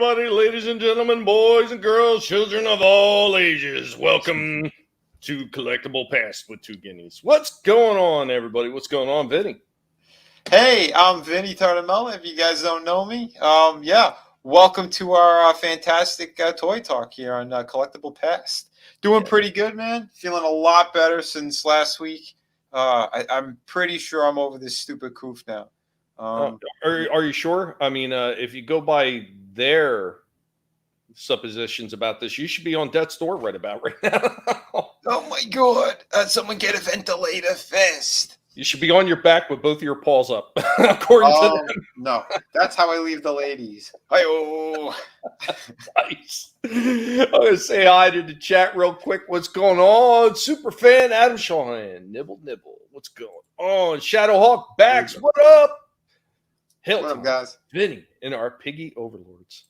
everybody, ladies and gentlemen, boys and girls, children of all ages. Welcome to Collectable Past with two guineas. What's going on, everybody? What's going on, Vinnie? Hey, I'm Vinnie Tartamella, if you guys don't know me. Welcome to our fantastic toy talk here on Collectable Past. Doing pretty good, man. Feeling a lot better since last week. I'm pretty sure I'm over this stupid coof now. Are you sure? I mean, if you go by their suppositions about this, you should be on death's door right about right now. Oh my god! Someone get a ventilator fast. You should be on your back with both of your paws up, according to them. No, that's how I leave the ladies. Hi-oh. Nice. I'm going to say hi to the chat real quick. What's going on? Superfan Adam Shawn. Nibble. What's going on? Shadowhawk Backs. What up? Hilton, what up, guys? Vinny, and our piggy overlords.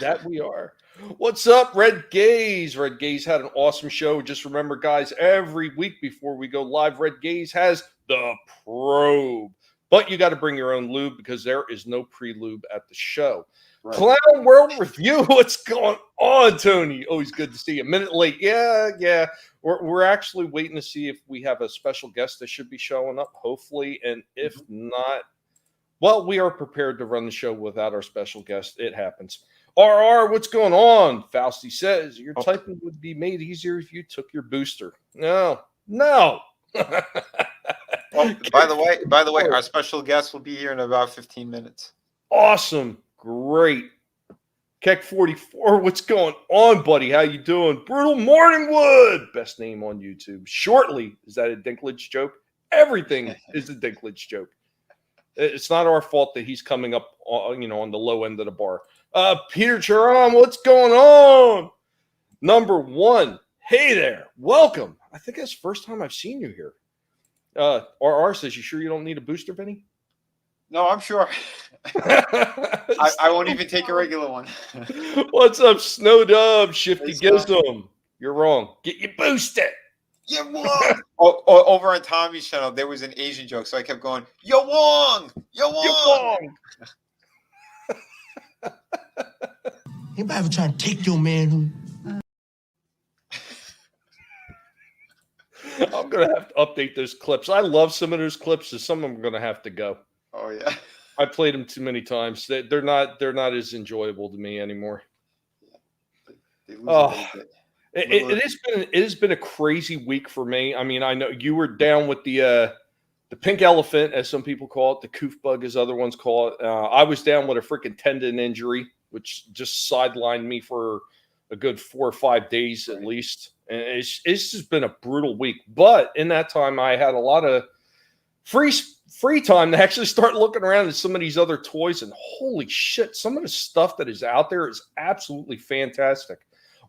That we are. What's up, Red Gaze? Red Gaze had an awesome show. Just remember, guys, every week before we go live, Red Gaze has the probe. But you got to bring your own lube because there is no pre-lube at the show. Right. Clown World Review. What's going on, Tony? Always good to see you. A minute late. Yeah. We're actually waiting to see if we have a special guest that should be showing up, hopefully. And if not, well, we are prepared to run the show without our special guest. It happens. RR, what's going on? Fausty says, your typing would be made easier if you took your booster. No. Well, by the way, our special guest will be here in about 15 minutes. Awesome. Great. Keck 44, what's going on, buddy? How you doing? Brutal Morningwood, best name on YouTube. Shortly, is that a Dinklage joke? Everything is a Dinklage joke. It's not our fault that he's coming up, on the low end of the bar. Peter Charon, what's going on? Number one, hey there, welcome. I think that's the first time I've seen you here. RR says, you sure you don't need a booster, Vinny? No, I'm sure. I won't even take a regular one. What's up, Snow Dub? Shifty Gizm. You're wrong. Get your booster. You Wong. Over on Tommy's channel, there was an Asian joke, so I kept going, Yo Wong! Yo Wong! Anybody ever try to take your man? I'm going to have to update those clips. I love some of those clips, so some of them are going to have to go. Oh, yeah. I played them too many times. They're not as enjoyable to me anymore. It has been a crazy week for me. I mean, I know you were down with the pink elephant, as some people call it, the coof bug, as other ones call it. I was down with a freaking tendon injury, which just sidelined me for a good 4 or 5 days at least. And it's just been a brutal week. But in that time, I had a lot of free time to actually start looking around at some of these other toys. And holy shit, some of the stuff that is out there is absolutely fantastic.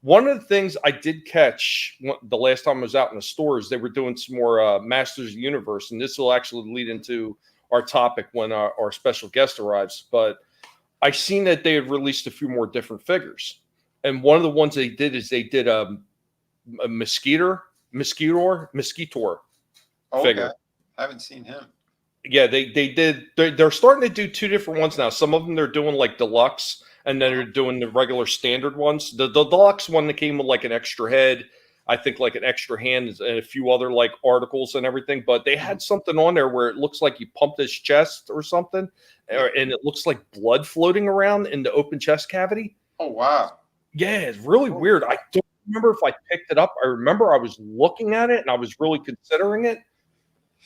One of the things I did catch the last time I was out in the stores, they were doing some more Masters of the Universe, and this will actually lead into our topic when our special guest arrives. But I seen that they had released a few more different figures, and one of the ones they did is they did a Mosquitor figure. I haven't seen him. Yeah, they did. They're starting to do 2 different ones now. Some of them they're doing like deluxe, and then they're doing the regular standard ones. The deluxe one that came with like an extra head, I think like an extra hand and a few other like articles and everything. But they had something on there where it looks like you pumped his chest or something, and it looks like blood floating around in the open chest cavity. Oh, wow. Yeah, it's really weird. I don't remember if I picked it up. I remember I was looking at it, and I was really considering it.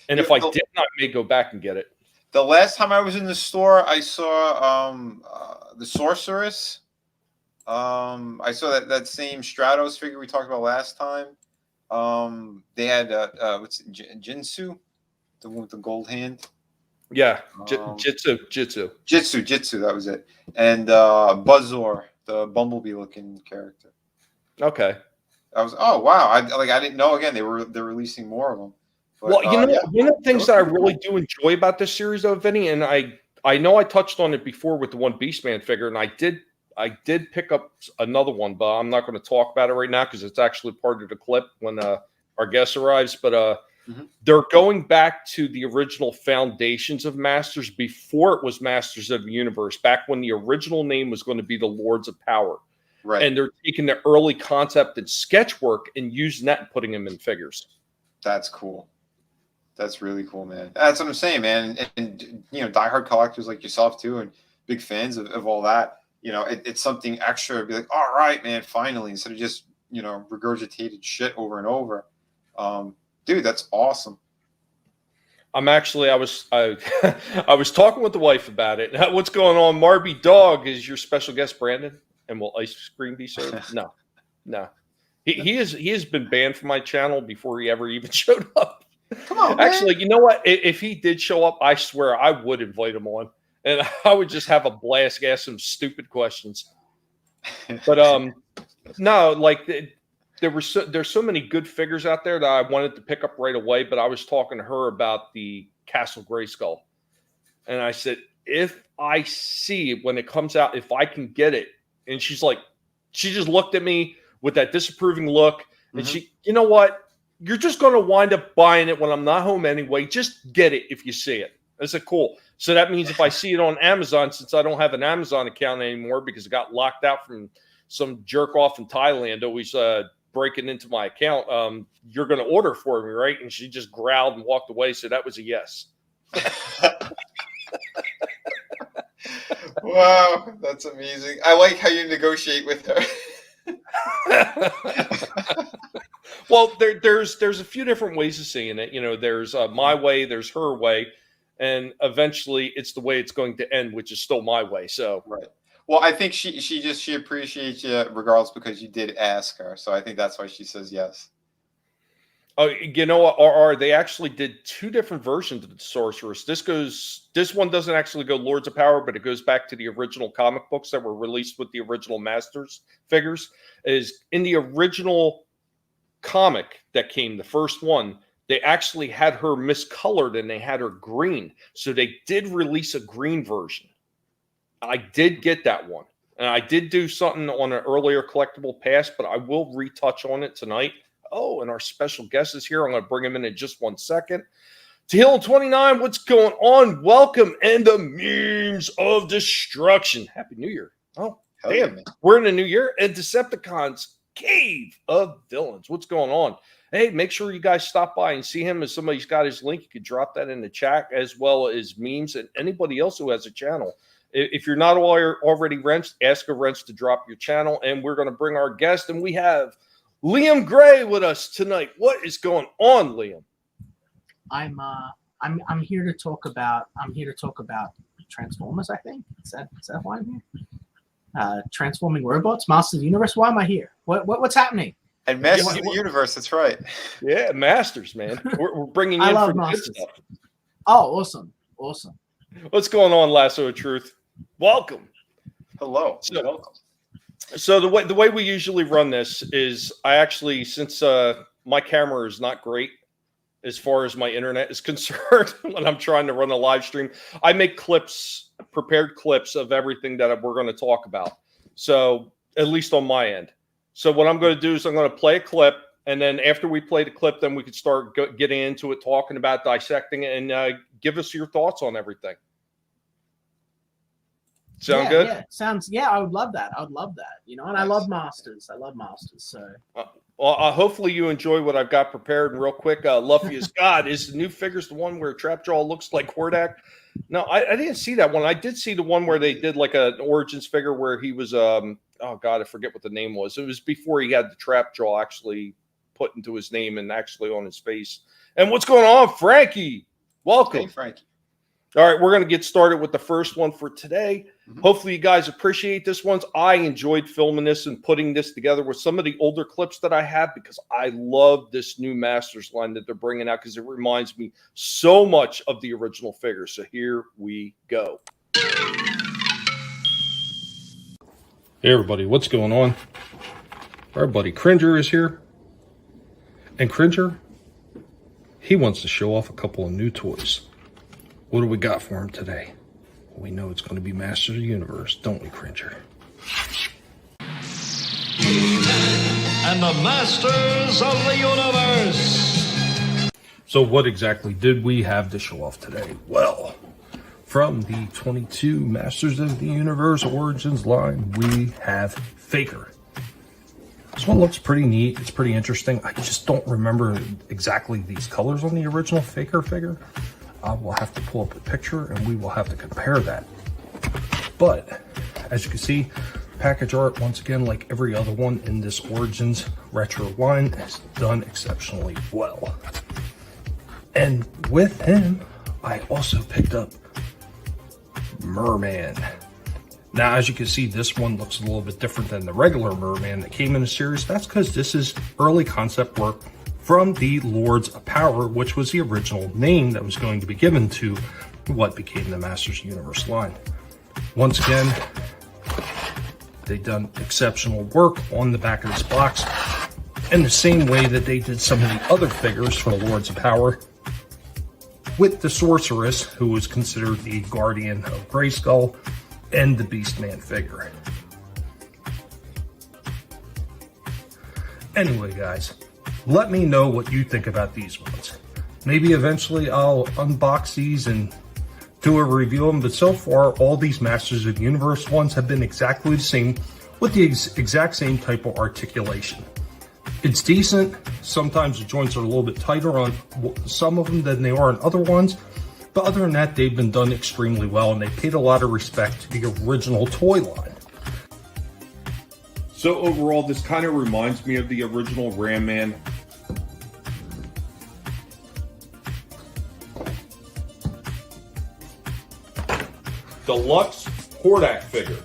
And if I didn't, I may go back and get it. The last time I was in the store, I saw the Sorceress. I saw that same Stratos figure we talked about last time. They had Jinsu, the one with the gold hand. Yeah, Jitsu. That was it. And Buzzor, the Bumblebee looking character. Okay. Oh wow! I didn't know. Again, they're releasing more of them. But, well, one of the things that I really do enjoy about this series, though, Vinny, and I know I touched on it before with the one Beastman figure, and I did pick up another one, but I'm not going to talk about it right now because it's actually part of the clip when our guest arrives. But they're going back to the original foundations of Masters before it was Masters of the Universe, back when the original name was going to be the Lords of Power. Right. And they're taking the early concept and sketch work and using that and putting them in figures. That's cool. That's really cool, man. That's what I'm saying, man. And you know, diehard collectors like yourself too, and big fans of all that. You know, it's something extra to be like, all right, man, finally, instead of just, you know, regurgitated shit over and over. Dude, that's awesome. I was talking with the wife about it. What's going on? Marby Dog is your special guest, Brandon, and will ice cream be served? No. He has been banned from my channel before he ever even showed up. Come on, Actually, man. you know what? If he did show up, I swear I would invite him on, and I would just have a blast, ask some stupid questions. But no, like there's so many good figures out there that I wanted to pick up right away. But I was talking to her about the Castle Grayskull, and I said, if I see it when it comes out, if I can get it, and she just looked at me with that disapproving look, and you know what? You're just going to wind up buying it when I'm not home anyway. Just get it if you see it. I said, cool. So that means if I see it on Amazon, since I don't have an Amazon account anymore because it got locked out from some jerk off in Thailand always breaking into my account, you're going to order for me, right? And she just growled and walked away. So that was a yes. Wow, that's amazing. I like how you negotiate with her. Well, there's a few different ways of seeing it. You know, there's my way, there's her way, and eventually it's the way it's going to end, which is still my way. So right. Well, I think she appreciates you regardless because you did ask her. So I think that's why she says yes. Oh, you know what? Or they actually did two different versions of the Sorceress. This one doesn't actually go Lords of Power, but it goes back to the original comic books that were released with the original Masters figures. Is in the original comic that came, the first one, they actually had her miscolored and they had her green. So they did release a green version. I did get that one. And I did do something on an earlier Collectable Past, but I will retouch on it tonight. Oh, and our special guest is here. I'm going to bring him in just 1 second. Teal29, what's going on? Welcome, and the memes of destruction. Happy New Year. Oh, Hell damn. yeah, We're in a new year. And Decepticons Cave of Villains. What's going on? Hey, make sure you guys stop by and see him. If somebody's got his link, you could drop that in the chat, as well as memes and anybody else who has a channel. If you're not already Wrench, ask a Wrench to drop your channel, and we're going to bring our guest, and we have Liam Gray with us tonight. What is going on, Liam? I'm here to talk about Transformers. I think is that why I'm here? Transforming robots, Masters of the Universe. Why am I here? What's happening? And Masters of the Universe. That's right. Yeah, Masters, man. We're bringing you I in love for Masters. good stuff. Oh, awesome. What's going on, Lasso of Truth? Welcome. Hello. Welcome. So the way we usually run this is I actually, since my camera is not great as far as my internet is concerned when I'm trying to run a live stream, I make prepared clips of everything that we're going to talk about. So at least on my end. So what I'm going to do is I'm going to play a clip, and then after we play the clip, then we could start getting into it, talking about, dissecting it, and give us your thoughts on everything. Sound good? Yeah, sounds. Yeah, I would love that. You know, and I love Masters. So. Well, hopefully you enjoy what I've got prepared. And real quick, Luffy is God. Is the new figures the one where Trapjaw looks like Hordak? No, I didn't see that one. I did see the one where they did like an Origins figure where he was, oh God, I forget what the name was. It was before he had the Trapjaw actually put into his name and actually on his face. And what's going on, Frankie? Welcome. Hey, Frankie. All right, we're going to get started with the first one for today. Hopefully you guys appreciate this one. I enjoyed filming this and putting this together with some of the older clips that I have because I love this new Masters line that they're bringing out because it reminds me so much of the original figure. So here we go. Hey, everybody. What's going on? Our buddy Cringer is here. And Cringer, he wants to show off a couple of new toys. What do we got for him today? Well, we know it's going to be Masters of the Universe, don't we, Cringer? And the Masters of the Universe. So what exactly did we have to show off today? Well, from the 22 Masters of the Universe Origins line, we have Faker. This one looks pretty neat. It's pretty interesting. I just don't remember exactly these colors on the original Faker figure. I will have to pull up a picture and we will have to compare that. But as you can see, package art, once again, like every other one in this Origins retro line, is done exceptionally well. And with him, I also picked up Merman. Now, as you can see, this one looks a little bit different than the regular Merman that came in the series. That's because this is early concept work from the Lords of Power, which was the original name that was going to be given to what became the Masters Universe line. Once again, they've done exceptional work on the back of this box in the same way that they did some of the other figures for the Lords of Power, with the Sorceress, who was considered the guardian of Grayskull, and the Beastman figure. Anyway, guys, let me know what you think about these ones. Maybe eventually I'll unbox these and do a review of them, but so far all these Masters of the Universe ones have been exactly the same, with the exact same type of articulation. It's decent. Sometimes the joints are a little bit tighter on some of them than they are on other ones, but other than that, they've been done extremely well, and they paid a lot of respect to the original toy line. So overall, this kind of reminds me of the original Rampage. Deluxe Hordak figure.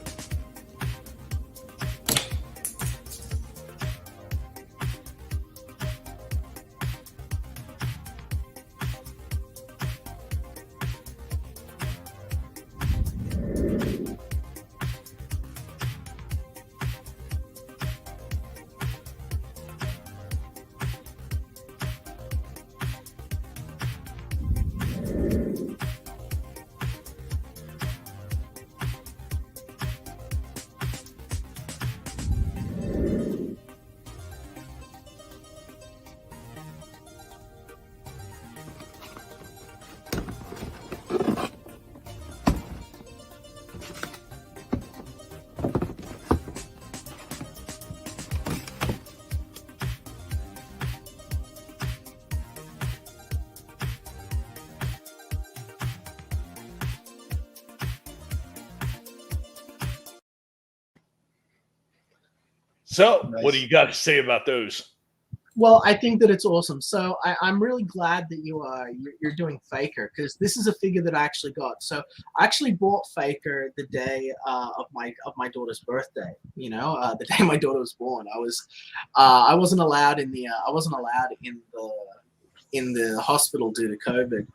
So, Nice. What do you got to say about those? Well, I think that it's awesome. So I'm really glad that you're doing Faker, because this is a figure that I actually got. So I actually bought Faker the day of my daughter's birthday. You know, the day my daughter was born. I wasn't allowed in the hospital due to COVID.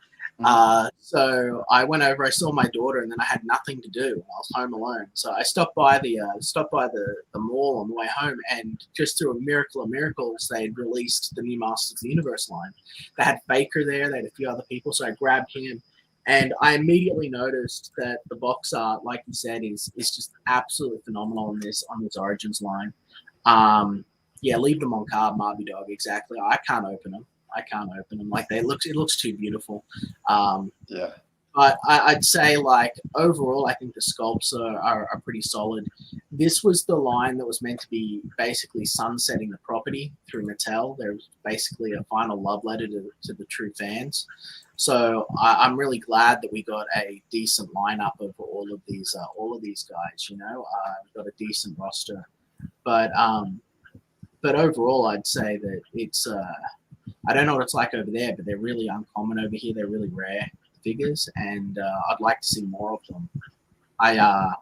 So I went over, I saw my daughter, and then I had nothing to do. I was home alone. So I stopped by the mall on the way home, and just through a miracle of miracles, they had released the new Masters of the Universe line. They had Faker there, they had a few other people, so I grabbed him, and I immediately noticed that the box art, like you said, is just absolutely phenomenal on this Origins line. Yeah, leave them on card, Marby Dog, exactly. I can't open them. Like it looks too beautiful. Yeah. But I'd say, like, overall, I think the sculpts are pretty solid. This was the line that was meant to be basically sunsetting the property through Mattel. There was basically a final love letter to the true fans. So I'm really glad that we got a decent lineup of all of these guys. You know, we got a decent roster. But overall, I'd say that it's I don't know what it's like over there, but they're really uncommon over here. They're really rare figures, and I'd like to see more of them. I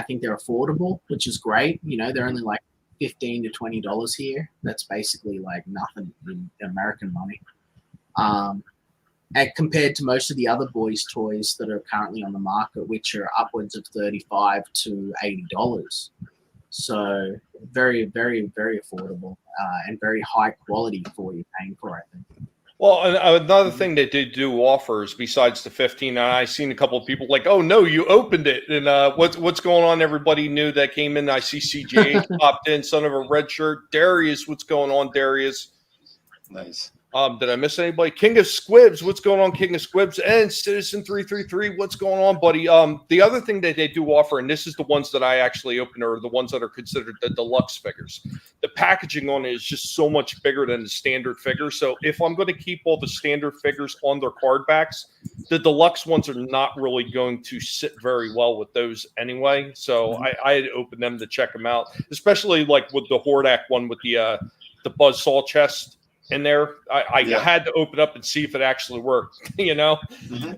think they're affordable, which is great. You know, they're only like $15 to $20 here. That's basically like nothing in American money. And compared to most of the other boys' toys that are currently on the market, which are upwards of $35 to $80. So very, very, very affordable and very high quality for what you're paying for, I think. Well, another thing they did do offers besides the 15, and I've seen a couple of people like, oh, no, you opened it. And what's going on? Everybody knew that came in. I see CJH popped in, son of a red shirt. Darius, what's going on, Darius? Nice. Did I miss anybody? King of Squibs, what's going on, King of Squibs? And Citizen 333, what's going on, buddy? The other thing that they do offer, and this is the ones that I actually open, are the ones that are considered the deluxe figures. The packaging on it is just so much bigger than the standard figure. So if I'm going to keep all the standard figures on their card backs, the deluxe ones are not really going to sit very well with those anyway. So I had opened them to check them out, especially like with the Hordak one with the Buzzsaw chest in there. I had to open up and see if it actually worked, you know.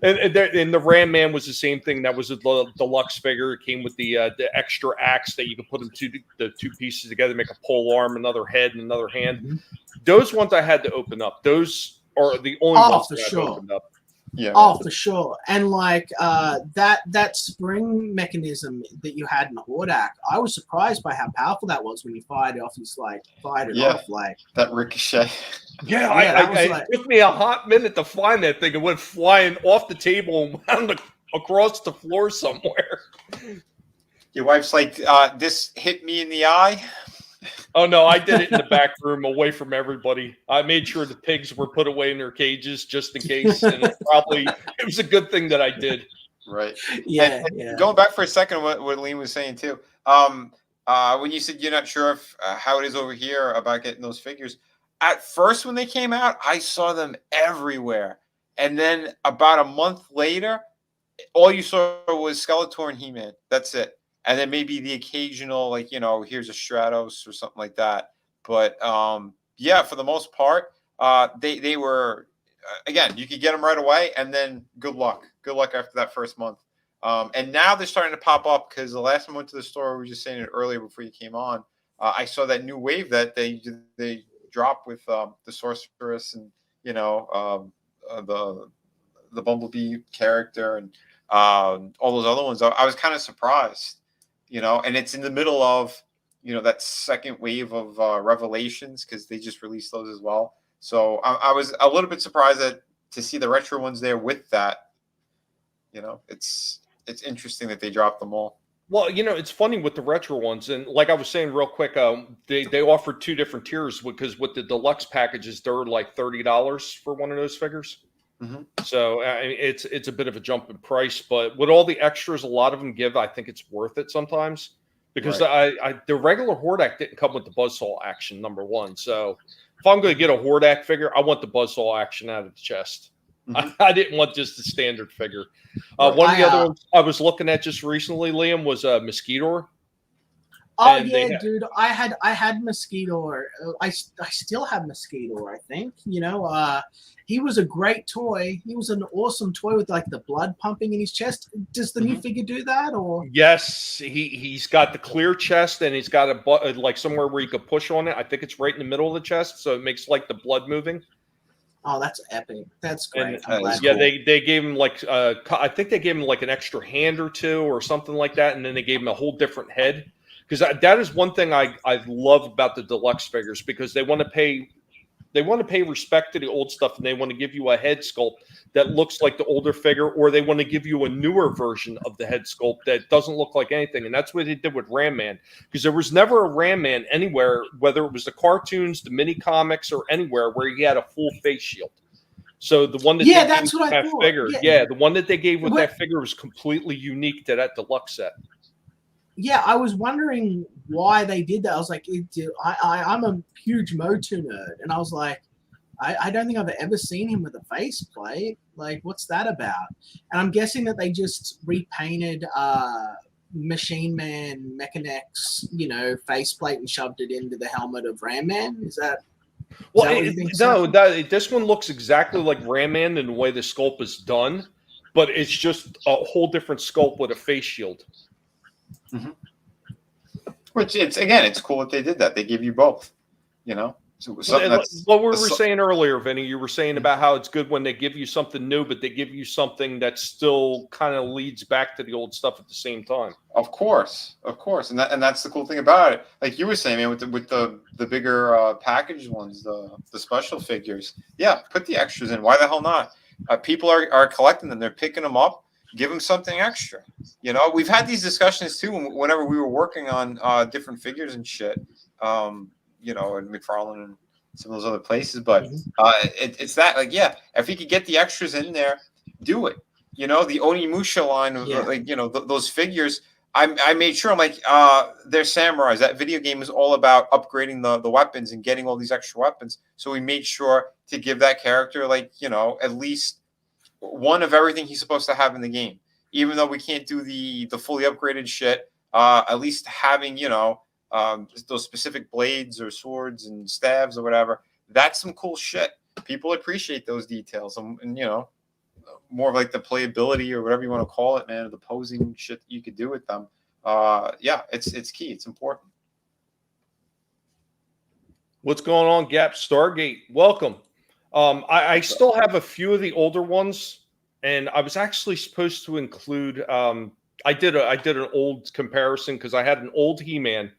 And the Ram Man was the same thing. That was a deluxe figure. It came with the extra axe that you could put them the two pieces together, make a pole arm, another head, and another hand. Those ones I had to open up. Those are the only ones that I've opened up. Yeah. Oh, for sure. And like that spring mechanism that you had in the Hordak, I was surprised by how powerful that was when you fired it off. Fired it off like that ricochet. Yeah, it took me a hot minute to find that thing. It went flying off the table and wound across the floor somewhere. Your wife's like, this hit me in the eye. Oh, no, I did it in the back room away from everybody. I made sure the pigs were put away in their cages just in case. And it was a good thing that I did. Right. Yeah. Going back for a second, what Liam was saying too. When you said you're not sure if how it is over here about getting those figures. At first, when they came out, I saw them everywhere. And then about a month later, all you saw was Skeletor and He-Man. That's it. And then maybe the occasional, like, you know, here's a Stratos or something like that. But, yeah, for the most part, they were, again, you could get them right away. And then good luck. Good luck after that first month. And now they're starting to pop up because the last time I went to the store, we were just saying it earlier before you came on. I saw that new wave that they dropped with the Sorceress and, you know, the Bumblebee character and all those other ones. I was kind of surprised. You know, and it's in the middle of, you know, that second wave of Revelations because they just released those as well. So I was a little bit surprised to see the retro ones there with that. You know, it's interesting that they dropped them all. Well, you know, it's funny with the retro ones. And like I was saying real quick, they offered two different tiers because with the deluxe packages, they're like $30 for one of those figures. So it's a bit of a jump in price, but with all the extras a lot of them give, I think it's worth it sometimes because the regular Hordak didn't come with the Buzzsaw action, number one. So if I'm going to get a Hordak figure, I want the Buzzsaw action out of the chest. I didn't want just the standard figure. One of the other ones I was looking at just recently, Liam, was Mosquito. Oh yeah, dude! I had Mosquito. I still have Mosquito. I think you know. He was a great toy. He was an awesome toy with like the blood pumping in his chest. Does the new figure do that? Or yes, he's got the clear chest and he's got a like somewhere where you could push on it. I think it's right in the middle of the chest, so it makes like the blood moving. Oh, that's epic! That's great. Yeah, cool. They gave him like I think they gave him like an extra hand or two or something like that, and then they gave him a whole different head. Because that is one thing I love about the deluxe figures because they want to pay respect to the old stuff and they want to give you a head sculpt that looks like the older figure, or they want to give you a newer version of the head sculpt that doesn't look like anything. And that's what they did with Ram Man, because there was never a Ram Man anywhere, whether it was the cartoons, the mini comics, or anywhere where he had a full face shield. So the one that that's what I thought. Figure, the one that they gave with that figure was completely unique to that deluxe set. Yeah, I was wondering why they did that. I was like, I'm a huge Motu nerd, and I was like, I don't think I've ever seen him with a faceplate. Like, what's that about? And I'm guessing that they just repainted Machine Man Mechanex, you know, faceplate and shoved it into the helmet of Ram Man. Is that? Well, this one looks exactly like Ram Man in the way the sculpt is done, but it's just a whole different sculpt with a face shield. Which it's cool that they did that. They give you both, you know. So what we were saying earlier, Vinny, you were saying about how it's good when they give you something new, but they give you something that still kind of leads back to the old stuff at the same time. Of course, and that's the cool thing about it. Like you were saying, man, with the bigger packaged ones, the special figures. Yeah, put the extras in. Why the hell not? People are collecting them. They're picking them up. Give them something extra. You know, we've had these discussions too whenever we were working on different figures and shit. You know, and McFarlane and some of those other places. But it's that, like, yeah, if you could get the extras in there, do it. You know, the Onimusha line, like, you know, those figures. I made sure, I'm like, they're samurais. That video game is all about upgrading the weapons and getting all these extra weapons. So we made sure to give that character, like, you know, at least one of everything he's supposed to have in the game. Even though we can't do the fully upgraded shit, at least having, you know, those specific blades or swords and staves or whatever, that's some cool shit. People appreciate those details, and you know, more of like the playability or whatever you want to call it, man, or the posing shit that you could do with them. Yeah, it's key. It's important. What's going on, Gap Stargate? Welcome. I still have a few of the older ones, and I was actually supposed to include. I did an old comparison because I had an old He-Man,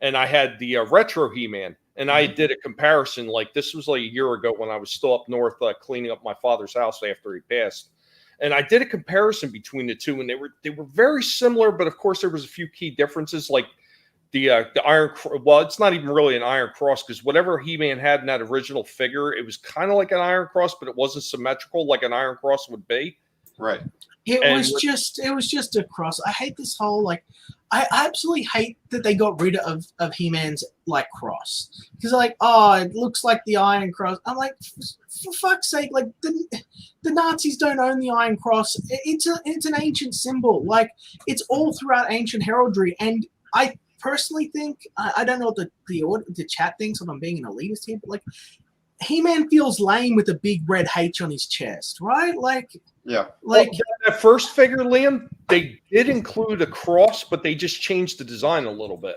and I had the retro He-Man, and I did a comparison. Like, this was like a year ago when I was still up north cleaning up my father's house after he passed, and I did a comparison between the two, and they were very similar, but of course there was a few key differences, like the Iron. Well, it's not even really an Iron Cross, because whatever He-Man had in that original figure, it was kind of like an Iron Cross, but it wasn't symmetrical like an Iron Cross would be. Right. It was just a cross. I hate this whole, like, I absolutely hate that they got rid of He-Man's, like, cross, because, like, oh, it looks like the Iron Cross. I'm like, for fuck's sake, like, the Nazis don't own the Iron Cross. It's an ancient symbol. Like, it's all throughout ancient heraldry, and I personally think, I don't know what the chat thinks, if I'm being an elitist here, but, like, He-Man feels lame with a big red H on his chest, right? Like, yeah, like, well, that first figure, Liam, they did include a cross, but they just changed the design a little bit.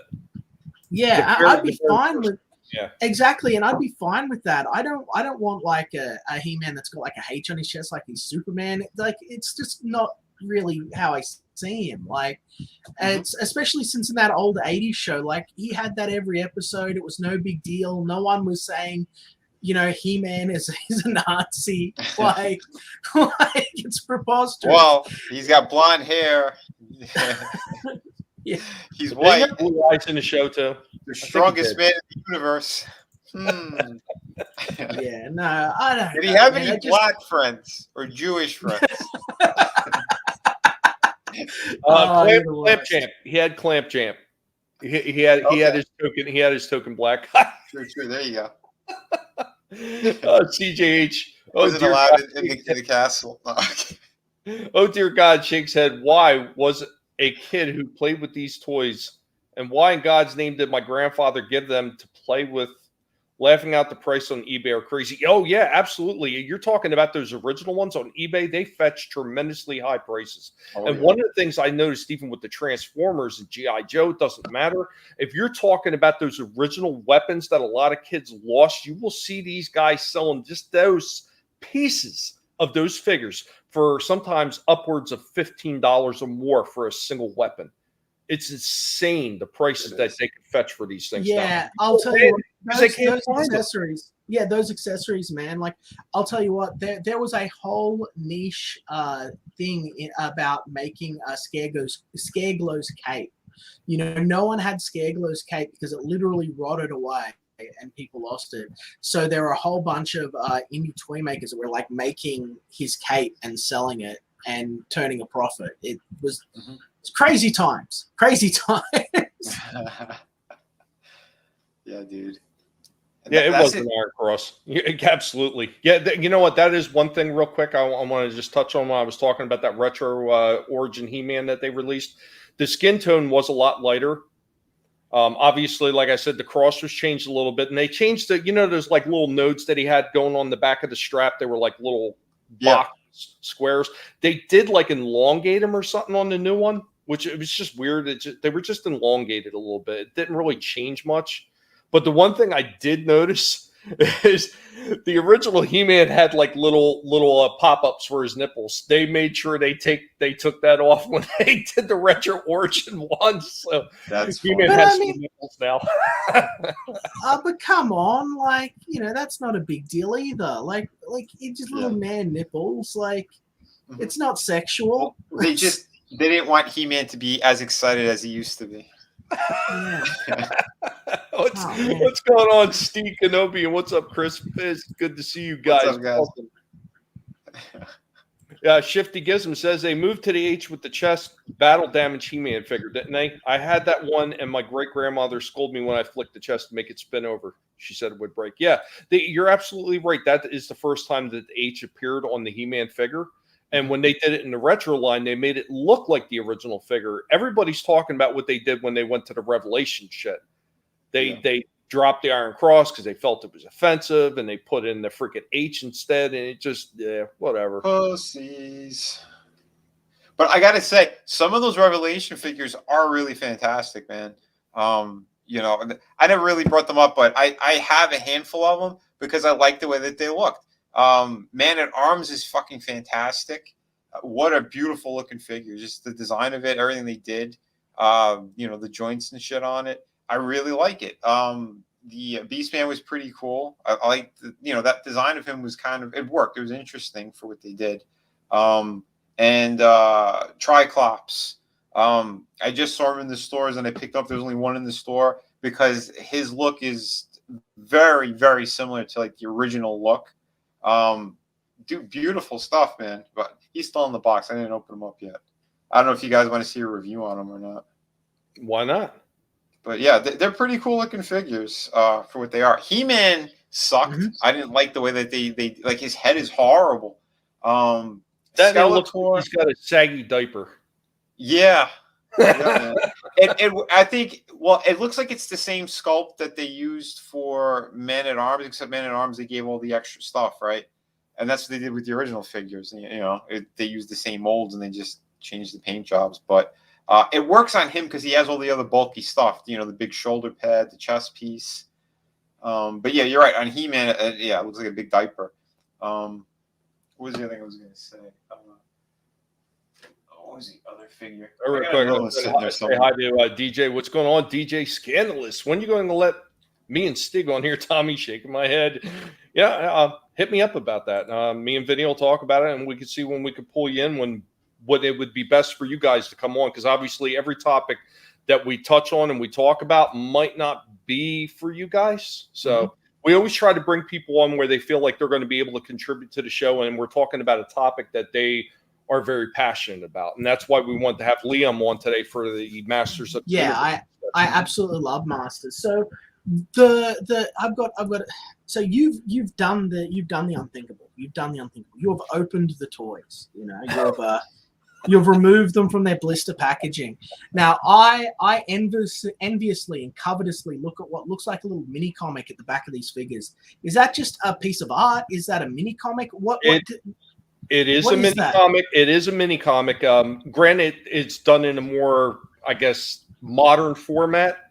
Yeah, I'd be fine with. Yeah, exactly, and I'd be fine with that. I don't want like a He-Man that's got like a H on his chest like he's Superman. Like, it's just not really how I see him. Like, it's especially since in that old '80s show, like, he had that every episode. It was no big deal. No one was saying, you know, He-Man is a Nazi. Like, it's preposterous. Well, he's got blonde hair. Yeah. He's white. They got blue eyes in the show too. The strongest man in the universe. Yeah, no, I don't. Did he have any black friends or Jewish friends? Clamp Champ. He had Clamp Champ. He had his token black. True. There you go. CJH. Wasn't allowed in the castle. No. Oh dear God, shakes head. Why was a kid who played with these toys, and why in God's name did my grandfather give them to play with? Laughing out the price on eBay are crazy. Oh yeah, absolutely. You're talking about those original ones on eBay. They fetch tremendously high prices. One of the things I noticed, even with the Transformers and G.I. Joe, it doesn't matter. If you're talking about those original weapons that a lot of kids lost, you will see these guys selling just those pieces of those figures for sometimes upwards of $15 or more for a single weapon. It's insane the prices that they can fetch for these things. Yeah, I'll tell you what, those accessories. Yeah, those accessories, man. Like, I'll tell you what, there was a whole niche thing about making Scareglow's cape. You know, no one had Scareglow's cape because it literally rotted away and people lost it. So there were a whole bunch of indie toy makers that were like making his cape and selling it and turning a profit. It was it's crazy times. Yeah, dude. Yeah, it was an Iron Cross. Absolutely. Yeah, you know what? That is one thing real quick I want to just touch on when I was talking about that retro Origin He-Man that they released. The skin tone was a lot lighter. Obviously, like I said, the cross was changed a little bit, and they changed the, you know, those like little nodes that he had going on the back of the strap. They were like little box squares. They did like elongate them or something on the new one, which it was just weird. They were just elongated a little bit. It didn't really change much. But the one thing I did notice is the original He-Man had like little pop-ups for his nipples. They made sure they took that off when they did the retro Origin one. So that's He-Man has some nipples now. But come on, like, you know, that's not a big deal either. Like it's just little man nipples. Like, it's not sexual. They didn't want He-Man to be as excited as he used to be. Yeah. What's going on, Steve Kenobi, and what's up, Chris Fizz? Good to see you guys. What's up, guys? Awesome. Yeah, Shifty Gizm says they moved to the H with the chest battle damage He-Man figure, didn't they? I had that one, and my great-grandmother scolded me when I flicked the chest to make it spin over. She said it would break. Yeah, you're absolutely right. That is the first time that the H appeared on the He-Man figure. And when they did it in the retro line, they made it look like the original figure. Everybody's talking about what they did when they went to the Revelation shit. They dropped the Iron Cross because they felt it was offensive, and they put in the freaking H instead, and it just, whatever. Pussies. But I gotta say, some of those Revelation figures are really fantastic, man. You know, I never really brought them up, but I have a handful of them because I like the way that they looked. Man at Arms is fucking fantastic. What a beautiful looking figure. Just the design of it, everything they did, you know, the joints and shit on it. I really like it. The Beastman was pretty cool. I like, you know, that design of him was kind of, it worked. It was interesting for what they did. And Triclops. I just saw him in the stores, and I picked up, there's only one in the store because his look is very, very similar to like the original look. Dude, beautiful stuff, man. But he's still in the box. I didn't open him up yet. I don't know if you guys want to see a review on him or not. Why not? But yeah, they're pretty cool looking figures for what they are. He-Man sucked. Mm-hmm. I didn't like the way that they like, his head is horrible. That looks like he's got a saggy diaper. Yeah. Yeah, I think, well, it looks like it's the same sculpt that they used for Man at Arms, except Man at Arms, they gave all the extra stuff, right? And that's what they did with the original figures. You know, they used the same molds and they just changed the paint jobs. But it works on him because he has all the other bulky stuff, you know, the big shoulder pad, the chest piece. But yeah, you're right. On He-Man, yeah, it looks like a big diaper. What was the other thing I was going to say? What was the other figure? Real quick, say hi to DJ. What's going on, DJ Scandalous? When are you going to let me and Stig on here? Tommy shaking my head. Yeah, hit me up about that. Me and Vinnie will talk about it, and we can see when we could pull you in, what it would be best for you guys to come on, because obviously every topic that we touch on and we talk about might not be for you guys. So we always try to bring people on where they feel like they're going to be able to contribute to the show, and we're talking about a topic that they are very passionate about, and that's why we want to have Liam on today for the Masters of I absolutely love Masters. So I've got so you've done the unthinkable. You've done the unthinkable. You have opened the toys. You know, you've removed them from their blister packaging. Now I enviously and covetously look at what looks like a little mini comic at the back of these figures. Is that just a piece of art? Is that a mini comic? It is a mini comic. It is a mini comic. Granted, it's done in a more, I guess, modern format.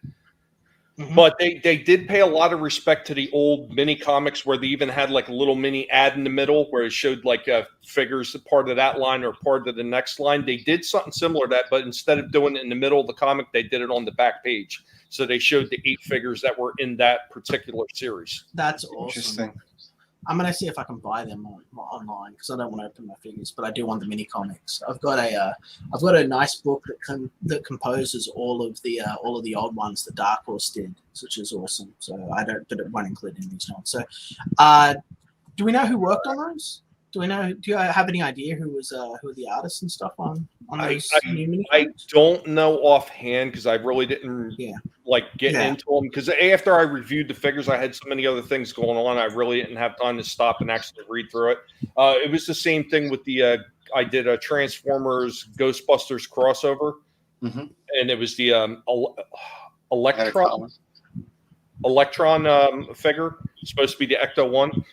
But they did pay a lot of respect to the old mini comics, where they even had like a little mini ad in the middle where it showed like figures part of that line or part of the next line. They did something similar to that, but instead of doing it in the middle of the comic, they did it on the back page. So they showed the 8 figures that were in that particular series. That's awesome. Interesting. I'm gonna see if I can buy them online because I don't want to open my figures, but I do want the mini comics. I've got a nice book that composes all of the old ones that Dark Horse did, which is awesome. So but it won't include any of these ones. So, do we know who worked on those? Do you have any idea who are the artists and stuff on those new mini comics? I don't know offhand because I really didn't get into them, because after I reviewed the figures, I had so many other things going on. I really didn't have time to stop and actually read through it. It was the same thing with the I did a Transformers Ghostbusters crossover, and it was the Electron figure. It's supposed to be the Ecto 1.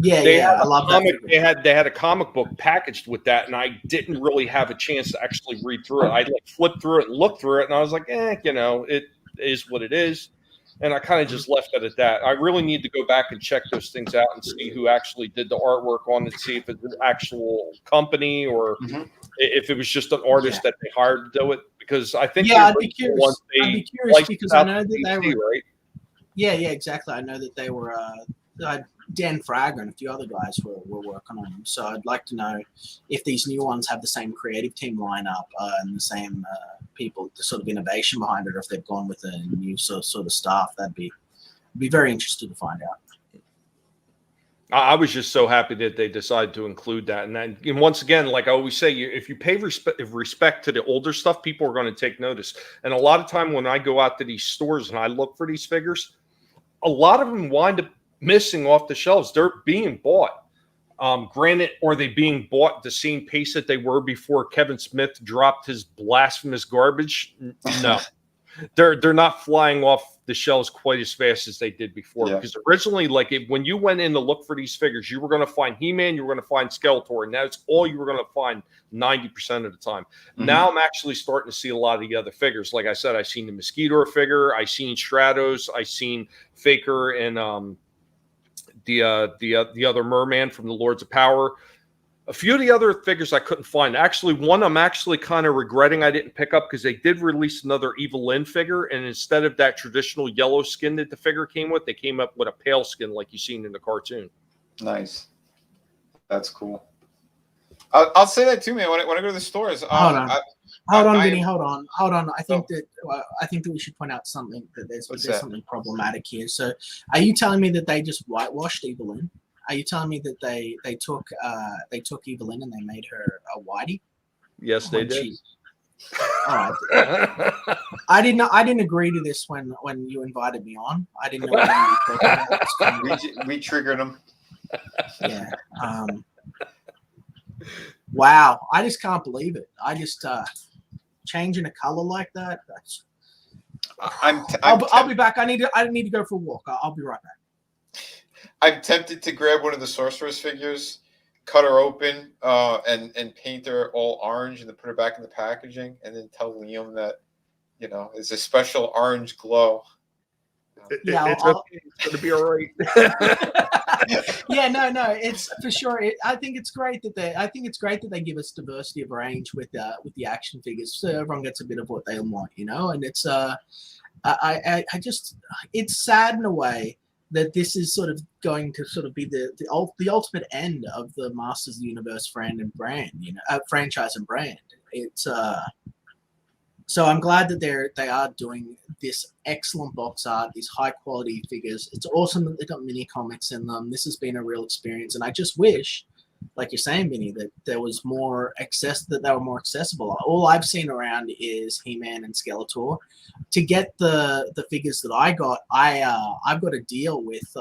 I love that. They had a comic book packaged with that, and I didn't really have a chance to actually read through it. I flipped through it and looked through it, and I was like, you know, it is what it is. And I kind of just left it at that. I really need to go back and check those things out and see who actually did the artwork on it, see if it's an actual company or if it was just an artist that they hired to do it. Because I think I'd be curious. Because I know that they were right. Yeah, exactly. I know that they were Dan Frager and a few other guys were working on them. So I'd like to know if these new ones have the same creative team lineup and the same people, the sort of innovation behind it, or if they've gone with a new sort of staff. That'd be very interested to find out. I was just so happy that they decided to include that. And once again, like I always say, if you pay respect to the older stuff, people are going to take notice. And a lot of time when I go out to these stores and I look for these figures, a lot of them wind up missing off the shelves. They're being bought. Granted, are they being bought at the same pace that they were before Kevin Smith dropped his blasphemous garbage? No. They're not flying off the shelves quite as fast as they did before. Yeah. Because originally, like when you went in to look for these figures, you were going to find He-Man, you were going to find Skeletor, and that's all you were going to find 90% of the time. Mm-hmm. Now I'm actually starting to see a lot of the other figures. Like I said, I've seen the Mosquito figure, I've seen Stratos, I've seen Faker, and the other Merman from the Lords of Power. A few of the other figures I couldn't find. Actually, one I'm actually kind of regretting I didn't pick up because they did release another Evil Lyn figure, and instead of that traditional yellow skin that the figure came with, they came up with a pale skin like you've seen in the cartoon. Nice. That's cool. I'll say that too, man. When I go to the stores, Hold on, Vinny. Hold on. I think that we should point out something that there's something problematic here. So, are you telling me that they just whitewashed Evil Lyn? Are you telling me that they took Evil Lyn and they made her a whitey? Yes, they did. All right. I didn't agree to this when you invited me on. I didn't know what you were talking about. We triggered them. Yeah. Wow. I just can't believe it. I just changing a color like that. I'll be back. I need to go for a walk. I'll be right back. I'm tempted to grab one of the Sorceress figures, cut her open, and paint her all orange, and then put her back in the packaging, and then tell Liam that, it's a special orange glow. It's going to be all right. Yeah, no, it's for sure. I think it's great that they give us diversity of range with the action figures, so everyone gets a bit of what they want, And it's it's sad in a way that this is sort of going to sort of be the ultimate end of the Masters of the Universe franchise and brand. It's so I'm glad that they are doing this excellent box art, these high quality figures. It's awesome that they've got mini comics in them. This has been a real experience, and I just wish, like you're saying, Vinny, that there was more that they were more accessible. All I've seen around is He-Man and Skeletor. To get the figures that I got, I've got a deal with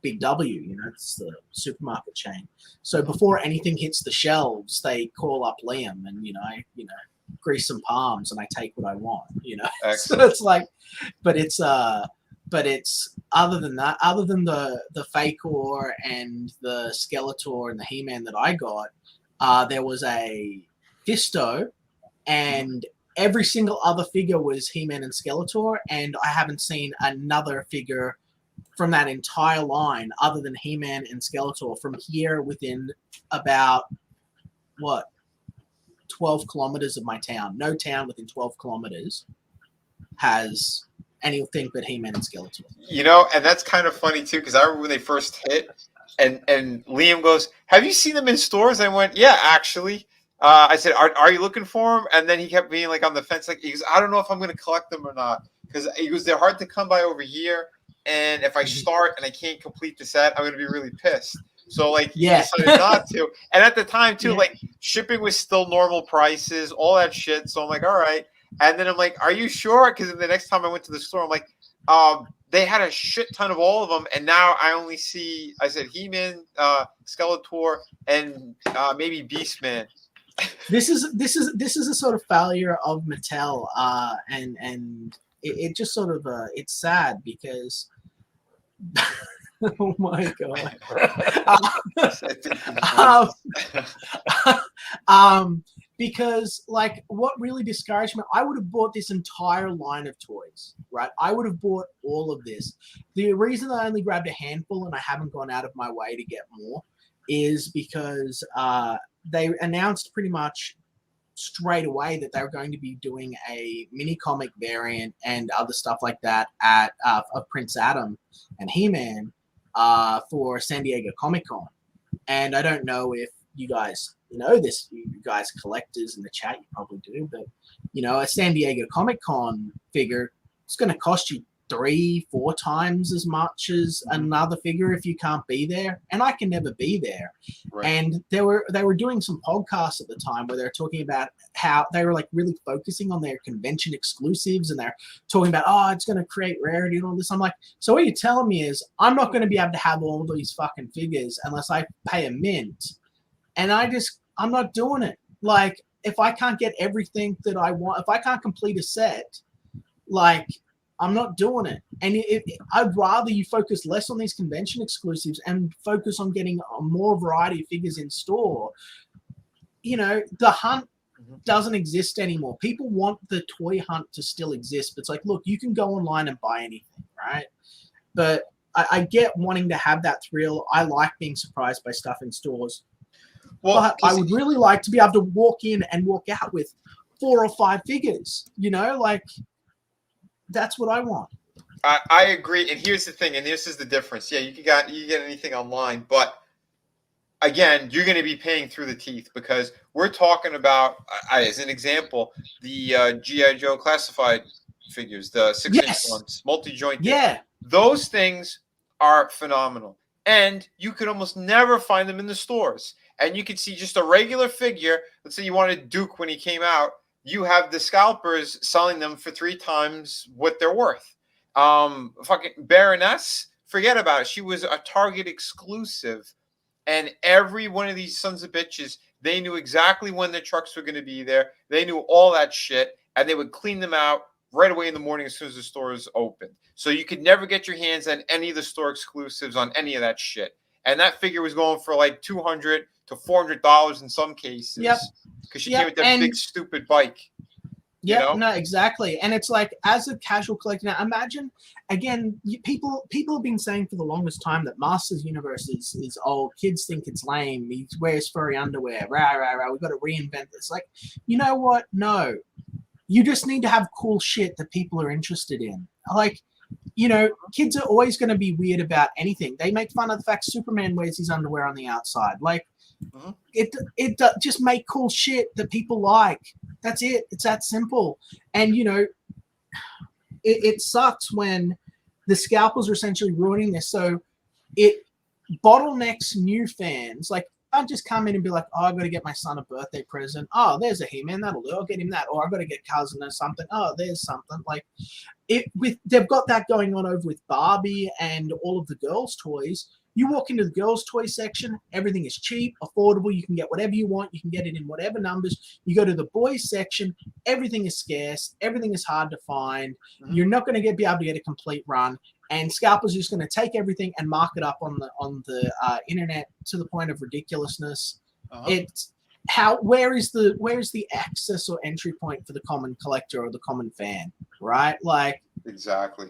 Big W. It's the supermarket chain. So before anything hits the shelves, they call up Liam, and I grease some palms, and I take what I want. So it's like, but it's other than that, other than the Fakor and the Skeletor and the He-Man that I got, there was a Fisto, and every single other figure was He-Man and Skeletor, and I haven't seen another figure from that entire line other than He-Man and Skeletor from here within about 12 kilometers of my town. No town within 12 kilometers has anything but He-Man and Skeletor. And that's kind of funny too, because I remember when they first hit, and Liam goes, "Have you seen them in stores?" I went, "Yeah, actually." I said, "Are you looking for them?" And then he kept being like on the fence, like he goes, "I don't know if I'm going to collect them or not," because he goes, "They're hard to come by over here, and if I start and I can't complete the set, I'm going to be really pissed." So he decided not to. And at the time too, shipping was still normal prices, all that shit. So I'm like, all right. And then I'm like, "Are you sure?" Because the next time I went to the store, I'm like, they had a shit ton of all of them, and now I only see, I said He-Man, Skeletor, and maybe Beastman. This is a sort of failure of Mattel, and it just sort of it's sad because oh my god. Because what really discouraged me, I would have bought this entire line of toys, right? I would have bought all of this. The reason I only grabbed a handful and I haven't gone out of my way to get more is because they announced pretty much straight away that they were going to be doing a mini comic variant and other stuff like that of Prince Adam and He-Man for San Diego Comic-Con. And I don't know if you guys know this, you guys collectors in the chat, you probably do, but a San Diego Comic-Con figure, it's going to cost you 3-4 times as much as another figure if you can't be there, and I can never be there. Right. And they were doing some podcasts at the time where they were talking about how they were like really focusing on their convention exclusives, and they're talking about, it's going to create rarity and all this. I'm like, so what you're telling me is I'm not going to be able to have all these fucking figures unless I pay a mint, and I'm not doing it. Like, if I can't get everything that I want, if I can't complete a set, like, I'm not doing it. And I'd rather you focus less on these convention exclusives and focus on getting a more variety of figures in store. The hunt doesn't exist anymore. People want the toy hunt to still exist, but it's like, look, you can go online and buy anything, right? But I get wanting to have that thrill. I like being surprised by stuff in stores. Well, but I would really like to be able to walk in and walk out with 4 or 5 figures, like, that's what I want. I agree, and here's the thing, and this is the difference. Yeah, you get anything online, but again, you're going to be paying through the teeth, because we're talking about, as an example, the G.I. Joe classified figures, the 6-inch ones, multi-jointed. Yeah, those things are phenomenal, and you could almost never find them in the stores. And you could see just a regular figure. Let's say you wanted Duke when he came out. You have the scalpers selling them for 3 times what they're worth. Fucking Baroness, forget about it. She was a Target exclusive. And every one of these sons of bitches, they knew exactly when the trucks were going to be there. They knew all that shit. And they would clean them out right away in the morning as soon as the stores opened. So you could never get your hands on any of the store exclusives on any of that shit. And that figure was going for like $200 to $400 in some cases. Yep. Because she came with that big stupid bike. Yeah, no, exactly. And it's like, as a casual collector, now imagine, again, people have been saying for the longest time that Masters Universe is old. Kids think it's lame. He wears furry underwear. Rah, rah, rah. We've got to reinvent this. Like, you know what? No. You just need to have cool shit that people are interested in. Like, kids are always going to be weird about anything. They make fun of the fact Superman wears his underwear on the outside. Like, it just make cool shit that people like. That's it. It's that simple. And it sucks when the scalpers are essentially ruining this. So it bottlenecks new fans. Like, I'll just come in and be like, I got to get my son a birthday present. Oh, there's a He-Man, that'll do. I'll get him that. Or I've got to get cousin or something. Oh, there's something. Like, they've got that going on over with Barbie and all of the girls' toys. You walk into the girls' toy section, everything is cheap, affordable. You can get whatever you want. You can get it in whatever numbers. You go to the boys' section, everything is scarce. Everything is hard to find. You're not going to be able to get a complete run. And scalpers are just going to take everything and mark it up on the internet to the point of ridiculousness. It's where is the access or entry point for the common collector or the common fan, right? Like, exactly.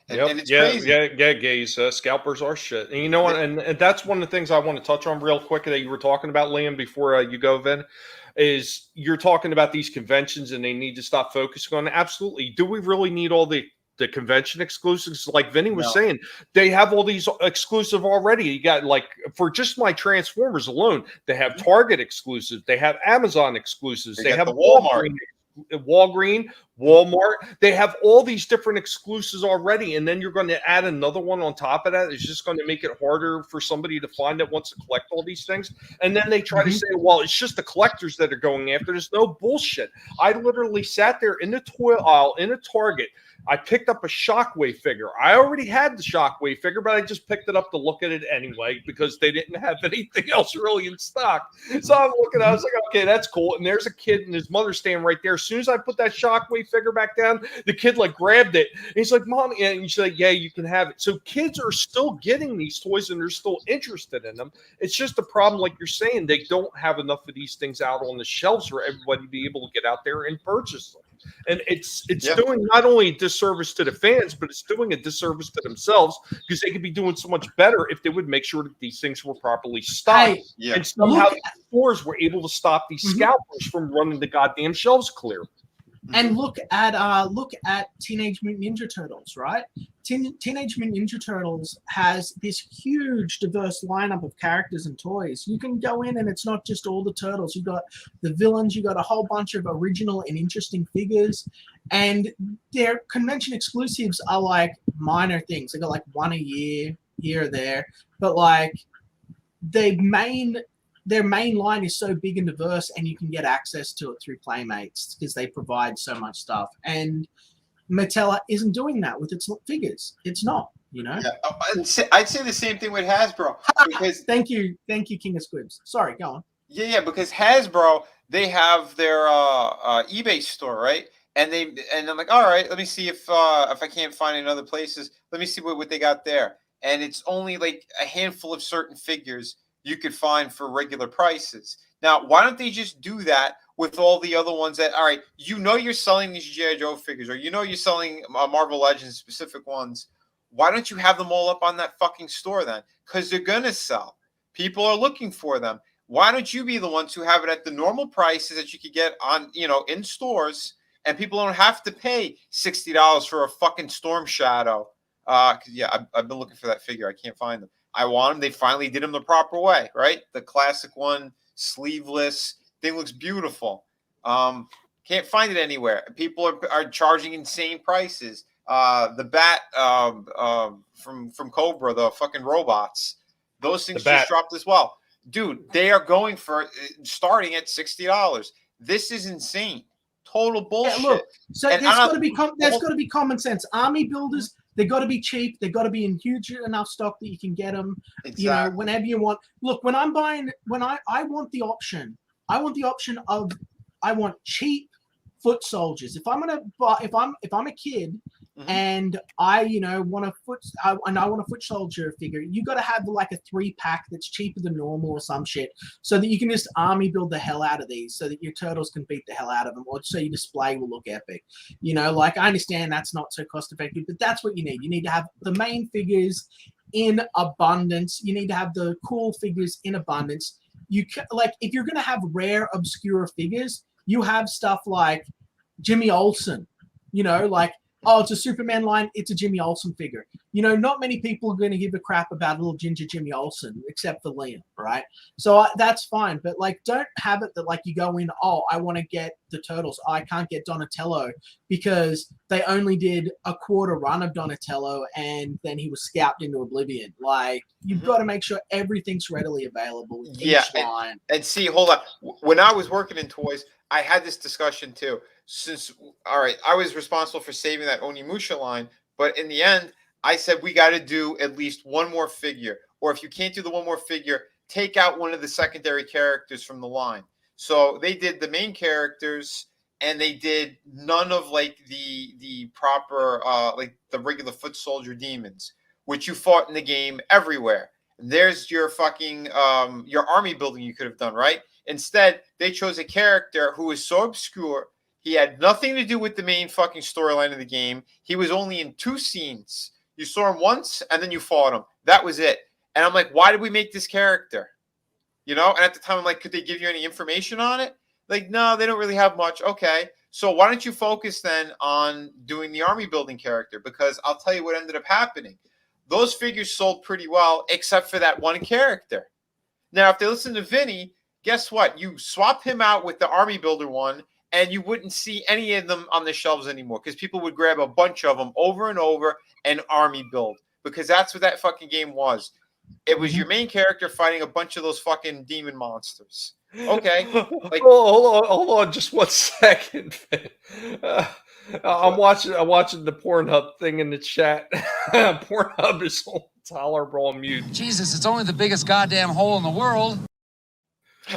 And it's crazy. Gaze. Scalpers are shit. And and that's one of the things I want to touch on real quick that you were talking about, Liam, before you go, Vin, is you're talking about these conventions and they need to stop focusing on it. Absolutely. Do we really need all the convention exclusives? Like Vinnie was saying, they have all these exclusive already. You got, like, for just my Transformers alone, they have Target exclusives. They have Amazon exclusives. They have Walgreens, Walmart. They have all these different exclusives already, and then you're going to add another one on top of that. It's just going to make it harder for somebody to find that wants to collect all these things. And then they try to say, well, it's just the collectors that are going after this. No bullshit. I literally sat there in the toy aisle in a Target. I picked up a Shockwave figure. I already had the Shockwave figure, but I just picked it up to look at it anyway because they didn't have anything else really in stock. So I'm looking, I was like, okay, that's cool. And there's a kid and his mother standing right there. As soon as I put that Shockwave figure back down, the kid like grabbed it. And he's like, Mom, and she's like, yeah, you can have it. So kids are still getting these toys and they're still interested in them. It's just a problem, like you're saying, they don't have enough of these things out on the shelves for everybody to be able to get out there and purchase them. And it's doing not only a disservice to the fans, but it's doing a disservice to themselves because they could be doing so much better if they would make sure that these things were properly stocked. And somehow the stores were able to stop these scalpers from running the goddamn shelves clear. And look at Teenage Mutant Ninja Turtles, right? Teenage Mutant Ninja Turtles has this huge, diverse lineup of characters and toys. You can go in and it's not just all the turtles. You got the villains. You got a whole bunch of original and interesting figures, and their convention exclusives are like minor things. They got like one a year here or there, but like their main line is so big and diverse, and you can get access to it through Playmates because they provide so much stuff. And Mattel isn't doing that with its figures. It's not, you know. Yeah. I'd say the same thing with Hasbro because Thank you, King of Squibs. Sorry, go on. yeah, because Hasbro, they have their eBay store, right? And I'm like, all right, let me see if I can't find it in other places. Let me see what they got there. And it's only like a handful of certain figures you could find for regular prices. Now, why don't they just do that with all the other ones that, all right, you're selling these G.I. Joe figures, or you're selling Marvel Legends, specific ones. Why don't you have them all up on that fucking store then? Because they're going to sell. People are looking for them. Why don't you be the ones who have it at the normal prices that you could get on, in stores, and people don't have to pay $60 for a fucking Storm Shadow? Yeah, I've been looking for that figure. I can't find them. I want them. They finally did them the proper way, right? The classic one, sleeveless. Thing looks beautiful. Can't find it anywhere. People are charging insane prices. The Bat from Cobra, the fucking robots, those things just dropped as well. Dude, they are going for starting at $60. This is insane. Total bullshit. Yeah, look, so there's got to be common sense. Army builders, they got to be cheap. They got to be in huge enough stock that you can get them. Exactly. Whenever you want. Look, when I'm buying, I want the option. I want cheap foot soldiers. If I'm gonna buy, if I'm a kid and I want a foot soldier figure, you got to have like a 3-pack that's cheaper than normal or some shit, so that you can just army build the hell out of these, so that your turtles can beat the hell out of them, or so your display will look epic. Like I understand that's not so cost effective, but that's what you need. You need to have the main figures in abundance. You need to have the cool figures in abundance. You can, like, if you're gonna have rare, obscure figures, you have stuff like Jimmy Olsen. Like, oh, it's a Superman line, it's a Jimmy Olsen figure. Not many people are going to give a crap about a little ginger Jimmy Olsen, except for Liam, right? So that's fine, but like, don't have it that like you go in, oh, I want to get the Turtles. Oh, I can't get Donatello because they only did a quarter run of Donatello and then he was scalped into oblivion. Like, you've got to make sure everything's readily available. Yeah, each line. and see, hold on. When I was working in toys, I had this discussion too. I was responsible for saving that Onimusha line, but in the end, I said we got to do at least one more figure, or if you can't do the one more figure, take out one of the secondary characters from the line. So they did the main characters, and they did none of like the proper like the regular foot soldier demons, which you fought in the game everywhere. There's your fucking your army building you could have done, right? Instead, they chose a character who is so obscure. He had nothing to do with the main fucking storyline of the game. He was only in 2 scenes. You saw him once, and then you fought him. That was it. And I'm like, why did we make this character? And at the time, I'm like, could they give you any information on it? Like, no, they don't really have much. Okay. So why don't you focus then on doing the army building character? Because I'll tell you what ended up happening. Those figures sold pretty well, except for that one character. Now, if they listen to Vinnie, guess what? You swap him out with the army builder one, and you wouldn't see any of them on the shelves anymore because people would grab a bunch of them over and over and army build, because that's what that fucking game was. It was your main character fighting a bunch of those fucking demon monsters. Okay. Like, hold on just 1 second. I'm watching the Pornhub thing in the chat. Pornhub is so tolerable on mute. Jesus, it's only the biggest goddamn hole in the world.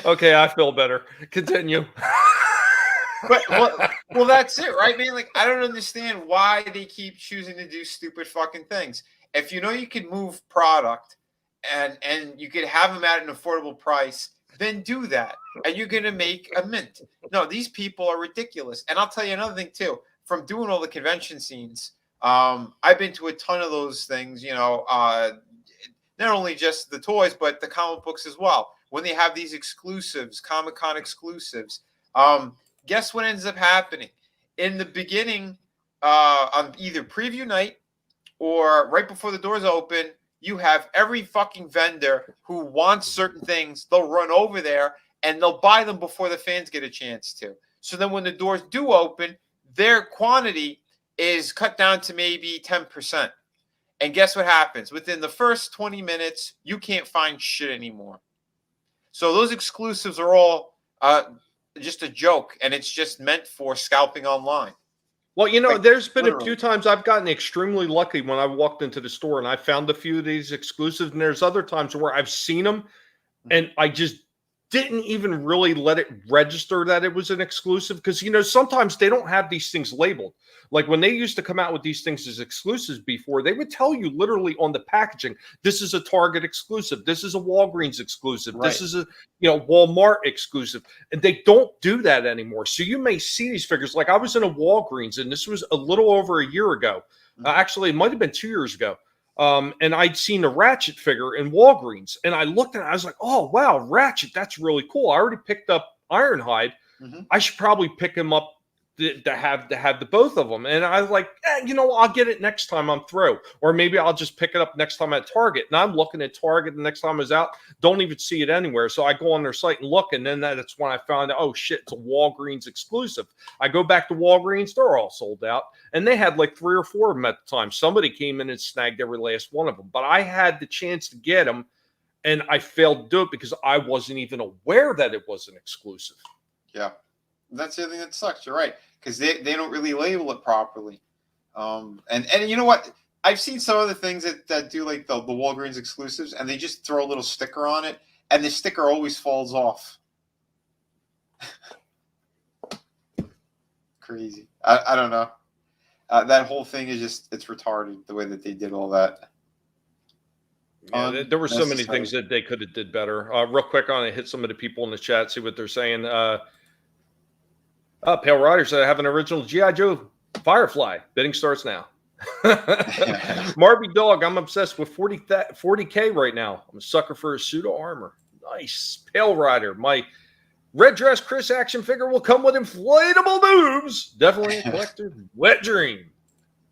Okay, I feel better. Continue. But well, that's it, right, man? Like, I don't understand why they keep choosing to do stupid fucking things. If you can move product and you could have them at an affordable price, then do that, and you're gonna make a mint. No, these people are ridiculous. And I'll tell you another thing too. From doing all the convention scenes, I've been to a ton of those things. Not only just the toys, but the comic books as well. When they have these exclusives, Comic-Con exclusives. Guess what ends up happening? In the beginning, on either preview night or right before the doors open, you have every fucking vendor who wants certain things. They'll run over there and they'll buy them before the fans get a chance to. So then when the doors do open, their quantity is cut down to maybe 10%. And guess what happens? Within the first 20 minutes, you can't find shit anymore. So those exclusives are all just a joke, and it's just meant for scalping online. Well, you know, Like, there's been literally. a few times I've gotten extremely lucky when I walked into the store and I found a few of these exclusives, and there's other times where I've seen them and I just didn't even really let it register that it was an exclusive, because, you know, sometimes they don't have these things labeled. Like when they used to come out with these things as exclusives before, they would tell you literally on the packaging, this is a Target exclusive, this is a Walgreens exclusive, Right. this is a, you know, Walmart exclusive, and they don't do that anymore. So you may see these figures. Like I was in a Walgreens, and this was a little over a year ago. Actually, it might have been 2 years ago. And I'd seen a Ratchet figure in Walgreens, and I looked at it, I was like, oh, wow, Ratchet, that's really cool. I already picked up Ironhide. I should probably pick him up to have the both of them. And I was like, you know, I'll get it next time I'm through. Or maybe I'll just pick it up next time at Target. And I'm looking at Target the next time it's out, don't even see it anywhere. So I go on their site and look, and then that's when I found out, oh, shit, it's a Walgreens exclusive. I go back to Walgreens, they're all sold out. And they had like 3 or 4 of them at the time. Somebody came in and snagged every last one of them. But I had the chance to get them, and I failed to do it because I wasn't even aware that it was an exclusive. Yeah. That's the other thing that sucks. You're right, because they don't really label it properly. And you know what? I've seen some other things that do like the Walgreens exclusives, and they just throw a little sticker on it, and the sticker always falls off. Crazy. I don't know. That whole thing is just, it's retarded the way that they did all that. Yeah, there were so many things that they could have did better. Real quick, on it, hit some of the people in the chat, see what they're saying. Pale Rider said, I have an original G.I. Joe Firefly. Bidding starts now. Marby Dog, I'm obsessed with 40K right now. I'm a sucker for a suit of armor. Nice. Pale Rider, my red dress Chris action figure will come with inflatable boobs. Definitely a collector's wet dream.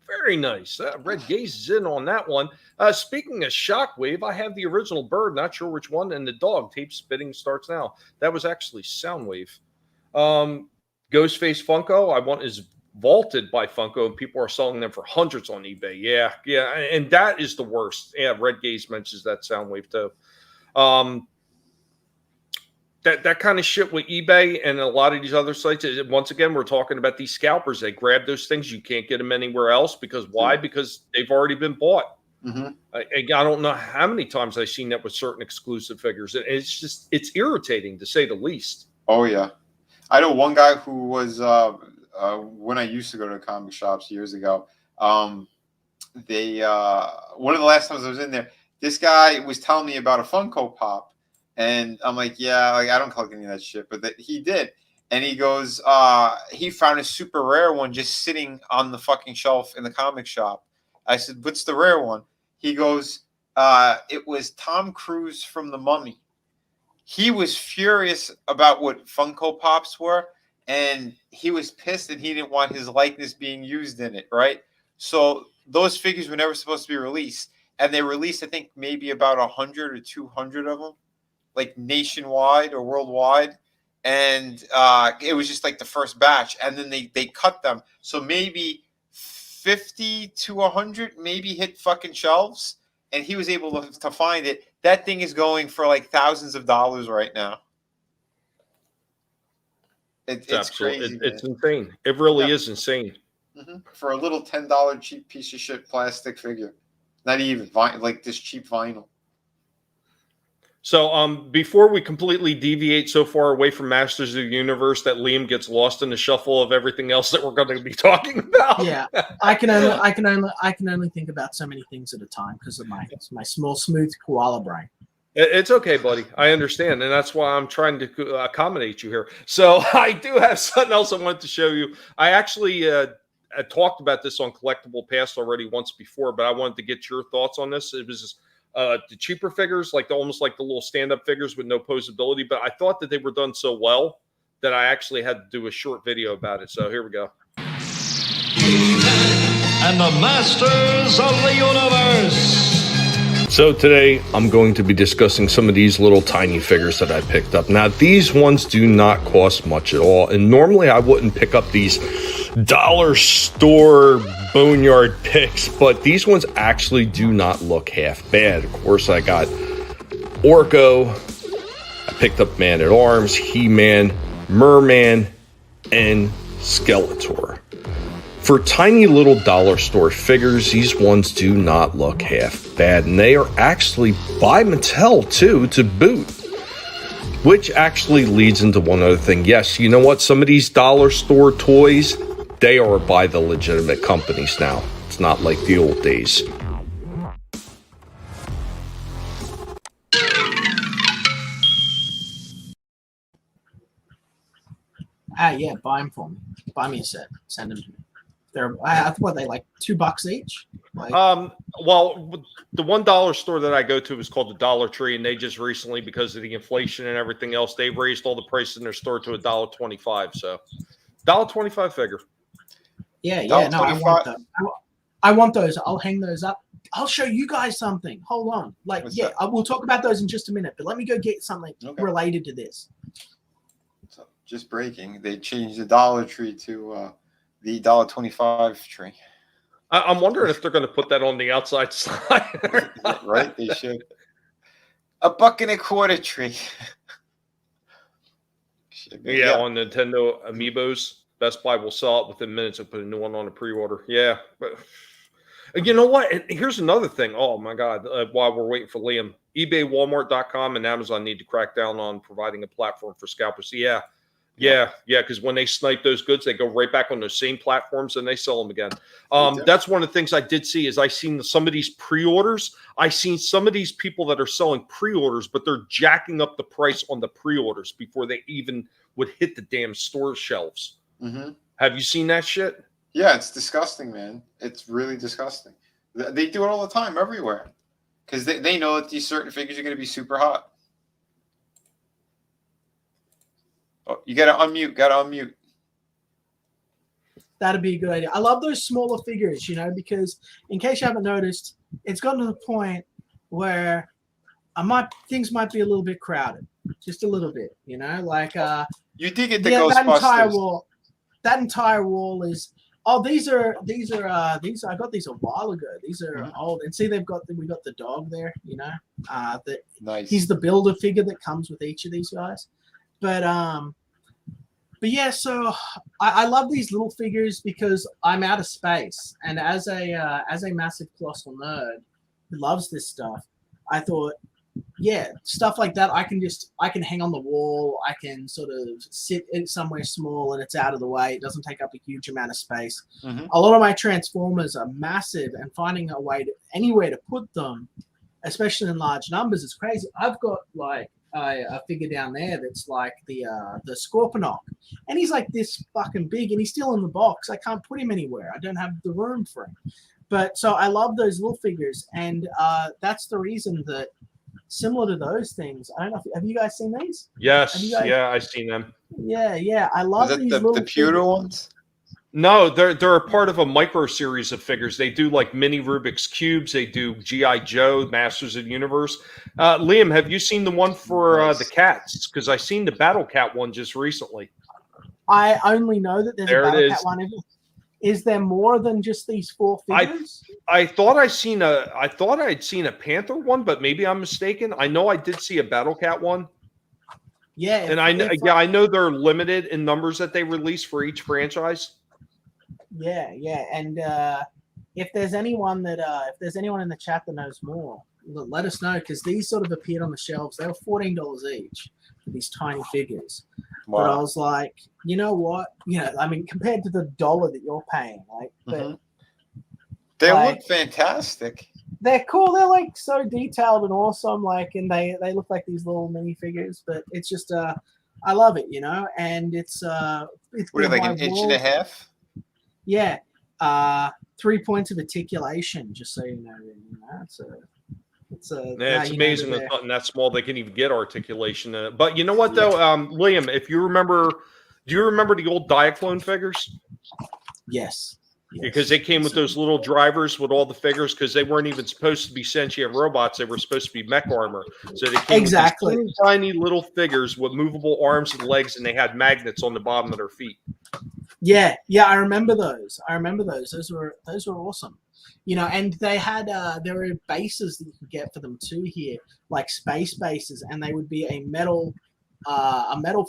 Very nice. Red Gaze is in on that one. Speaking of Shockwave, I have the original bird, not sure which one, and the dog. Tape spitting starts now. That was actually Soundwave. Ghostface Funko, I want is vaulted by Funko, and people are selling them for hundreds on eBay. Yeah, and that is the worst. Yeah, Red Gaze mentions that Soundwave too. That kind of shit with eBay and a lot of these other sites. Once again, we're talking about these scalpers. They grab those things. You can't get them anywhere else because why? Because they've already been bought. I don't know how many times I've seen that with certain exclusive figures. It's irritating to say the least. Oh yeah. I know one guy who was when I used to go to comic shops years ago. One of the last times I was in there, this guy was telling me about a Funko Pop, and I'm like, yeah, like I don't collect any of that shit, but he did, and he goes, he found a super rare one just sitting on the fucking shelf in the comic shop. I said, what's the rare one? He goes, it was Tom Cruise from The Mummy. He was furious about what Funko Pops were, and he was pissed that he didn't want his likeness being used in it, right? So those figures were never supposed to be released, and they released, I think, maybe about 100 or 200 of them, like nationwide or worldwide, and it was just like the first batch, and then they cut them. So maybe 50 to 100 maybe hit fucking shelves, and he was able to find it. That thing is going for like thousands of dollars right now. It's crazy. It's insane. It really is insane. For a little $10 cheap piece of shit plastic figure. Not even like this cheap vinyl. So before we completely deviate so far away from Masters of the Universe that Liam gets lost in the shuffle of everything else that we're going to be talking about. Yeah, I can only think about so many things at a time because of my small, smooth koala brain. It's okay, buddy. I understand, and that's why I'm trying to accommodate you here. So I do have something else I want to show you. I actually I talked about this on Collectable Past already once before, but I wanted to get your thoughts on this. It was the cheaper figures, like almost like the little stand-up figures with no posability, but I thought that they were done so well that I actually had to do a short video about it. So here we go. and the masters of the universe. So today I'm going to be discussing some of these little tiny figures that I picked up. Now these ones do not cost much at all, and normally I wouldn't pick up these dollar store boneyard picks, but these ones actually do not look half bad. Of course I got Orko, I picked up Man-at-Arms, He-Man, Merman, and Skeletor. For tiny little dollar store figures, these ones do not look half bad, and they are actually by Mattel too, to boot. Which actually leads into one other thing. Yes, you know what? Some of these dollar store toys, they are by the legitimate companies now. It's not like the old days. Yeah, buy them for me. Buy me a set. Send them to me. They're what they like $2 each. Like, well, the $1 store that I go to is called the Dollar Tree, and they just recently, because of the inflation and everything else, they've raised all the prices in their store to $1.25. So, $1.25 figure. Yeah, no, I want those. I want those. I'll hang those up. I'll show you guys something. Hold on. We'll talk about those in just a minute, but let me go get something related to this. So, just breaking. They changed the Dollar Tree to the $1.25 tree. I'm wondering if they're going to put that on the outside side. Right? They should. $1.25 tree. Yeah, on Nintendo Amiibos. Best Buy will sell it within minutes and put a new one on a pre-order. Yeah, but you know what? And here's another thing. Oh my God! While we're waiting for Liam, eBay, Walmart.com, and Amazon need to crack down on providing a platform for scalpers. Yeah. Because when they snipe those goods, they go right back on those same platforms and they sell them again. That's one of the things I did see is I seen some of these pre-orders. I seen some of these people that are selling pre-orders, but they're jacking up the price on the pre-orders before they even would hit the damn store shelves. Mm-hmm. Have you seen that shit? Yeah, it's disgusting, man. It's really disgusting. They do it all the time, everywhere, because they know that these certain figures are going to be super hot. Oh, you gotta unmute. That'd be a good idea. I love those smaller figures, because in case you haven't noticed, it's gotten to the point where things might be a little bit crowded, just a little bit, like you did get the Ghostbusters. That entire wall is. Oh, these are. I got these a while ago. These are old, and see, we got the dog there. Nice. He's the builder figure that comes with each of these guys. But yeah, so I love these little figures because I'm out of space, and as a massive colossal nerd who loves this stuff, I thought, yeah, stuff like that I can hang on the wall. I can sort of sit in somewhere small and it's out of the way. It doesn't take up a huge amount of space. Mm-hmm. A lot of my Transformers are massive, and finding a way anywhere to put them, especially in large numbers, is crazy. I've got like a figure down there that's like the Scorponok, and he's like this fucking big, and he's still in the box. I can't put him anywhere. I don't have the room for him. But so I love those little figures, and that's the reason that, similar to those things, I don't know. Have you guys seen these? Yes. Yeah, I've seen them. Yeah. I love these little the pewter ones. No, they're a part of a micro series of figures. They do like mini Rubik's cubes. They do G.I. Joe, Masters of the Universe. Liam, have you seen the one for the cats? Because I seen the Battle Cat one just recently. I only know that there's a Battle Cat one. Is there more than just these 4 figures? I thought I'd seen a Panther one, but maybe I'm mistaken. I know I did see a Battle Cat one. Yeah, and I know they're limited in numbers that they release for each franchise. Yeah, and if there's anyone in the chat that knows more, let us know, because these sort of appeared on the shelves. They were $14 each for these tiny figures. Wow. But I was like, you know what? I mean, compared to the $1 that you're paying, they look fantastic. They're cool. They're like so detailed and awesome. And they look like these little mini figures. But it's just I love it, And it's what are they, like an inch and a half? Yeah, 3 points of articulation. Just so you know, it's amazing that something that small they can even get articulation in it. But you know what though, Liam, if you remember, do you remember the old Diaclone figures? Yes. Because they came with those little drivers with all the figures, because they weren't even supposed to be sentient robots. They were supposed to be mech armor. So they came with these tiny little figures with movable arms and legs, and they had magnets on the bottom of their feet. Yeah, I remember those. Those were awesome. You know, and they had there were bases that you could get for them too here, like space bases, and they would be a metal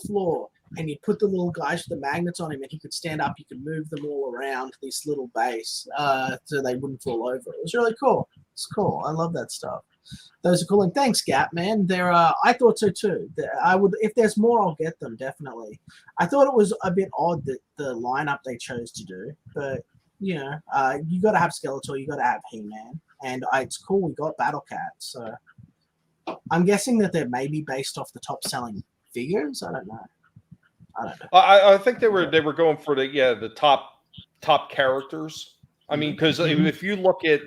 floor, and you'd put the little guys with the magnets on him, and he could stand up. You could move them all around this little base so they wouldn't fall over. It was really cool. It's cool. I love that stuff. Those are cool. And thanks, Gap, man. I thought so too. I would, if there's more, I'll get them definitely. I thought it was a bit odd that the lineup they chose to do, but you know, you got to have Skeletor, you got to have He-Man, and it's cool. We got Battle Cat, so I'm guessing that they're maybe based off the top selling figures. I don't know. I think they were going for the top characters. I mean, because if you look at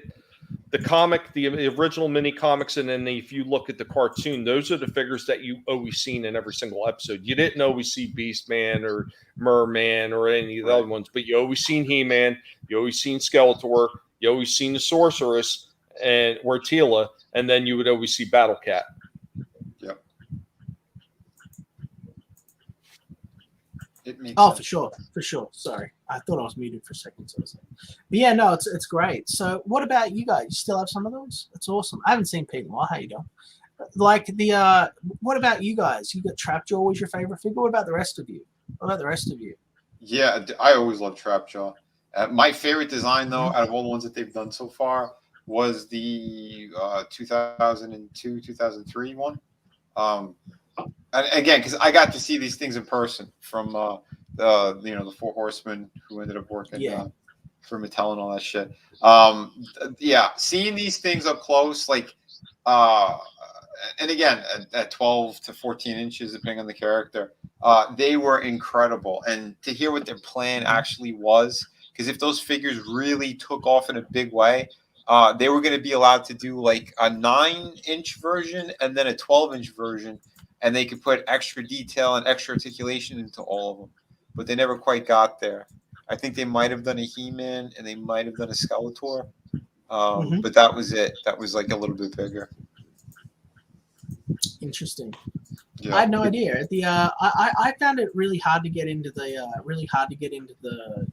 the comic, the original mini comics, and then if you look at the cartoon, those are the figures that you always seen in every single episode. You didn't always see Beastman or Merman or any of the other ones, but you always seen He-Man, you always seen Skeletor, you always seen the Sorceress and Tila, and then you would always see Battle Cat. Yep. For sure. Sorry, I thought I was muted for a second. But yeah, no, it's great. So, what about you guys? You still have some of those? That's awesome. I haven't seen Pete in a while. How you doing? Like what about you guys? You got Trapjaw was your favorite figure. What about the rest of you? Yeah, I always loved Trapjaw. My favorite design, though, out of all the ones that they've done so far, was the 2002, 2003 one. And again, because I got to see these things in person from the Four Horsemen who ended up working for Mattel and all that shit. Seeing these things up close, like, and again at 12 to 14 inches, depending on the character, they were incredible. And to hear what their plan actually was, because if those figures really took off in a big way, they were going to be allowed to do like a 9-inch version and then a 12-inch version. And they could put extra detail and extra articulation into all of them. But they never quite got there. I think they might have done a He-Man and they might have done a Skeletor. But that was it. That was like a little bit bigger. Interesting. Yeah. I had no idea. I found it really hard to get into the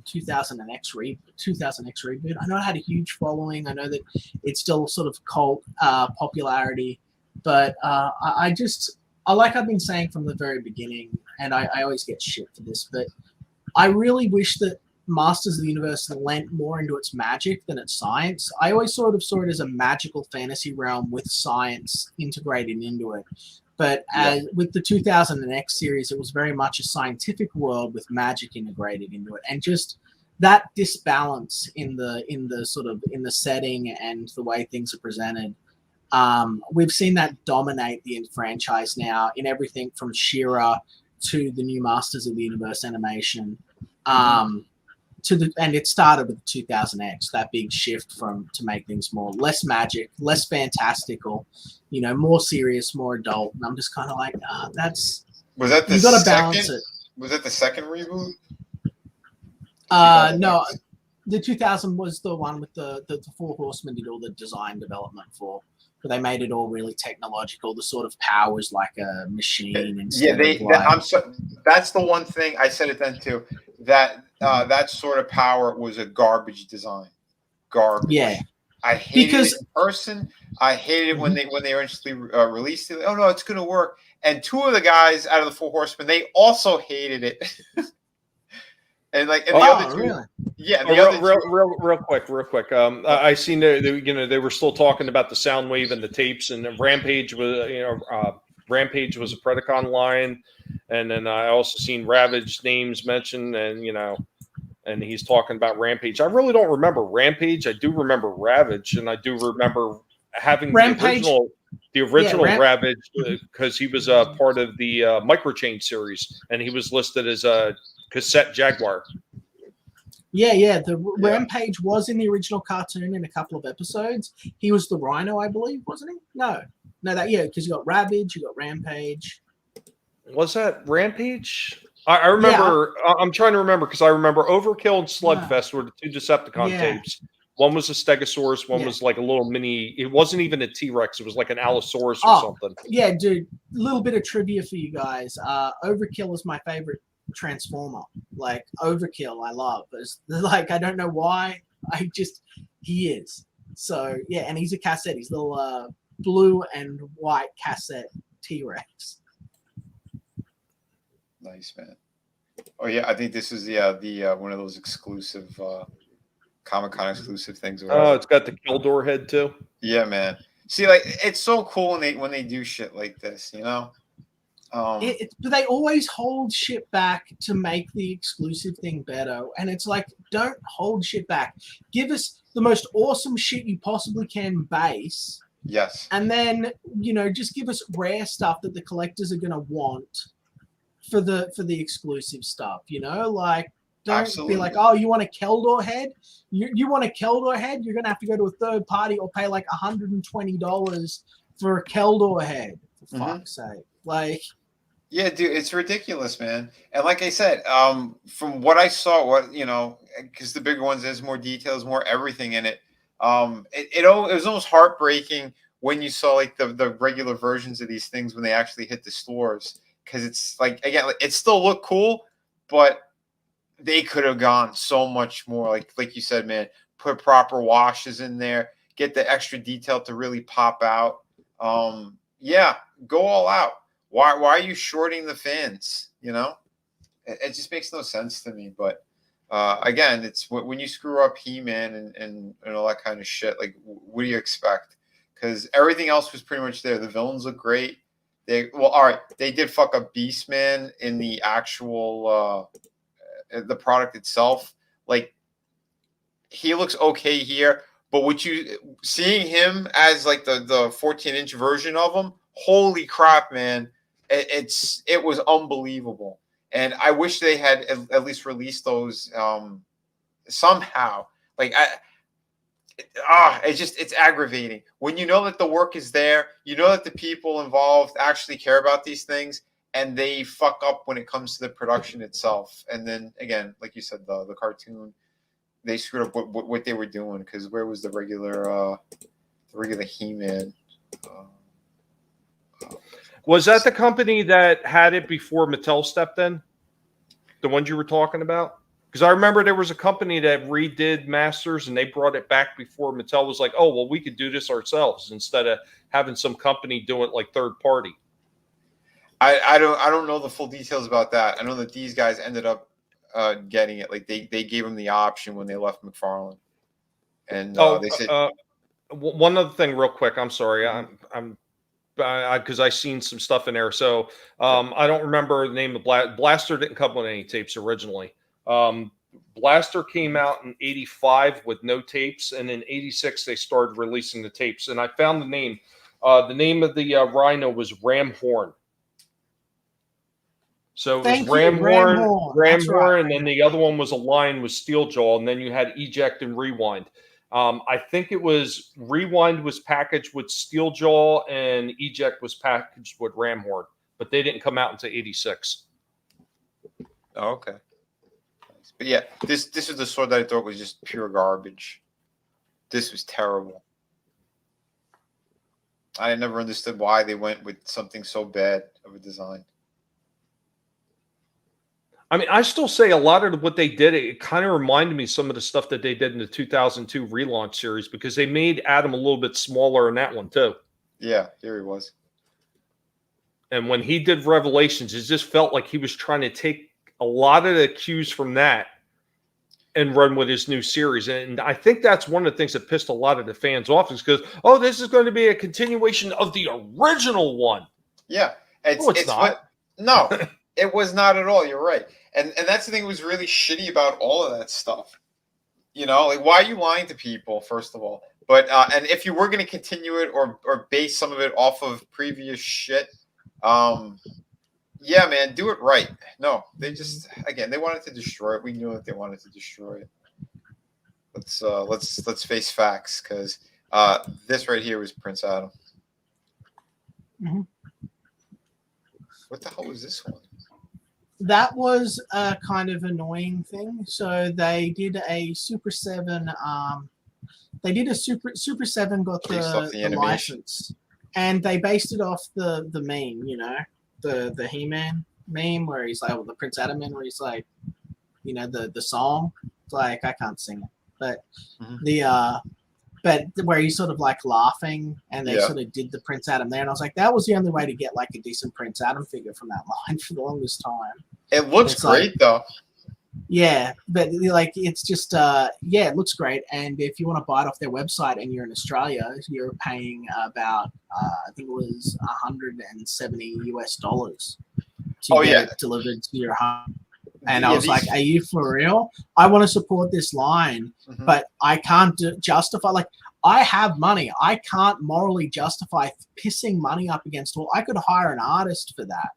2000X reboot. I know it had a huge following. I know that it's still sort of cult popularity, but like I've been saying from the very beginning, and I always get shit for this, but I really wish that Masters of the Universe lent more into its magic than its science. I always sort of saw it as a magical fantasy realm with science integrated into it. But with the 2000X series, it was very much a scientific world with magic integrated into it, and just that disbalance in the setting and the way things are presented. We've seen that dominate the franchise now in everything from She-Ra to the new Masters of the Universe animation. And it started with 2000X, that big shift to make things less magic, less fantastical, more serious, more adult. And I'm just kind of like, was that the you got to balance it. Was that the second reboot? No, the 2000 was the one with the Four Horsemen did all the design development for. But they made it all really technological. The sort of powers like a machine. That's the one thing I said it then too. That sort of power was a garbage design. Garbage. Yeah. I hated it in person. I hated it when they eventually released it. Oh no, it's going to work. And two of the guys out of the Four Horsemen, they also hated it. And the other two, really? Yeah, real quick. I seen they were still talking about the Soundwave and the tapes, and Rampage was Rampage was a Predacon line, and then I also seen Ravage names mentioned, and he's talking about Rampage. I really don't remember Rampage. I do remember Ravage, and I do remember having the original Ravage because he was part of the Microchange series, and he was listed as a cassette Jaguar. Yeah. Rampage was in the original cartoon in a couple of episodes. He was the Rhino, I believe, wasn't he? No, because you got Ravage, you got Rampage. Was that Rampage? I remember. I'm trying to remember because I remember Overkill and Slugfest were the two Decepticon Yeah. tapes. One was a Stegosaurus. One Yeah. was like a little mini. It wasn't even a T-Rex. It was like an Allosaurus or something. Yeah, dude. A little bit of trivia for you guys. Overkill is my favorite Transformer. Like Overkill, I love. It's, like I don't know why. He is. So yeah, and he's a cassette. He's a little blue and white cassette T-Rex. Nice, man. Oh yeah, I think this is the one of those exclusive Comic-Con exclusive things. Or Oh, it's got the Keldor head too. Yeah, man. See, like it's so cool when they do shit like this, you know. But they always hold shit back to make the exclusive thing better, and it's like, don't hold shit back. Give us the most awesome shit you possibly can base. Yes. And then, just give us rare stuff that the collectors are gonna want for the exclusive stuff, like don't Absolutely. be like, oh, you want a Keldor head? You want a Keldor head? You're gonna have to go to a third party or pay like $120 for a Keldor head, for fuck's sake. Like, yeah, dude, it's ridiculous, man. And like I said, from what I saw, because the bigger ones, there's more details, more everything in it. It was almost heartbreaking when you saw like the regular versions of these things when they actually hit the stores, because it's like, again, it still looked cool, but they could have gone so much more. Like you said, man, put proper washes in there, get the extra detail to really pop out. Yeah, go all out. Why are you shorting the fans? It just makes no sense to me. But again, it's when you screw up He-Man and all that kind of shit. Like, what do you expect? Because everything else was pretty much there. The villains look great. All right. They did fuck up Beastman in the actual the product itself. Like, he looks okay here, but seeing him as like the 14-inch version of him, holy crap, man. It was unbelievable, and I wish they had at least released those somehow. Like it's aggravating when you know that the work is there, you know that the people involved actually care about these things, and they fuck up when it comes to the production itself. And then again, like you said, the cartoon, they screwed up what they were doing, because where was the regular He-Man? Was that the company that had it before Mattel stepped in? The ones you were talking about? Because I remember there was a company that redid Masters, and they brought it back before Mattel was like, oh, well, we could do this ourselves instead of having some company do it like third party. I don't know the full details about that. I know that these guys ended up getting it. Like they gave them the option when they left McFarlane. And they said one other thing real quick. I'm sorry. I'm because I seen some stuff in there. So I don't remember the name of Blaster. Didn't come with any tapes originally. Blaster came out in '85 with no tapes, and in '86 they started releasing the tapes. And I found the name. The name of the Rhino was Ramhorn. So it was Ramhorn, right. and then the other one was a line with Steeljaw, and then you had Eject and Rewind. I think it was Rewind was packaged with Steeljaw and Eject was packaged with Ramhorn, but they didn't come out until '86. Oh, okay. But yeah, this is the sword that I thought was just pure garbage. This was terrible. I never understood why they went with something so bad of a design. I mean, I still say a lot of what they did, it kind of reminded me of some of the stuff that they did in the 2002 relaunch series, because they made Adam a little bit smaller in that one too. Yeah, here he was. And when he did Revelations, it just felt like he was trying to take a lot of the cues from that and run with his new series. And I think that's one of the things that pissed a lot of the fans off, is because, oh, this is going to be a continuation of the original one. Yeah. It's not. No, it was not at all. You're right. And that's the thing that was really shitty about all of that stuff. Like, why are you lying to people, first of all? But and if you were going to continue it or base some of it off of previous shit, yeah, man, do it right. No, they just, again, they wanted to destroy it. We knew that they wanted to destroy it. Let's face facts, because this right here was Prince Adam. Mm-hmm. What the hell was this one? that was a kind of annoying thing. So they did a Super 7. They did a Super 7 got Based off the the animation. license, and they based it off the meme, the He-Man meme where he's like, the Prince Adam meme where he's like, the song. It's like, I can't sing it, but but where he's sort of like laughing, and they sort of did the Prince Adam there, and I was like, that was the only way to get like a decent Prince Adam figure from that line for the longest time. It looks great though. Yeah, but like it's just it looks great, and if you want to buy it off their website and you're in Australia, you're paying about I think it was $170 to get it delivered to your home. And I was like, are you for real? I want to support this line, but I can't justify, like, I have money. I can't morally justify pissing money up against all. I could hire an artist for that,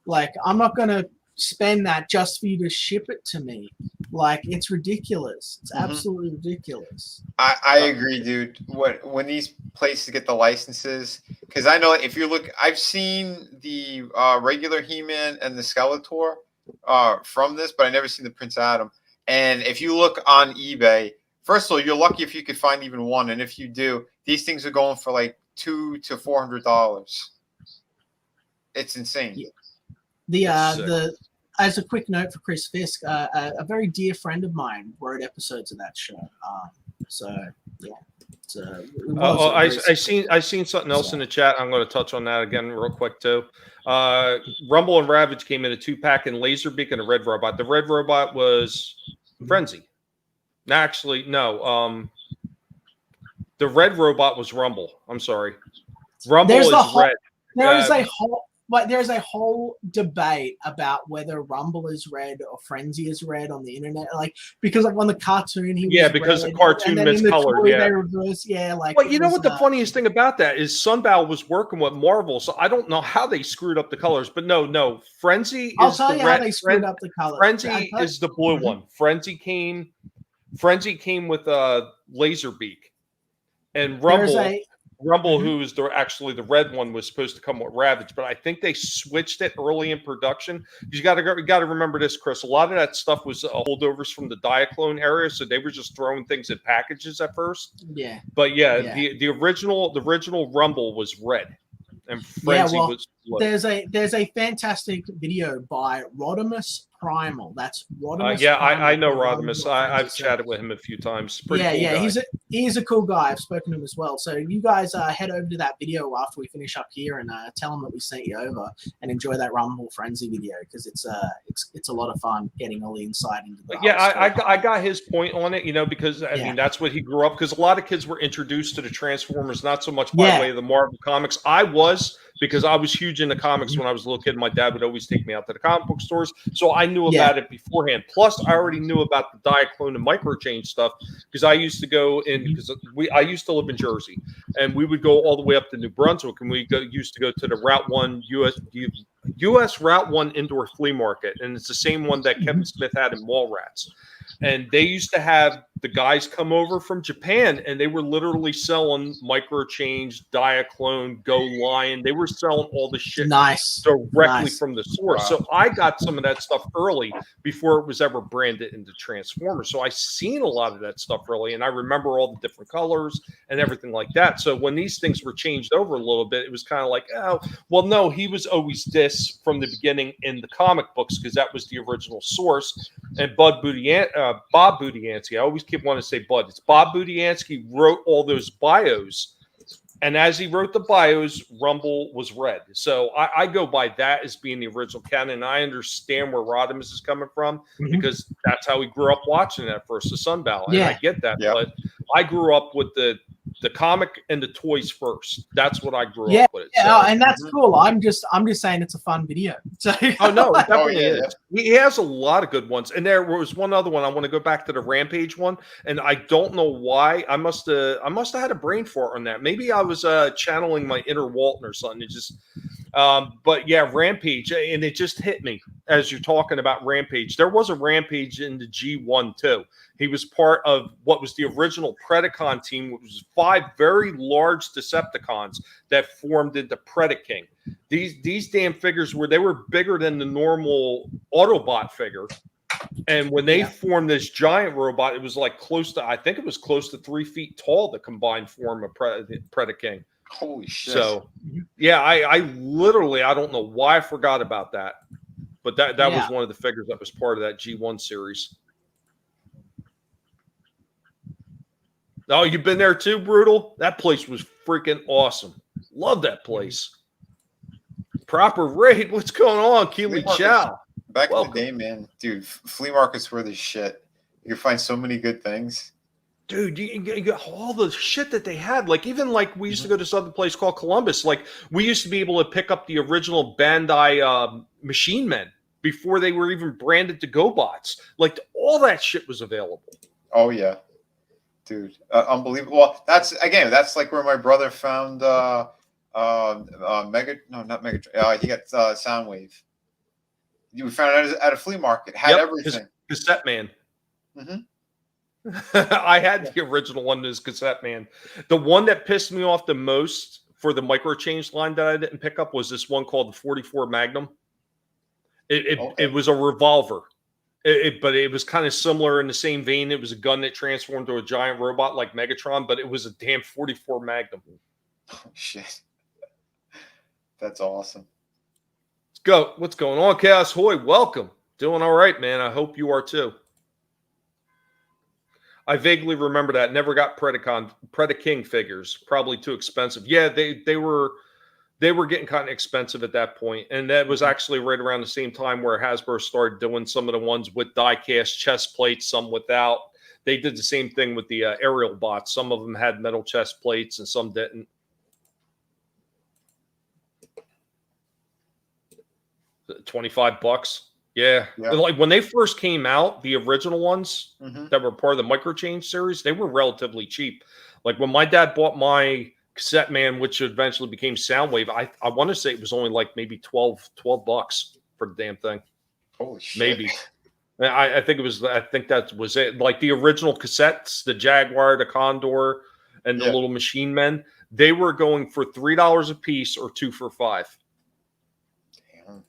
like I'm not going to spend that just for you to ship it to me. Like, it's ridiculous. It's absolutely ridiculous. I agree, dude. When these places get the licenses, because I know if you look, I've seen the regular He-Man and the Skeletor from this, but I never seen the Prince Adam. And if you look on eBay, first of all, you're lucky if you could find even one, and if you do, these things are going for like $200 to $400. It's insane. Yeah. As a quick note for Chris Fisk, a very dear friend of mine wrote episodes of that show. I seen something else in the chat. I'm going to touch on that again real quick too. Rumble and Ravage came in a 2-pack, and Laserbeak and a Red Robot. The Red Robot was Frenzy. Actually, no. The Red Robot was Rumble. I'm sorry. Rumble is red. There's a whole debate about whether Rumble is red or Frenzy is red on the internet, because like on the cartoon he was because red, the cartoon miscolored. They reverse, Well, you know what the funniest thing about that is? Sunbow was working with Marvel, so I don't know how they screwed up the colors. But no, Frenzy is I'll tell you red. how they screwed up the colors. Frenzy is the blue one. Frenzy came with Laserbeak, and Rumble, who is actually the red one, was supposed to come with Ravage, but I think they switched it early in production. You got to remember this, Chris. A lot of that stuff was holdovers from the Diaclone area, so they were just throwing things in packages at first. Yeah. But the original Rumble was red, and Frenzy was blue. There's a fantastic video by Rodimus Primal. That's Rodimus. I know Rodimus. I've chatted with him a few times. Pretty cool guy. He's a cool guy. I've spoken to him as well. So you guys head over to that video after we finish up here and tell him that we sent you over, and enjoy that Rumble Frenzy video, because it's a lot of fun getting all the insight into the I got his point on it, because I mean that's what he grew up, because a lot of kids were introduced to the Transformers not so much by way of the Marvel comics. I was, because I was huge into comics when I was a little kid. My dad would always take me out to the comic book stores, so I knew about it beforehand. Plus, I already knew about the Diaclone and microchange stuff, because I used to go in, because I used to live in Jersey, and we would go all the way up to New Brunswick, and we used to go to the Route 1 US Route 1 indoor flea market, and it's the same one that Kevin Smith had in Mallrats. And they used to have the guys come over from Japan, and they were literally selling microchange, Diaclone, Go Lion. They were selling all the shit directly from the source. Wow. So I got some of that stuff early before it was ever branded into Transformers. So I seen a lot of that stuff early, and I remember all the different colors and everything like that. So when these things were changed over a little bit, it was kind of like, oh, well, no, he was always this from the beginning in the comic books, because that was the original source. And Bob Budiansky, I always keep wanting to say Bud. It's Bob Budiansky wrote all those bios, and as he wrote the bios, Rumble was red. So I go by that as being the original canon. I understand where Rodimus is coming from, because that's how he grew up watching that first, the Sunbow, and I get that. But I grew up with the comic and the toys first. That's what I grew up with. And that's cool. I'm just saying it's a fun video. So oh no, it definitely is. He has a lot of good ones, and there was one other one. I want to go back to the Rampage one, and I don't know why. I must have had a brain fart on that. Maybe I was channeling my inner Walton or something. It just, but yeah, Rampage, and it just hit me. as you're talking about Rampage, there was a Rampage in the G1 too. He was part of what was the original Predacon team, which was 5 very large Decepticons that formed into Predaking. These damn figures were bigger than the normal Autobot figure. And when they formed this giant robot, it was like I think it was close to 3 feet tall, the combined form of Predaking. Holy shit. So, yeah, I literally, I don't know why I forgot about that. But that was one of the figures that was part of that G1 series. Oh, you've been there too, Brutal? That place was freaking awesome. Love that place. Proper raid. What's going on, Keely Chow? Back in the day, man, dude, flea markets were the shit. You could find so many good things. Dude, you got all the shit that they had. Like, even like we used to go to this other place called Columbus. Like, we used to be able to pick up the original Bandai Machine Men before they were even branded to GoBots. Like, all that shit was available. Oh, yeah. Dude, unbelievable. Well, that's like where my brother found he got Soundwave. We found it at a flea market. Had everything. Cassette Man. Mm-hmm. I had the original one as Cassette Man. The one that pissed me off the most for the micro change line that I didn't pick up was this one called the 44 Magnum. It was a revolver. But it was kind of similar in the same vein. It was a gun that transformed to a giant robot like Megatron, but it was a damn 44 Magnum. Oh, shit. That's awesome. Let's go. What's going on, Chaos Hoy? Welcome. Doing all right, man. I hope you are too. I vaguely remember that. Never got Predaking figures. Probably too expensive. Yeah, they were getting kind of expensive at that point. And that was actually right around the same time where Hasbro started doing some of the ones with die-cast chest plates, some without. They did the same thing with the aerial bots. Some of them had metal chest plates and some didn't. $25. Yeah. Like when they first came out, the original ones that were part of the micro change series, they were relatively cheap. Like when my dad bought my Cassette Man, which eventually became Soundwave, I want to say it was only like maybe $12 for the damn thing. Holy shit. Maybe. I think that was it. Like the original cassettes, the Jaguar, the Condor, and the little Machine Men, they were going for $3 a piece or 2 for $5. Damn.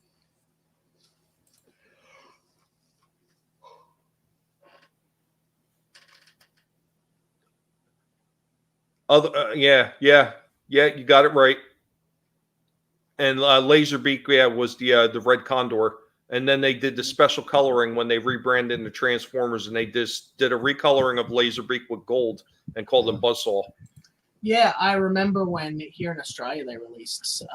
Yeah, you got it right. And Laserbeak, was the Red Condor, and then they did the special coloring when they rebranded into Transformers, and they just did a recoloring of Laserbeak with gold and called them Buzzsaw. Yeah, I remember when here in Australia they released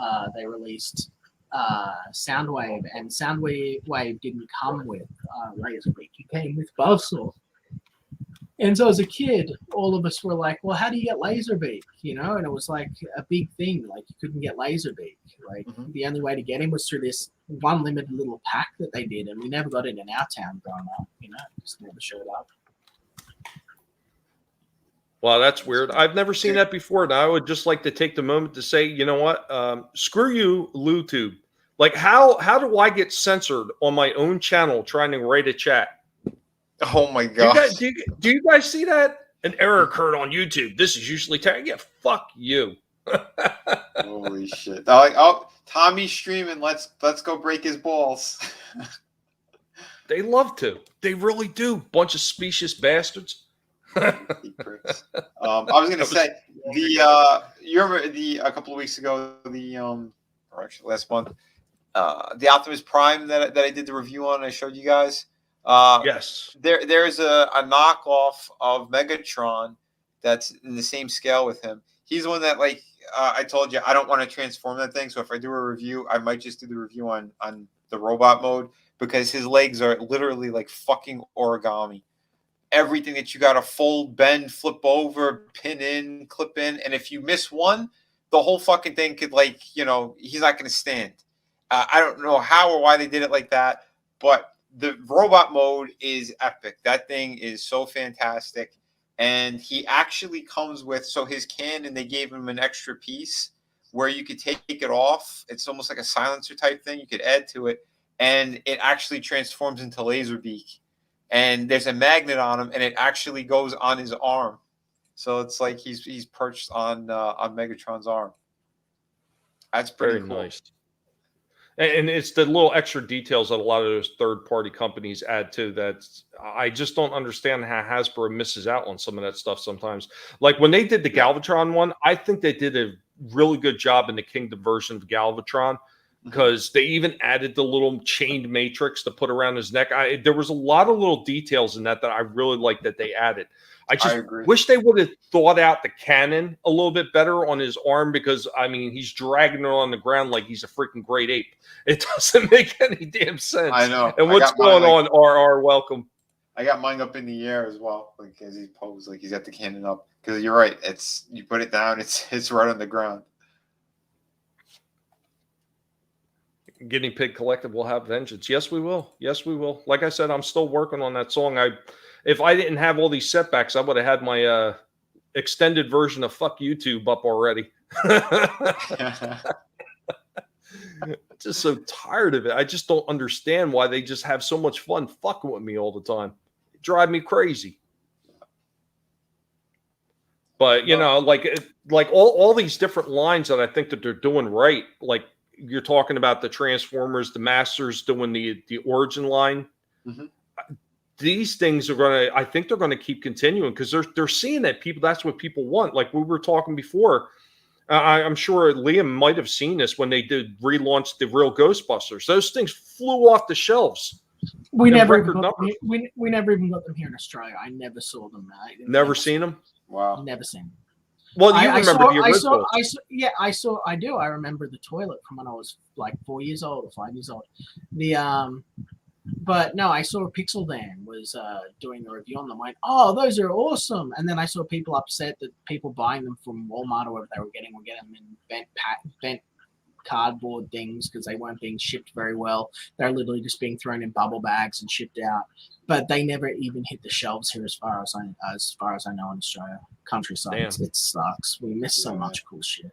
Soundwave, and Soundwave didn't come with Laserbeak; it came with Buzzsaw. And so as a kid, all of us were like, well, how do you get Laserbeak? You know, and it was like a big thing. Like you couldn't get Laserbeak. Like the only way to get him was through this one limited little pack that they did. And we never got it in our town growing up, you know, just never showed up. Wow, that's weird. I've never seen that before. And I would just like to take the moment to say, you know what? Screw you, LuTube. Like how do I get censored on my own channel trying to write a chat? Oh my god! Do you guys see that? An error occurred on YouTube. This is usually yeah, fuck you. Holy shit! Oh, Tommy's streaming. Let's go break his balls. They love to. They really do. Bunch of specious bastards. I was gonna say you remember a couple of weeks ago or actually last month the Optimus Prime that I did the review on. I showed you guys. Yes. There's a knockoff of Megatron that's in the same scale with him. He's the one that, like, I told you, I don't want to transform that thing. So if I do a review, I might just do the review on the robot mode because his legs are literally like fucking origami. Everything that you got to fold, bend, flip over, pin in, clip in. And if you miss one, the whole fucking thing could, like, you know, he's not going to stand. I don't know how or why they did it like that, but the robot mode is epic. That thing is so fantastic. And he actually comes with, so his cannon, they gave him an extra piece where you could take it off. It's almost like a silencer type thing. You could add to it. and it actually transforms into Laserbeak. And there's a magnet on him, and it actually goes on his arm. So it's like he's perched on Megatron's arm. That's pretty Very cool. nice. And it's the little extra details that a lot of those third-party companies add to that. I just don't understand how Hasbro misses out on some of that stuff sometimes. Like when they did the Galvatron one, I think they did a really good job in the Kingdom version of Galvatron, because they even added the little chained matrix to put around his neck. There was a lot of little details in that I really liked that they added. I just wish they would have thought out the cannon a little bit better on his arm, because, I mean, he's dragging it on the ground like he's a freaking great ape. It doesn't make any damn sense. I know. And what's going on, RR? Welcome. I got mine up in the air as well, like as he posed, like he's got the cannon up. Because you're right, you put it down, it's right on the ground. Guinea Pig Collective will have vengeance. Yes, we will. Yes, we will. Like I said, I'm still working on that song. If I didn't have all these setbacks, I would have had my extended version of Fuck YouTube up already. I'm just so tired of it. I just don't understand why they just have so much fun fucking with me all the time. It drives me crazy. But, you know, like all these different lines that I think that they're doing right, like you're talking about the Transformers, the Masters doing the Origin line. Mm-hmm. These things are I think they're going to keep continuing, because they're seeing that that's what people want. Like we were talking before, I'm sure Liam might have seen this when they did relaunch the real Ghostbusters. Those things flew off the shelves. We never even got them here in Australia. I never saw them. Never seen them? Wow. Never seen them. Well, you remember the original. I do. I remember the toilet from when I was like 4 years old or 5 years old. But no, I saw Pixel Dan was doing a review on them. Went, oh, those are awesome. And then I saw people upset that people buying them from Walmart or whatever they were getting them in bent cardboard things because they weren't being shipped very well. They're literally just being thrown in bubble bags and shipped out. But they never even hit the shelves here, as far as I know, in Australia countryside. It sucks. We miss so much cool shit.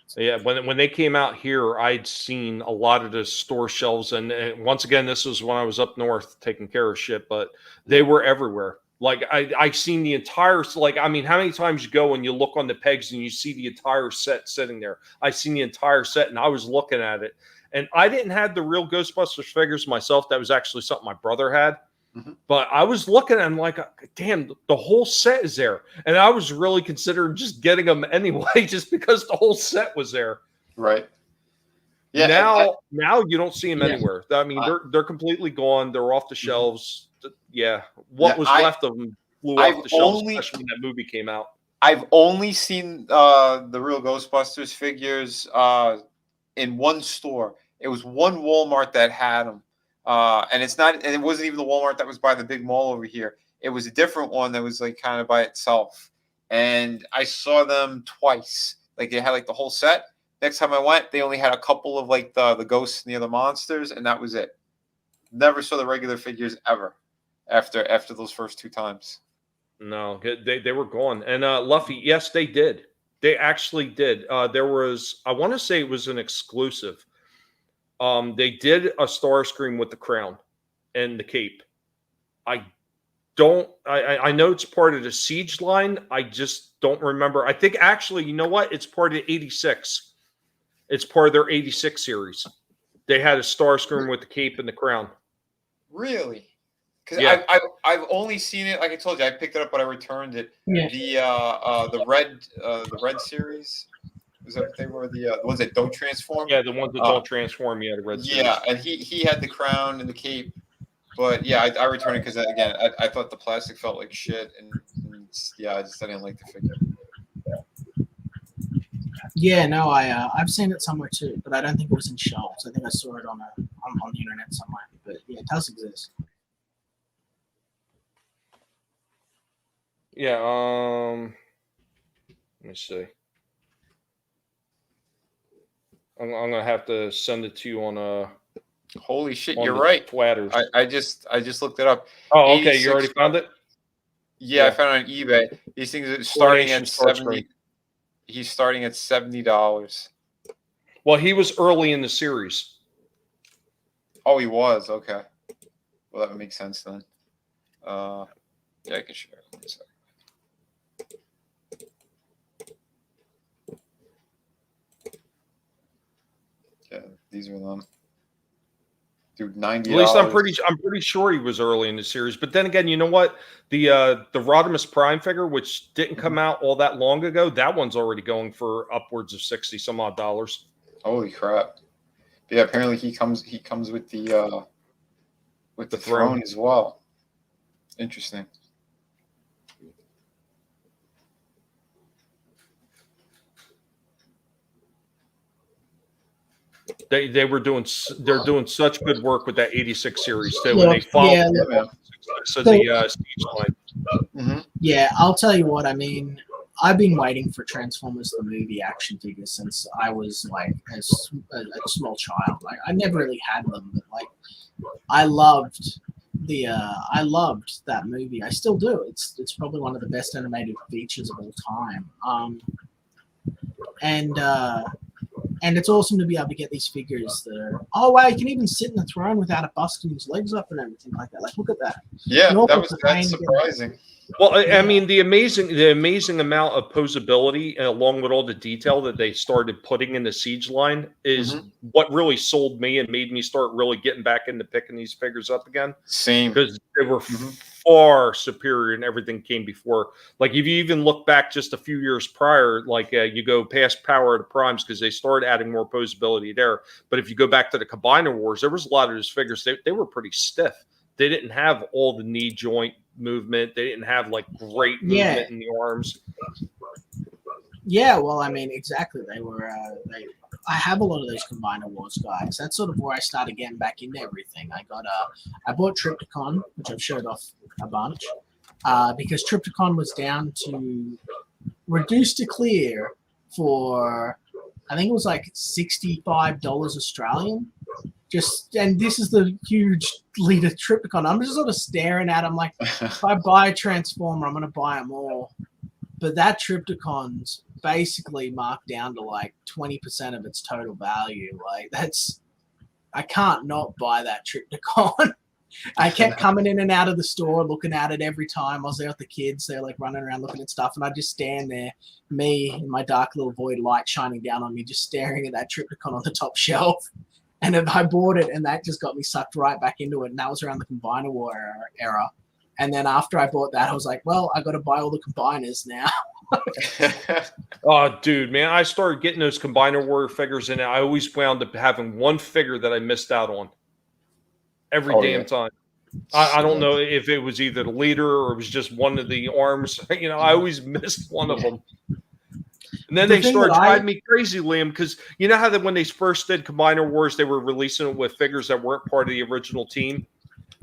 So yeah, when they came out here, I'd seen a lot of the store shelves, and once again, this was when I was up north taking care of shit, but they were everywhere. Like I seen the entire, like, I mean, how many times you go and you look on the pegs and you see the entire set sitting there? I seen the entire set, and I was looking at it, and I didn't have the real Ghostbusters figures myself. That was actually something my brother had. Mm-hmm. But I was looking at them like, damn, the whole set is there. And I was really considering just getting them anyway, just because the whole set was there. Right. Yeah. Now you don't see them anywhere. I mean, they're completely gone. They're off the shelves. Yeah. What was left of them flew off the shelves, especially when that movie came out. I've only seen the real Ghostbusters figures in one store. It was one Walmart that had them. And it wasn't even the Walmart that was by the big mall over here. It was a different one that was like kind of by itself. And I saw them twice. Like they had like the whole set. Next time I went, they only had a couple of like the ghosts and the other monsters, and that was it. Never saw the regular figures ever after those first two times. No, they were gone. And Luffy, yes, they did. They actually did. There was, I want to say it was an exclusive. They did a Starscream with the crown and the cape. I know it's part of the Siege line. I just don't remember. I think actually, you know what? It's part of 86. It's part of their 86 series. They had a Starscream with the cape and the crown. Really? Because I've only seen it. Like I told you, I picked it up, but I returned it. Yeah. The red series. Is that what they were? The ones that don't transform? Yeah, the ones that don't transform. Yeah, the red series. Yeah, and he had the crown and the cape. But yeah, I returned it because again, I thought the plastic felt like shit, and I didn't like the figure. Yeah, no, I've seen it somewhere too, but I don't think it was in shelves. I think I saw it on the internet somewhere. But yeah, it does exist. Yeah. Let me see. I'm gonna have to send it to you on a. Holy shit! You're right. Twatters. I just looked it up. Oh, okay. You already found it. Yeah, I found it on eBay. These things are starting at $70. He's starting at $70. Well, he was early in the series. Oh, he was. Okay. Well, that would make sense then. Yeah, I can share it. 1 second. Yeah, these are them. Dude, $90. At least I'm pretty sure he was early in the series. But then again, you know what? The Rodimus Prime figure, which didn't come out all that long ago, that one's already going for upwards of $60 some odd. Holy crap! Yeah, apparently he comes with the throne as well. Interesting. They're doing such good work with that 86 series too, and they follow the siege line. Mm-hmm. Yeah, I'll tell you what. I mean, I've been waiting for Transformers the movie action figures since I was like a small child. Like, I never really had them, but like I loved that movie. I still do. It's probably one of the best animated features of all time. And it's awesome to be able to get these figures that are, oh wow, you can even sit in the throne without it busting his legs up and everything like that. Like, look at that. Yeah, that's surprising. Well, I mean, the amazing amount of posability, along with all the detail that they started putting in the siege line, is what really sold me and made me start really getting back into picking these figures up again. Same, because they were far superior in everything came before. Like, if you even look back just a few years prior, like you go past Power of the Primes, because they started adding more posability there. But if you go back to the Combiner Wars, there was a lot of those figures, they were pretty stiff. They didn't have all the knee joint movement. They didn't have like great movement in the arms. Yeah, well, I mean, exactly. They were. I have a lot of those Combiner Wars guys. That's sort of where I started getting back into everything. I bought Trypticon, which I've showed off a bunch, because Trypticon was down to reduced to clear for, I think it was like $65 Australian. And this is the huge leader Trypticon. I'm just sort of staring at him like, if I buy a Transformer, I'm going to buy them all. But that Trypticon's basically marked down to like 20% of its total value. Like, I can't not buy that Trypticon. I kept coming in and out of the store, looking at it every time. I was there with the kids. They're like running around looking at stuff. And I just stand there, me in my dark little void, light shining down on me, just staring at that Trypticon on the top shelf. And then I bought it, and that just got me sucked right back into it. And that was around the Combiner War era. And then after I bought that, I was like, well, I got to buy all the Combiners now. Oh, dude, man. I started getting those Combiner War figures, and I always wound up having one figure that I missed out on every damn time. I don't know if it was either the leader or it was just one of the arms. You know, I always missed one of them. And then they started driving me crazy, Liam, because you know how that when they first did Combiner Wars, they were releasing it with figures that weren't part of the original team.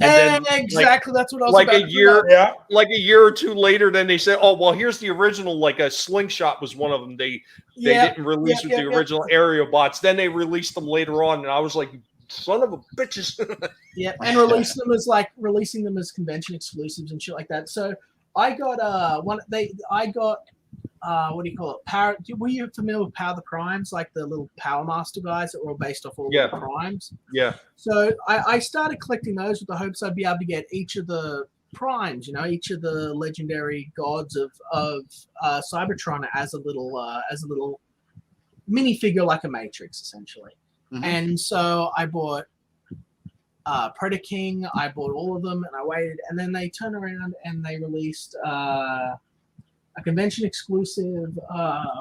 And then, exactly, that's what I was like about a year, like a year or two later. Then they said, "Oh, well, here's the original." Like a Slingshot was one of them. They didn't release with the original aerial bots. Then they released them later on, and I was like, "Son of a bitches!" And releasing them as convention exclusives and shit like that. So I got what do you call it? Power. Were you familiar with Power of the Primes, like the little Power Master guys that were all based off all the Primes? Yeah. So I started collecting those with the hopes I'd be able to get each of the Primes, you know, each of the legendary gods of Cybertron as a little minifigure, like a Matrix, essentially. And so I bought Predaking. I bought all of them, and I waited, and then they turned around and they released a convention exclusive,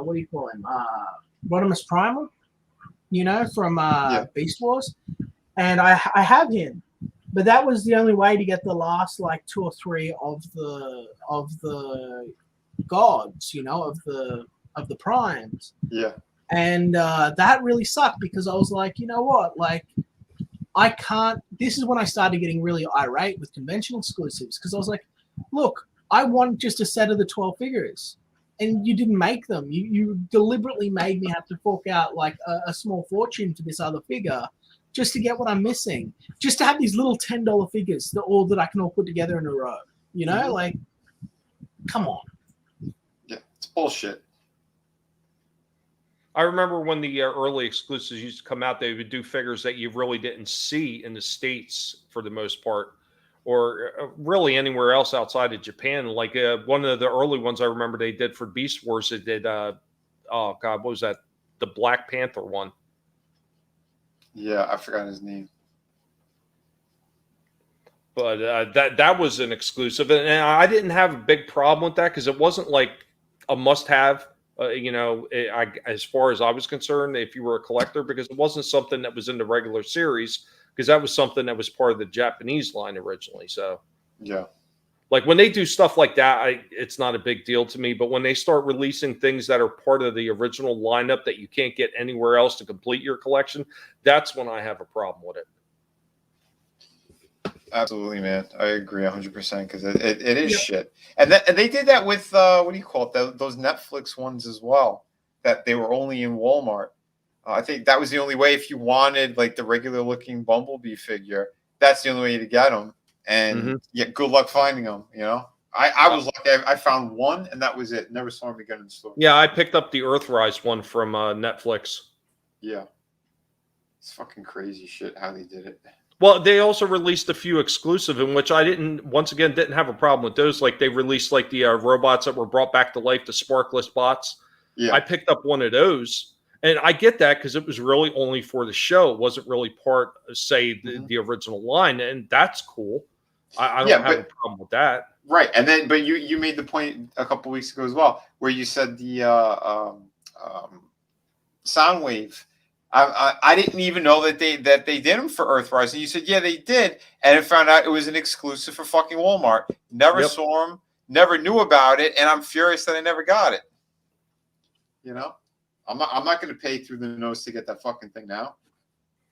what do you call him? Rodimus Primal, you know, from Beast Wars. And I have him. But that was the only way to get the last like 2 or 3 of the gods, you know, of the primes. Yeah. And that really sucked because I was like, you know what, like I can't. This is when I started getting really irate with convention exclusives because I was like, look, I want just a set of the 12 figures, and you didn't make them. You deliberately made me have to fork out like a small fortune for this other figure just to get what I'm missing, just to have these little $10 figures that I can all put together in a row. You know, like, come on. Yeah, it's bullshit. I remember when the early exclusives used to come out, they would do figures that you really didn't see in the States for the most part, or really anywhere else outside of Japan. Like one of the early ones I remember they did for Beast Wars, it did, oh God, what was that? The Black Panther one. Yeah, I forgot his name. But that was an exclusive. And I didn't have a big problem with that because it wasn't like a must-have. As far as I was concerned, if you were a collector, because it wasn't something that was in the regular series, because that was something that was part of the Japanese line originally. So, yeah, like when they do stuff like that, it's not a big deal to me. But when they start releasing things that are part of the original lineup that you can't get anywhere else to complete your collection, that's when I have a problem with it. Absolutely, man. I agree 100% because it is shit. And they did that with what do you call it? Those Netflix ones as well. That they were only in Walmart. I think that was the only way if you wanted like the regular looking Bumblebee figure. That's the only way to get them. And yeah, good luck finding them. You know, I was lucky. I found one, and that was it. Never saw him again in the store. Yeah, I picked up the Earthrise one from Netflix. Yeah, it's fucking crazy shit how they did it. Well, they also released a few exclusive in which I didn't have a problem with those. Like they released like the robots that were brought back to life, the sparkless bots. Yeah, I picked up one of those, and I get that because it was really only for the show. It wasn't really part, say, the original line, and that's cool. I don't have a problem with that. Right, and then but you made the point a couple weeks ago as well, where you said the Soundwave. I didn't even know that they did them for Earthrise, and you said yeah they did, and I found out it was an exclusive for fucking Walmart. Never saw them, never knew about it, and I'm furious that I never got it. You know, I'm not going to pay through the nose to get that fucking thing now,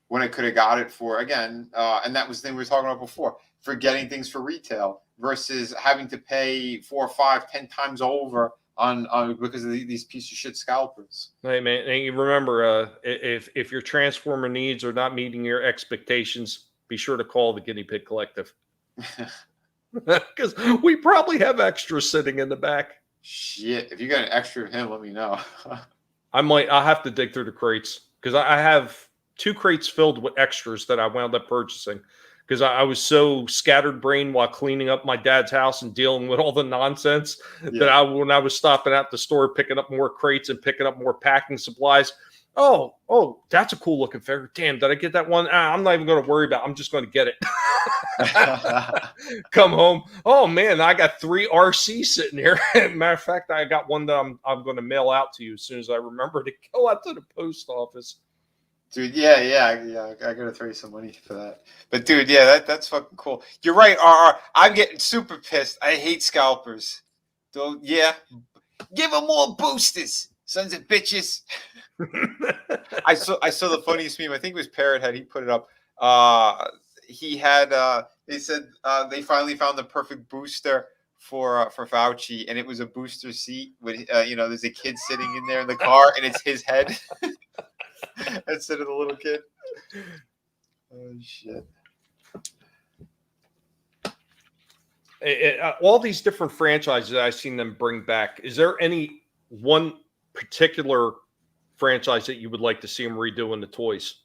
when I could have got it for again, and that was the thing we were talking about before, for getting things for retail versus having to pay 4, 5, 10 times over on because of these piece of shit scalpers. Hey man, and you remember if your Transformer needs are not meeting your expectations, be sure to call the Guinea Pig Collective because we probably have extras sitting in the back. Shit, if you got an extra of him, let me know. I'll have to dig through the crates because I have 2 crates filled with extras that I wound up purchasing because I was so scattered-brained while cleaning up my dad's house and dealing with all the nonsense that when I was stopping at the store picking up more crates and picking up more packing supplies. Oh, that's a cool-looking figure. Damn, did I get that one? I'm not even going to worry about it. I'm just going to get it. Come home. Oh, man, I got 3 RCs sitting here. Matter of fact, I got one that I'm going to mail out to you as soon as I remember to go out to the post office. Dude, yeah. I gotta throw you some money for that. But dude, yeah, that's fucking cool. You're right, RR. I'm getting super pissed. I hate scalpers. So yeah, give them more boosters, sons of bitches. I saw the funniest meme. I think it was Parrot Head. He put it up. He had. They said they finally found the perfect booster for Fauci, and it was a booster seat with there's a kid sitting in there in the car, and it's his head. Instead of the little kid. Oh shit. All these different franchises I've seen them bring back. Is there any one particular franchise that you would like to see them redo in the toys?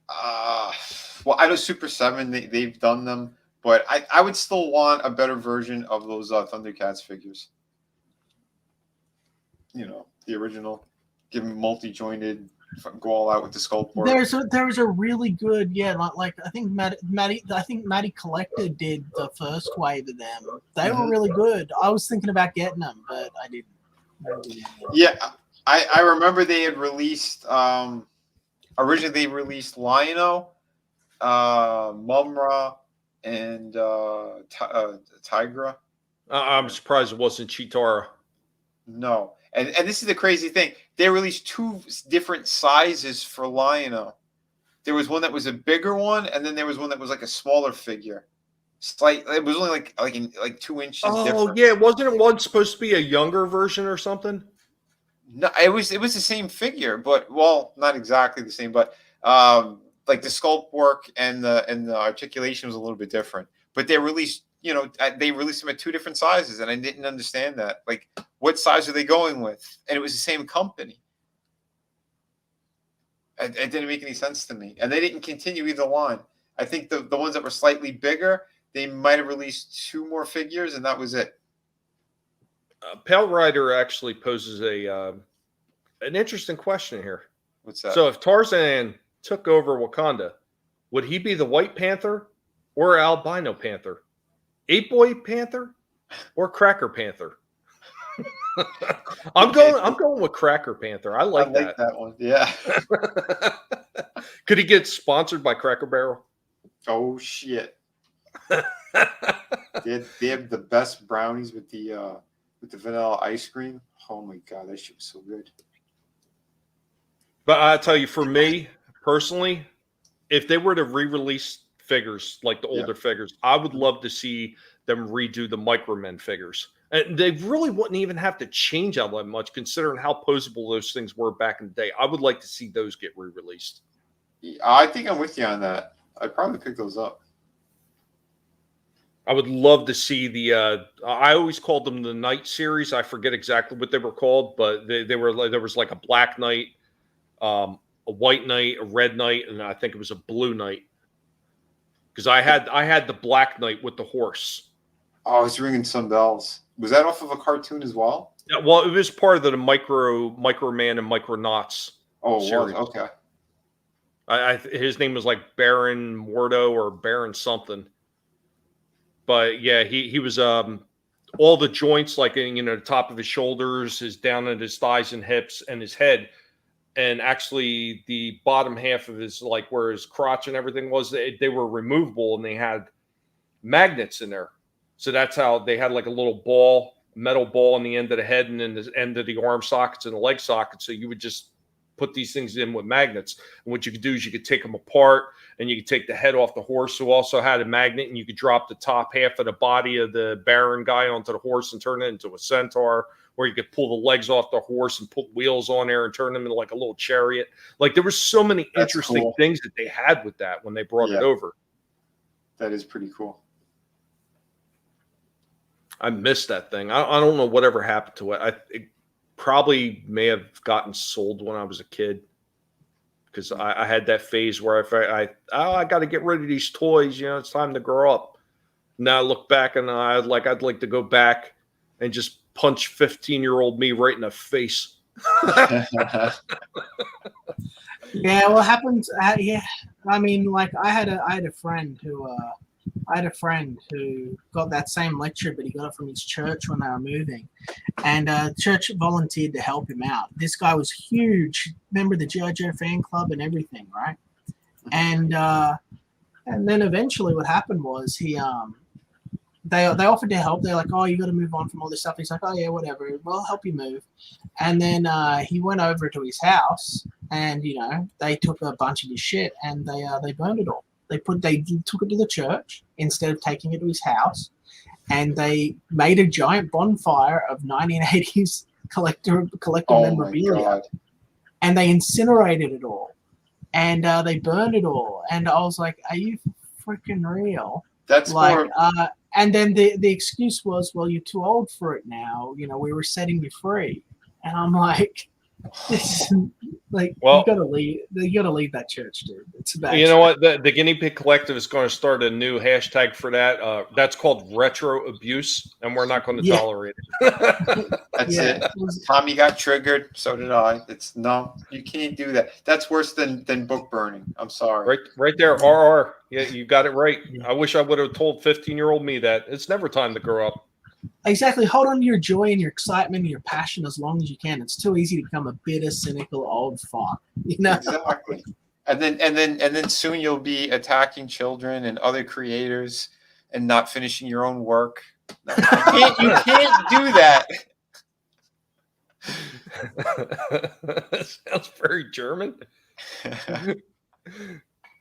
Well, I know Super 7, they've done them, but I would still want a better version of those Thundercats figures. You know, the original. Give them multi-jointed, go all out with the sculpt. There's a really good like I think Matty Collector did the first wave of them. They were really good. I was thinking about getting them, but I didn't. Yeah, I remember they had released originally they released Lion-O, Mumra, and Tigra. I'm surprised it wasn't Chitara. No. And this is the crazy thing. They released 2 different sizes for Lion-O. There was one that was a bigger one, and then there was one that was like a smaller figure. It was only like 2 inches. Oh different. yeah, wasn't it one supposed to be a younger version or something? No, it was the same figure, but not exactly the same. But like the sculpt work and the articulation was a little bit different. But they released they released them at 2 different sizes, and I didn't understand that. Like, what size are they going with? And it was the same company. It didn't make any sense to me. And they didn't continue either line. I think the ones that were slightly bigger, they might have released 2 more figures, and that was it. Pale Rider actually poses an interesting question here. What's that? So if Tarzan took over Wakanda, would he be the White Panther or Albino Panther? 8-Boy Panther or Cracker Panther? I'm going with Cracker Panther. I like that one. Yeah. Could he get sponsored by Cracker Barrel? Oh shit. they have the best brownies with the vanilla ice cream. Oh my god, that shit was so good. But I tell you, for me personally, if they were to re-release figures like the older figures, I would love to see them redo the Micromen figures. And they really wouldn't even have to change out that much, considering how posable those things were back in the day. I would like to see those get re-released. I think I'm with you on that. I'd probably pick those up. I would love to see the. I always called them the Knight series. I forget exactly what they were called, but they were like, there was like a Black Knight, a White Knight, a Red Knight, and I think it was a Blue Knight. Because I had the Black Knight with the horse. Oh, it's ringing some bells. Was that off of a cartoon as well? Yeah, well, it was part of the Microman and Micronauts. Oh, series. Okay. His name was like Baron Mordo or Baron something. But yeah, he was all the joints, like the top of his shoulders, his down at his thighs and hips, and his head, and actually the bottom half of his, like where his crotch and everything was, they were removable, and they had magnets in there. So that's how they had like a little metal ball on the end of the head and then the end of the arm sockets and the leg sockets. So you would just put these things in with magnets. And what you could do is you could take them apart, and you could take the head off the horse, who also had a magnet, and you could drop the top half of the body of the Baron guy onto the horse and turn it into a centaur, or you could pull the legs off the horse and put wheels on there and turn them into like a little chariot. Like, there were so many interesting things that they had with that when they brought it over. That is pretty cool. I missed that thing. I don't know whatever happened to it. It probably may have gotten sold when I was a kid, because I had that phase where I got to get rid of these toys. It's time to grow up. Now I look back and I'd like to go back and just punch 15-year-old me right in the face. Yeah, what happened? Yeah, I mean, like I had a friend who got that same lecture, but he got it from his church when they were moving, and church volunteered to help him out. This guy was huge, member of the G.I. Joe fan club and everything, right? And then eventually, what happened was they offered to help. They're like, "Oh, you got to move on from all this stuff." He's like, "Oh yeah, whatever. Well, I'll help you move." And then he went over to his house, and they took a bunch of his shit and they burned it all. They took it to the church instead of taking it to his house, and they made a giant bonfire of 1980s collector memorabilia, and they incinerated it all, and they burned it all. And I was like, "Are you freaking real?" That's like, and then the excuse was, "Well, you're too old for it now. We were setting you free," and I'm like, "This." Like, you gotta leave that church, dude. It's bad. You know what? The Guinea Pig Collective is going to start a new hashtag for that. That's called retro abuse, and we're not going to tolerate it. That's it. Tommy got triggered, so did I. No, you can't do that. That's worse than book burning. I'm sorry. Right there, RR. Yeah, you got it right. I wish I would have told 15-year-old me that. It's never time to grow up. Exactly. Hold on to your joy and your excitement and your passion as long as you can. It's too easy to become a bitter, cynical old fuck. Exactly. And then soon you'll be attacking children and other creators and not finishing your own work. No, you can't do that. That sounds very German.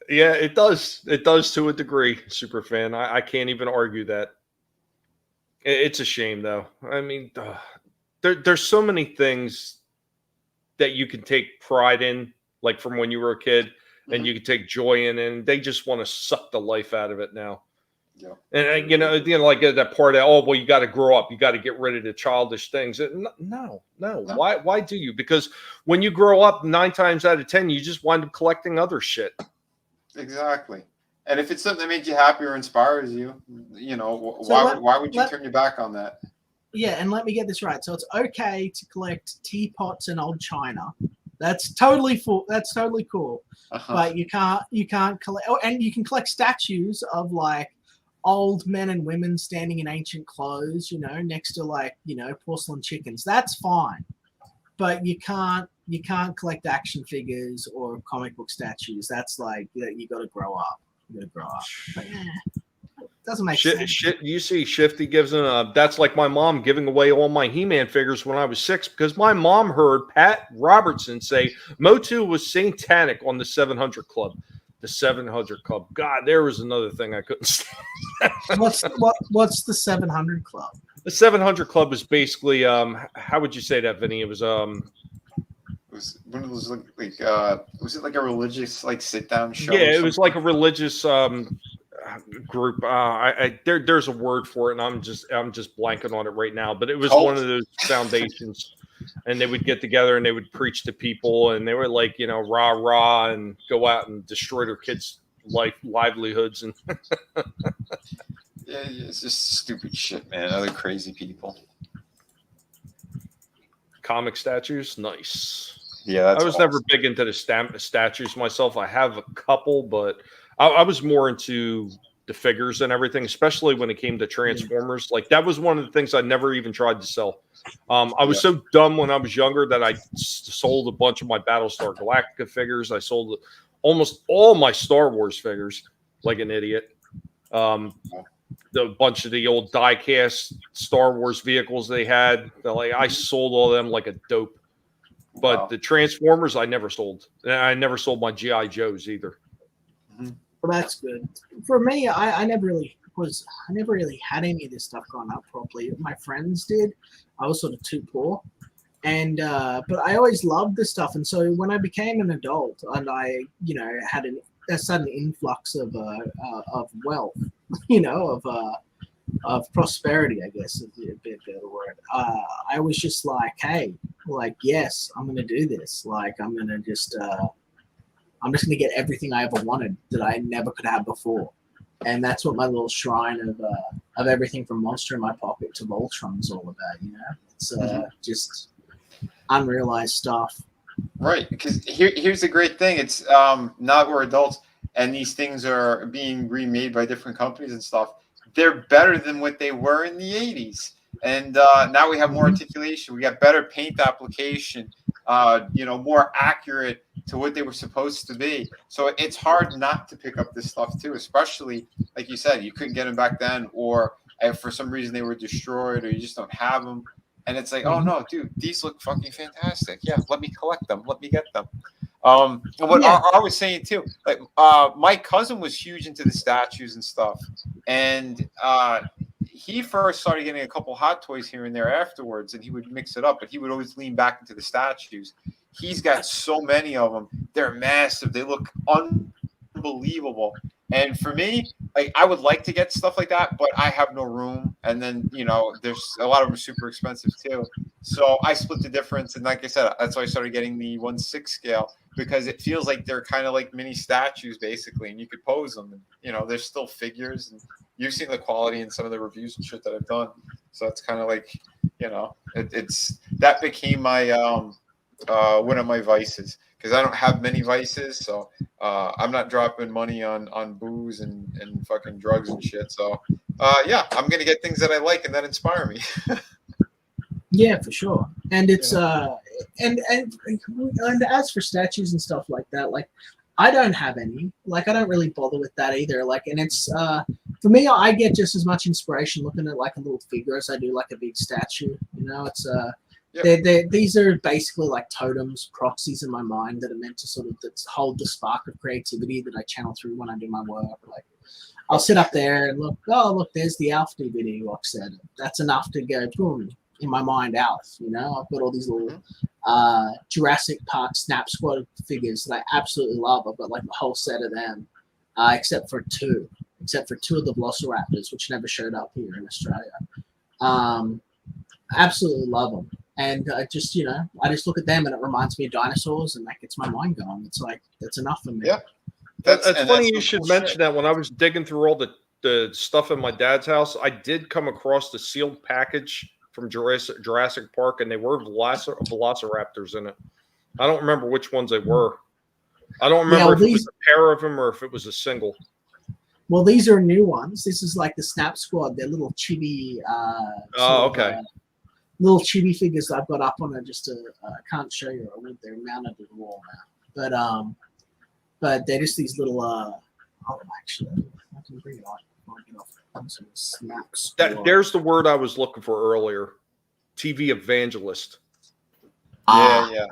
Yeah, it does. It does to a degree, Superfan. I can't even argue that. It's a shame, though. I mean, there's so many things that you can take pride in, like from when you were a kid, and you can take joy in, and they just want to suck the life out of it now. Yeah. And like that part of, oh, well, you got to grow up, you got to get rid of the childish things. No. Why do you? Because when you grow up, 9 times out of 10, you just wind up collecting other shit. Exactly. And if it's something that makes you happy or inspires you, why would you turn your back on that? Yeah, and let me get this right. So it's okay to collect teapots and old china. That's totally That's totally cool. Uh-huh. But you can't collect. Oh, and you can collect statues of like old men and women standing in ancient clothes, next to porcelain chickens. That's fine. But you can't collect action figures or comic book statues. That's like you got to grow up. But, doesn't make sense. Shit, you see, Shifty gives that's like my mom giving away all my He-Man figures when I was 6 because my mom heard Pat Robertson say Motu was satanic on the 700 Club. The 700 Club. God, there was another thing I couldn't stand. What's the 700 Club? The 700 Club is basically how would you say that, Vinny? It was was it like a religious sit down show? Yeah, it was like a religious group. There's a word for it, and I'm just blanking on it right now. But it was one of those foundations, and they would get together and they would preach to people, and they were like, rah rah, and go out and destroy their kids' livelihoods, and yeah, it's just stupid shit, man. Other crazy people. Comic statues, nice. Yeah, I was never big into the statues myself. I have a couple, but I was more into the figures and everything, especially when it came to Transformers. Like that was one of the things I never even tried to sell. I was so dumb when I was younger that I sold a bunch of my Battlestar Galactica figures. I sold almost all my Star Wars figures like an idiot. The bunch of the old die-cast Star Wars vehicles they had, I sold all of them like a dope. But the Transformers, I never sold. And I never sold my G.I. Joes either. Mm-hmm. Well, that's good. For me, I never really had any of this stuff growing up properly. My friends did. I was sort of too poor. And but I always loved this stuff. And so when I became an adult and I, had a sudden influx of wealth, of prosperity, I guess is a bit better word. I was just like, hey, yes, I'm gonna do this. I'm gonna just gonna get everything I ever wanted that I never could have before. And that's what my little shrine of everything from Monster in my pocket to Voltron is all about. It's just unrealized stuff. Right, because here's the great thing. It's now that we're adults and these things are being remade by different companies and stuff. They're better than what they were in the 80s. And now we have more articulation. We got better paint application, more accurate to what they were supposed to be. So it's hard not to pick up this stuff too, especially, like you said, you couldn't get them back then, or if for some reason they were destroyed, or you just don't have them. And it's like, oh no, dude, these look fucking fantastic. Yeah, let me collect them. Let me get them. And what I was saying too, my cousin was huge into the statues and stuff, and he first started getting a couple Hot Toys here and there afterwards, and he would mix it up, but he would always lean back into the statues. He's got so many of them; they're massive. They look unbelievable. And for me, I would like to get stuff like that, but I have no room. And then, there's a lot of them are super expensive too. So I split the difference. And like I said, that's why I started getting the 1/6 scale, because it feels like they're kind of like mini statues basically. And you could pose them. And, they're still figures. And you've seen the quality in some of the reviews and shit that I've done. So it's kind of like, that became my, one of my vices. Because I don't have many vices, so I'm not dropping money on booze and fucking drugs and shit. So I'm gonna get things that I like and that inspire me. Yeah, for sure. And it's and as for statues and stuff like that, I don't have any. I don't really bother with that either. And it's for me, I get just as much inspiration looking at a little figure as I do a big statue. It's these are basically totems, proxies in my mind that are meant to sort of hold the spark of creativity that I channel through when I do my work. I'll sit up there and look, there's the Alf DVD box set. That's enough to go, boom, in my mind, Alf. I've got all these little Jurassic Park Snap Squad figures that I absolutely love. I've got the whole set of them, except for 2. except for 2 of the Velociraptors, which never showed up here in Australia. Absolutely love them. And I just look at them and it reminds me of dinosaurs, and that gets my mind going. It's like, that's enough for me. Yeah. That's funny you should mention that. When I was digging through all the stuff in my dad's house, I did come across the sealed package from Jurassic Park, and they were Velociraptors in it. I don't remember which ones they were. I don't remember if it was a pair of them or if it was a single. Well, these are new ones. This is like the Snap Squad. They're little chibi. Okay. Little chibi figures that I've got up on it. I can't show you. They're mounted to the wall now. But they're just these little. Actually, I can bring it on. Snap Squad. There's the word I was looking for earlier. TV evangelist. Yeah.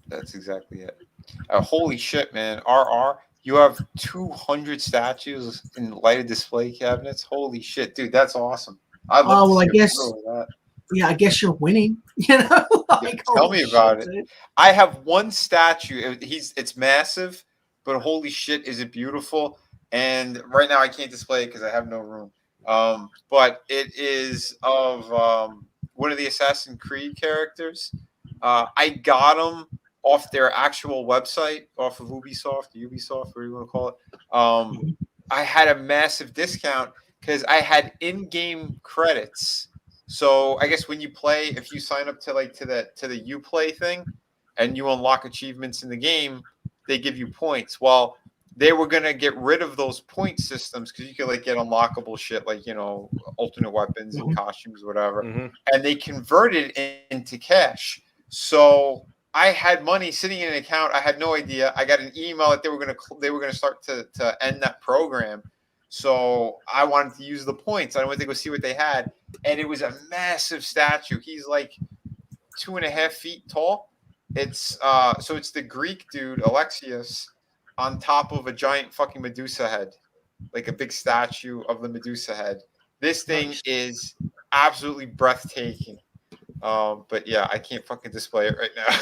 That's exactly it. Holy shit, man. RR, you have 200 statues in lighted display cabinets. Holy shit, dude, that's awesome. I guess you're winning. You know, like, tell me about it. Dude. I have one statue. It's massive, but holy shit, is it beautiful? And right now I can't display it because I have no room. But it is of one of the Assassin's Creed characters. I got them off their actual website, off of Ubisoft, whatever you want to call it. I had a massive discount because I had in-game credits. So I guess when you play, if you sign up to the Uplay thing, and you unlock achievements in the game, they give you points. Well, they were gonna get rid of those point systems because you could get unlockable shit alternate weapons and costumes, whatever, and they converted it into cash. So I had money sitting in an account. I had no idea. I got an email that they were gonna start to end that program. So I wanted to use the points. I went to go see what they had, and it was a massive statue. He's like 2.5 feet tall. It's it's the Greek dude Alexius on top of a giant fucking Medusa head, like a big statue of the Medusa head. This thing is absolutely breathtaking. But yeah, I can't fucking display it right now.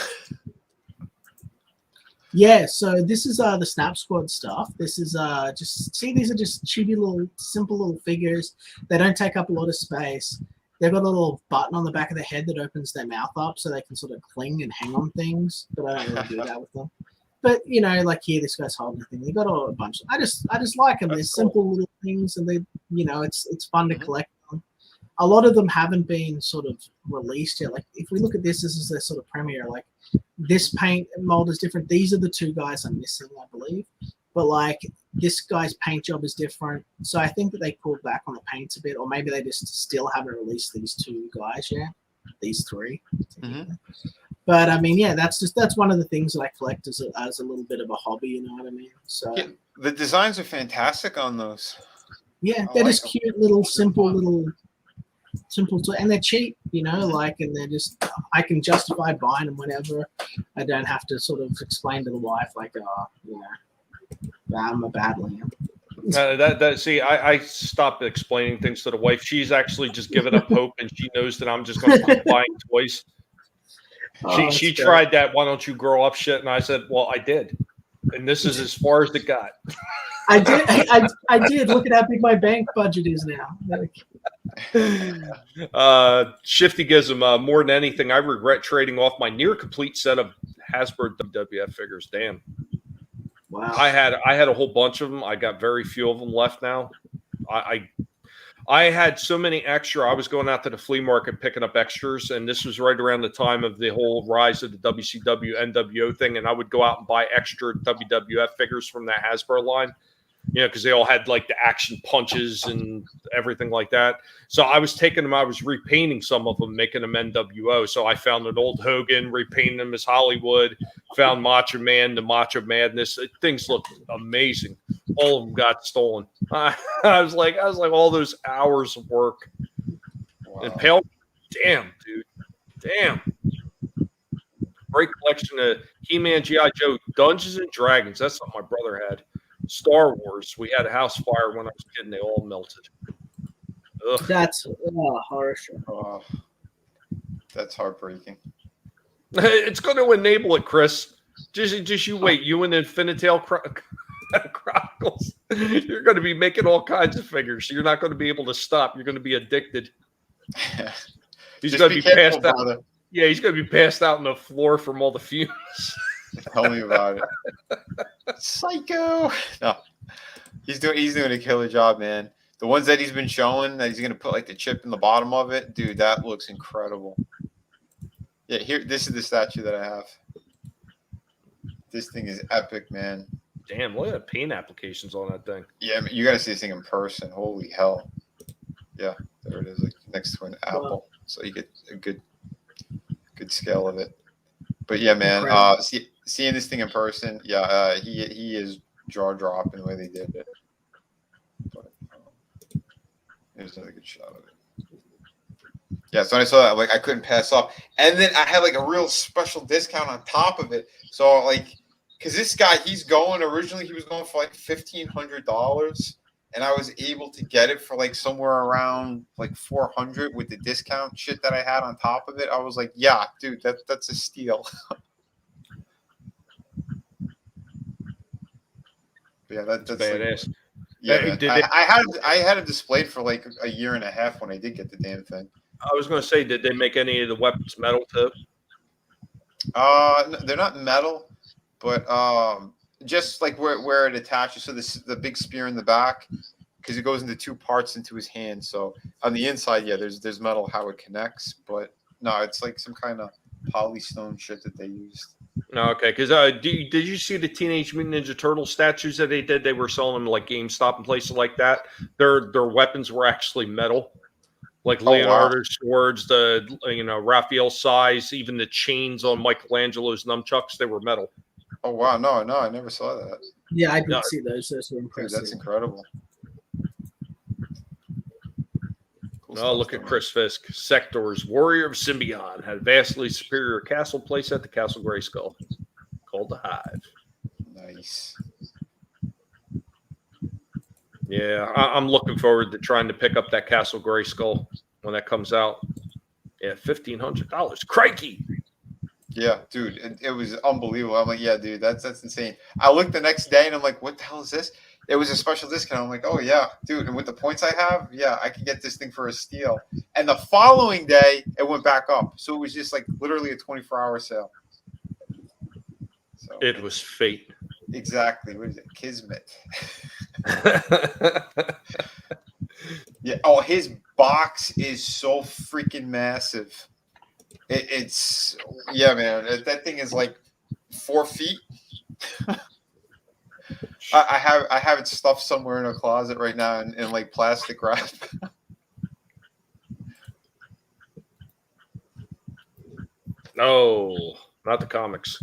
Yeah, so this is the Snap Squad stuff. This is these are just chibi little, simple little figures. They don't take up a lot of space. They've got a little button on the back of the head that opens their mouth up so they can sort of cling and hang on things, but I don't really do that with them. But here this guy's holding the thing. They got a bunch. I just like them. They're simple little things, and they it's fun to collect them. A lot of them haven't been sort of released yet. Like if we look at this is their sort of premiere. Like this paint mold is different. These are the 2 guys I'm missing, I believe. But this guy's paint job is different. So I think that they pulled back on the paints a bit, or maybe they just still haven't released these 2 guys yet. These 3. But I mean, yeah, that's one of the things that I collect as a little bit of a hobby. You know what I mean? So yeah, the designs are fantastic on those. Yeah, they're just cute little, simple, and they're cheap. And they're just, I can justify buying them whenever. I don't have to sort of explain to the wife I'm a bad lamb. I stopped explaining things to the wife. She's actually just given up hope, and she knows that I'm just going to keep buying toys. She tried that "why don't you grow up" shit, and I said, "Well, I did, and this is as far as it got." I did. I did. Look at how big my bank budget is now. Shifty gives him more than anything. I regret trading off my near complete set of Hasbro WWF figures. Damn. Wow. I had a whole bunch of them. I got very few of them left now. I had so many extra. I was going out to the flea market picking up extras, and this was right around the time of the whole rise of the WCW NWO thing, and I would go out and buy extra WWF figures from that Hasbro line, because they all had the action punches and everything like that. So I was taking them, I was repainting some of them, making them NWO. So I found an old Hogan, repainting them as Hollywood, found Macho Man, the Macho Madness. Things looked amazing. All of them got stolen. I was like, all those hours of work. Wow. And Pale, damn, dude. Damn. Great collection of He-Man, G.I. Joe, Dungeons and Dragons. That's what my brother had. Star Wars. We had a house fire when I was kidding. They all melted. Ugh. That's harsh. Oh, that's heartbreaking. It's going to enable it, Chris. Just you wait. You and Infinitail. Chronicles. You're going to be making all kinds of figures. So you're not going to be able to stop. You're going to be addicted. He's going to be careful, passed out. brother. Yeah, he's going to be passed out on the floor from all the fumes. Tell me about it. Psycho. No, he's doing a killer job, man. The ones that he's been showing that he's going to put like the chip in the bottom of it, dude, that looks incredible. Yeah, this is the statue that I have. This thing is epic, man. Damn, look at the paint applications on that thing. Yeah, I mean, you got to see this thing in person. Holy hell. Yeah, there it is, like next to an apple. So you get a good scale of it. But yeah, man, seeing this thing in person, yeah, he is jaw-dropping the way they did it. But here's another good shot of it. Yeah, so when I saw that, like, I couldn't pass off. And then I had like a real special discount on top of it. So like, because this guy, originally he was going for like $1,500, and I was able to get it for like somewhere around like $400 with the discount shit that I had on top of it. I was like, yeah, dude, that's a steal. Yeah, that's badass. Like, yeah, I had it displayed for like a year and a half when I did get the damn thing. I was going to say, did they make any of the weapons metal too? No, they're not metal, but just like where it attaches. So the big spear in the back, because it goes into two parts into his hand. So on the inside, yeah, there's metal how it connects, but no, it's like some kind of polystone shit that they used. No, okay. Because did you see the Teenage Mutant Ninja Turtle statues that they did? They were selling them like GameStop and places like that. Their weapons were actually metal. Like Leonardo's swords, Raphael's size, even the chains on Michelangelo's nunchucks, they were metal. Oh wow, no, I never saw that. Yeah, I did see those. Those were impressive. Dude, that's incredible. Cool look at Chris Fisk. Sector's Warrior of Symbion had a vastly superior castle playset to Castle Grayskull, called the Hive. Nice. Yeah, I'm looking forward to trying to pick up that Castle Grayskull when that comes out. Yeah, $1,500. Crikey! Yeah, dude, it was unbelievable. I'm like, yeah, dude, that's insane. I looked the next day and I'm like, what the hell is this? It was a special discount. I'm like, oh yeah, dude, and with the points I have, yeah, I could get this thing for a steal. And the following day, it went back up. So it was just like literally a 24-hour sale. So it was fate. Exactly. What is it? Kismet. Yeah. Oh, his box is so freaking massive. It's yeah, man. That thing is like 4 feet. I have it stuffed somewhere in a closet right now in like plastic wrap. No, not the comics.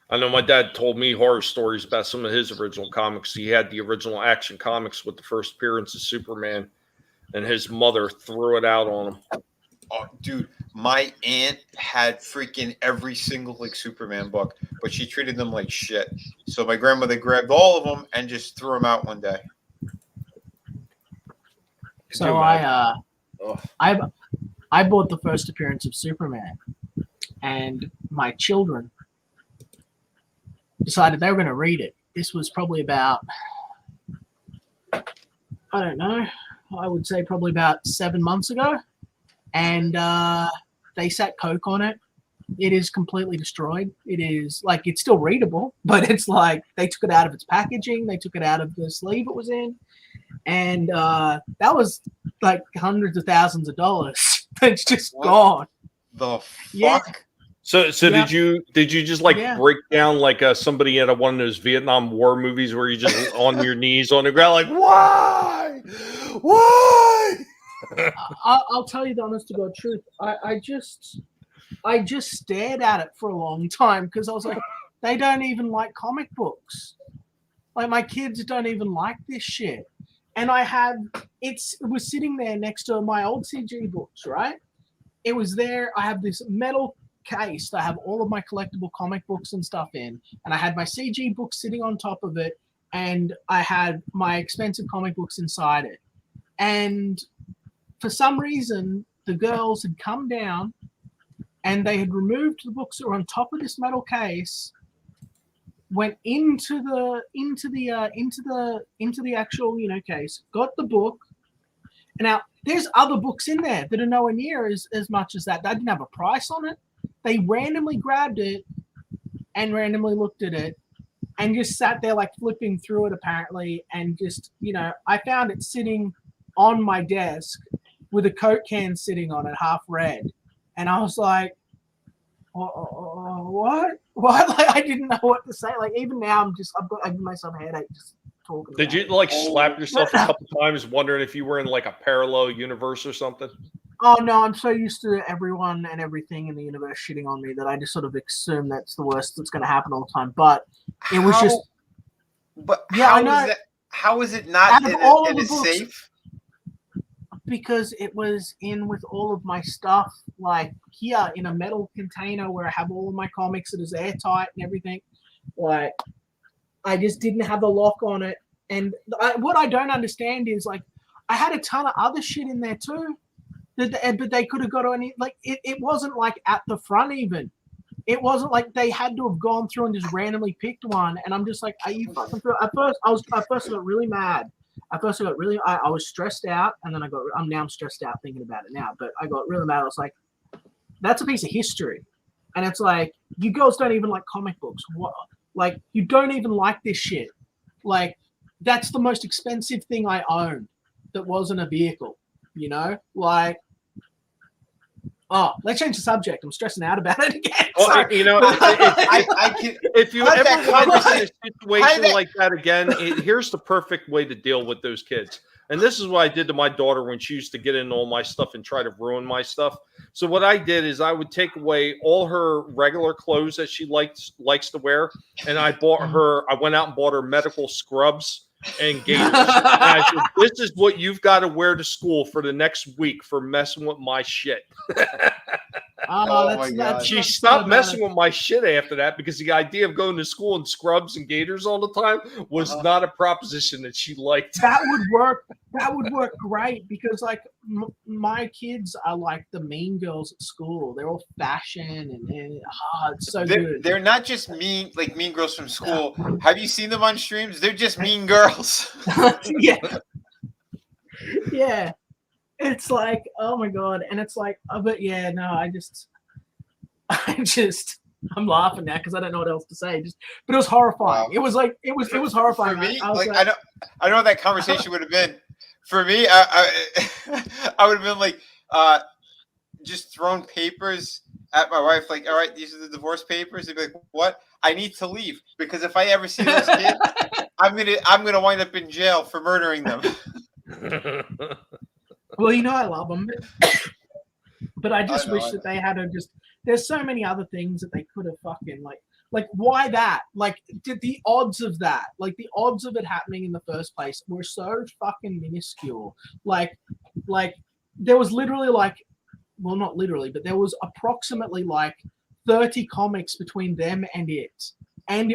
I know my dad told me horror stories about some of his original comics. He had the original Action Comics with the first appearance of Superman, and his mother threw it out on him. Oh, dude, my aunt had freaking every single like Superman book, but she treated them like shit. So my grandmother grabbed all of them and just threw them out one day. So I bought the first appearance of Superman, and my children decided they were going to read it. This was probably about, I don't know, I would say probably about 7 months ago. And they sat Coke on it. It is completely destroyed. It is like, it's still readable, but it's like they took it out of its packaging. They took it out of the sleeve it was in. And that was like hundreds of thousands of dollars. It's just gone. The fuck? Yeah. So yeah. did you just like break down like somebody in one of those Vietnam War movies where you just on your knees on the ground like why? I'll tell you the honest to God truth. I just stared at it for a long time because I was like, they don't even like comic books. Like my kids don't even like this shit. And it was sitting there next to my old CG books, right? It was there. I have this metal case that I have all of my collectible comic books and stuff in, and I had my CG books sitting on top of it, and I had my expensive comic books inside it. And for some reason, the girls had come down and they had removed the books that were on top of this metal case, went into the actual case, got the book. And now there's other books in there that are nowhere near as much as that. They didn't have a price on it. They randomly grabbed it and randomly looked at it and just sat there like flipping through it apparently, and just I found it sitting on my desk with a Coke can sitting on it, half red, and I was like, what? Like, I didn't know what to say. Like, even now, I give myself a headache just talking. Did you like slap yourself a couple times, wondering if you were in like a parallel universe or something? Oh no, I'm so used to everyone and everything in the universe shitting on me that I just sort of assume that's the worst that's going to happen all the time. But it was just. But yeah, I know. How is it not in a safe? Because it was in with all of my stuff, like here in a metal container where I have all of my comics that is airtight and everything. Like, I just didn't have a lock on it. And what I don't understand is, like, I had a ton of other shit in there too, but they could have got any. Like, it wasn't like at the front even. It wasn't like they had to have gone through and just randomly picked one. And I'm just like, are you fucking? At first I got really mad. At first I got really, I was stressed out, and then I'm stressed out thinking about it now, but I got really mad. I was like, that's a piece of history. And it's like, you girls don't even like comic books. What? Like, you don't even like this shit. Like, that's the most expensive thing I owned that wasn't a vehicle, like, oh, let's change the subject. I'm stressing out about it again. Well, if you ever find yourself in a situation like that again, here's the perfect way to deal with those kids. And this is what I did to my daughter when she used to get into all my stuff and try to ruin my stuff. So what I did is I would take away all her regular clothes that she likes to wear, and I went out and bought her medical scrubs and gaiters. And I said, this is what you've got to wear to school for the next week for messing with my shit. Oh my God. She stopped messing with my shit after that, because the idea of going to school in scrubs and gaiters all the time was not a proposition that she liked. That would work great, because like my kids are like the mean girls at school. They're all fashion and it's so good. They're not just mean girls from school. Have you seen them on streams? They're just mean girls. Yeah. Yeah. It's like, oh my God. And it's like, but yeah, no, I'm laughing now because I don't know what else to say. But it was horrifying. Wow. It was like, it was horrifying. For me, I know what that conversation would have been. For me, I would have been like, just thrown papers at my wife, like, all right, these are the divorce papers. They'd be like, what? I need to leave, because if I ever see those kids, I'm gonna wind up in jail for murdering them. Well, I love them, but I just wish that they had there's so many other things that they could have fucking like why that? Like, the odds of that, like the odds of it happening in the first place were so fucking minuscule. Like there was literally well, not literally, but there was approximately like 30 comics between them and it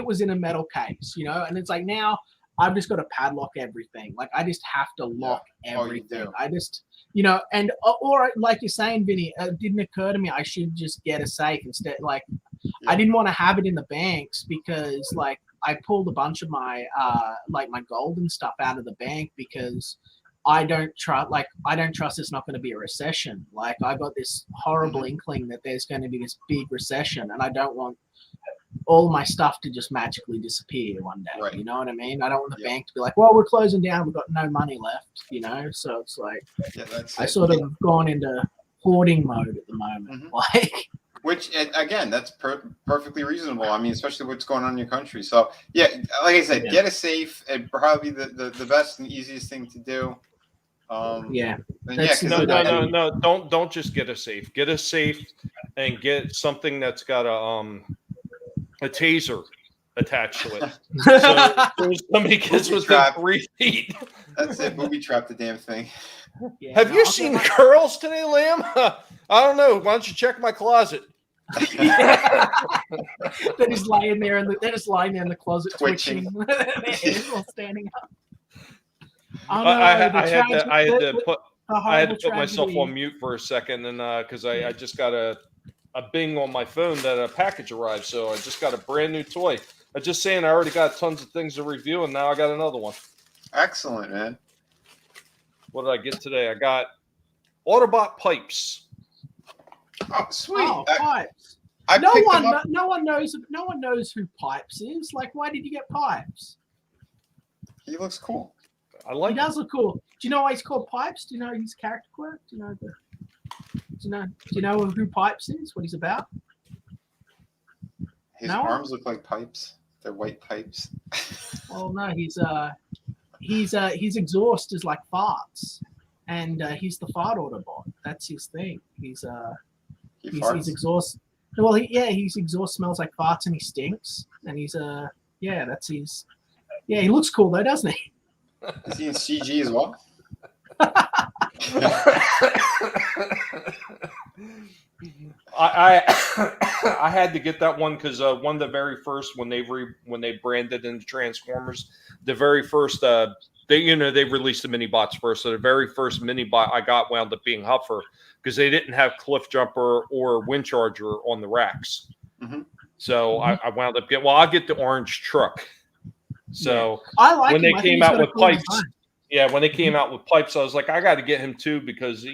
was in a metal case, and it's like, now I've just got to padlock everything. Like, I just have to lock everything. I just, and or like you're saying, Vinny, it didn't occur to me I should just get a safe instead. Like, I didn't want to have it in the banks, because like I pulled a bunch of my like my gold and stuff out of the bank, because I don't trust there's not going to be a recession. Like, I got this horrible inkling that there's going to be this big recession, and I don't want all my stuff to just magically disappear one day. Right. You know what I mean? I don't want the bank to be like, well, we're closing down, we've got no money left, So it's like, I sort of gone into hoarding mode at the moment. Like, which, again, that's perfectly reasonable. I mean, especially what's going on in your country. So yeah, like I said, get a safe. It'd probably be the best and easiest thing to do. No, don't just get a safe. Get a safe and get something that's got a taser attached to it. So somebody gets within 3 feet. That's it. Booby trap the damn thing. Yeah, Have you seen girls today, Lamb? I don't know. Why don't you check my closet? They're just lying there in the closet, twitching. Their heads all standing up. I had to put myself on mute for a second, and because I just got a a bing on my phone that a package arrived. So I just got a brand new toy. I'm just saying I already got tons of things to review, and now I got another one. Excellent, man. What did I get today? I got Autobot pipes. Oh, sweet. Oh, Pipes. I No picked them one, up. no one knows who Pipes is. Like, why did you get Pipes? He looks cool. I like He does look cool. Do you know why he's called Pipes? Do you know his character quirk? Do you know who Pipes is? What he's about? His No? arms look like pipes. They're white pipes. Well, no, his exhaust is like farts, and he's the fart Autobot. That's his thing. He His farts. exhaust. Well, his exhaust smells like farts and he stinks. And that's his. Yeah, he looks cool though, doesn't he? Is he in CG as well? I had to get that one because one of the very first when they branded into Transformers, the very first they released the mini bots first. So the very first mini bot I got wound up being Huffer because they didn't have Cliff Jumper or Wind Charger on the racks. Mm-hmm. So I wound up getting. Well, I'll get the orange truck. So I like when him. they I think came he's out got a with cool pipes, design. yeah, when they came out with pipes, I was like, I got to get him too because it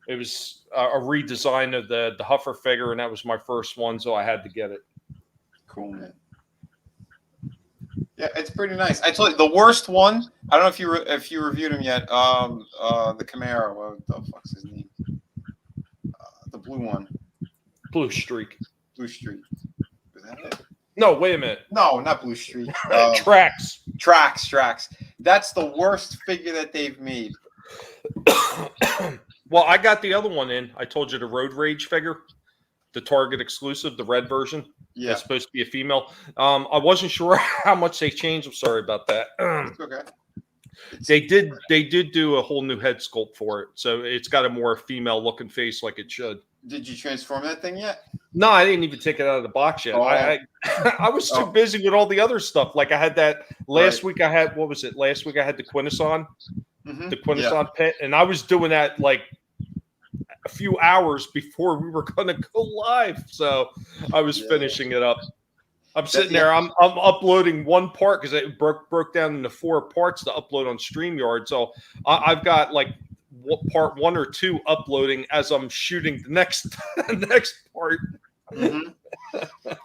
was a redesign of the Huffer figure, and that was my first one, so I had to get it. Cool, man. Yeah, it's pretty nice. I told you the worst one. I don't know if you reviewed him yet. The Camaro. What the fuck's his name? The blue one. Blue Streak. Blue Street. Was that it? No, wait a minute. No, not Blue Street. Tracks. Tracks. That's the worst figure that they've made. Well, I got the other one in. I told you the Road Rage figure, the Target exclusive, the red version. Yeah, That's supposed to be a female. I wasn't sure how much they changed. I'm sorry about that. it's okay. They did do a whole new head sculpt for it, so it's got a more female looking face like it should. Did you transform that thing yet? No, I didn't even take it out of the box yet. Oh. I was too busy with all the other stuff. Like I had that last week. I had what was it? Last week I had the Quintesson, the Quintesson pit, and I was doing that like a few hours before we were going to go live. So I was finishing it up. I'm sitting there. I'm uploading one part because it broke down into 4 parts to upload on StreamYard. So I've got like part 1 or 2 uploading as I'm shooting the next part. Mm-hmm.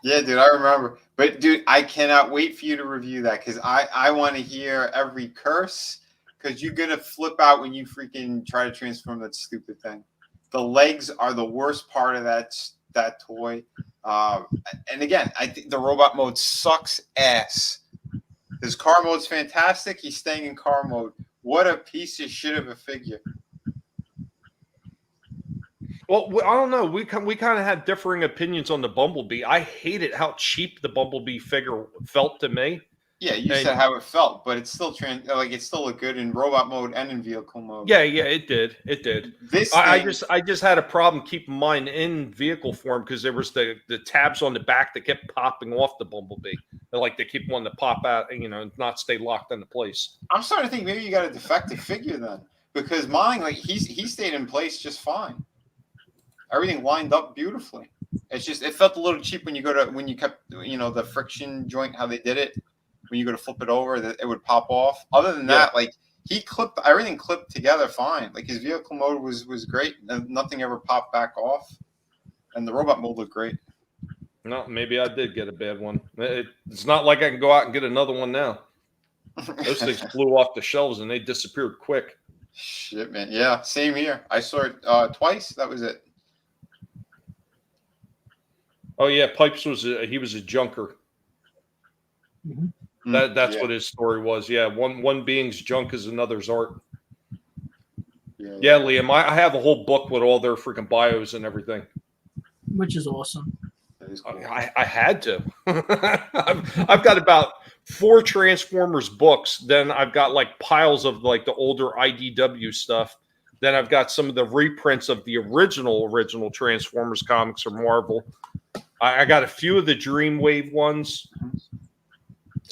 Yeah, dude, I remember. But dude, I cannot wait for you to review that because I want to hear every curse because you're gonna flip out when you freaking try to transform that stupid thing. The legs are the worst part of that toy. And again, I think the robot mode sucks ass. His car mode's fantastic. He's staying in car mode. What a piece of shit of a figure. Well, I don't know. We kind of had differing opinions on the Bumblebee. I hated how cheap the Bumblebee figure felt to me. Yeah, you said how it felt, but it's still it still looked good in robot mode and in vehicle mode. Yeah, it did. It did. I just had a problem keeping mine in vehicle form because there was the tabs on the back that kept popping off the Bumblebee. They keep wanting to pop out, and not stay locked into place. I'm starting to think maybe you got a defective figure then, because mine, he stayed in place just fine. Everything lined up beautifully. It's just it felt a little cheap when you kept the friction joint how they did it. When you go to flip it over, that it would pop off. Other than that, he clipped everything clipped together fine. Like his vehicle mode was great. Nothing ever popped back off, and the robot mode looked great. No, maybe I did get a bad one. It's not like I can go out and get another one now. Those things flew off the shelves and they disappeared quick. Shit, man. Yeah, same here. I saw it twice. That was it. Oh yeah, Pipes he was a junker. Mm-hmm. That's what his story was. Yeah, one being's junk is another's art. Yeah, Liam, I have a whole book with all their freaking bios and everything. Which is awesome. That is cool. I had to. I've got about 4 Transformers books. Then I've got piles of the older IDW stuff. Then I've got some of the reprints of the original Transformers comics from Marvel. I got a few of the Dreamwave ones.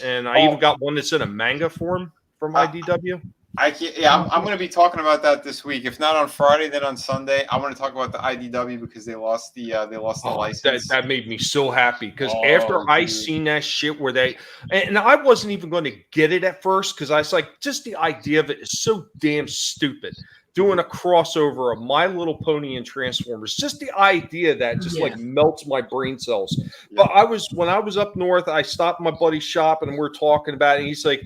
And I even got one that's in a manga form from IDW. I can't. Yeah, I'm going to be talking about that this week. If not on Friday, then on Sunday. I want to talk about the IDW because they lost the license. That made me so happy because Oh, after I dude. seen that shit where they and I wasn't even going to get it at first because I was like, just the idea of it is so damn stupid. Doing a crossover of My Little Pony and Transformers, just the idea that just like melts my brain cells. Yeah. But when I was up north, I stopped at my buddy's shop and we're talking about it. And he said,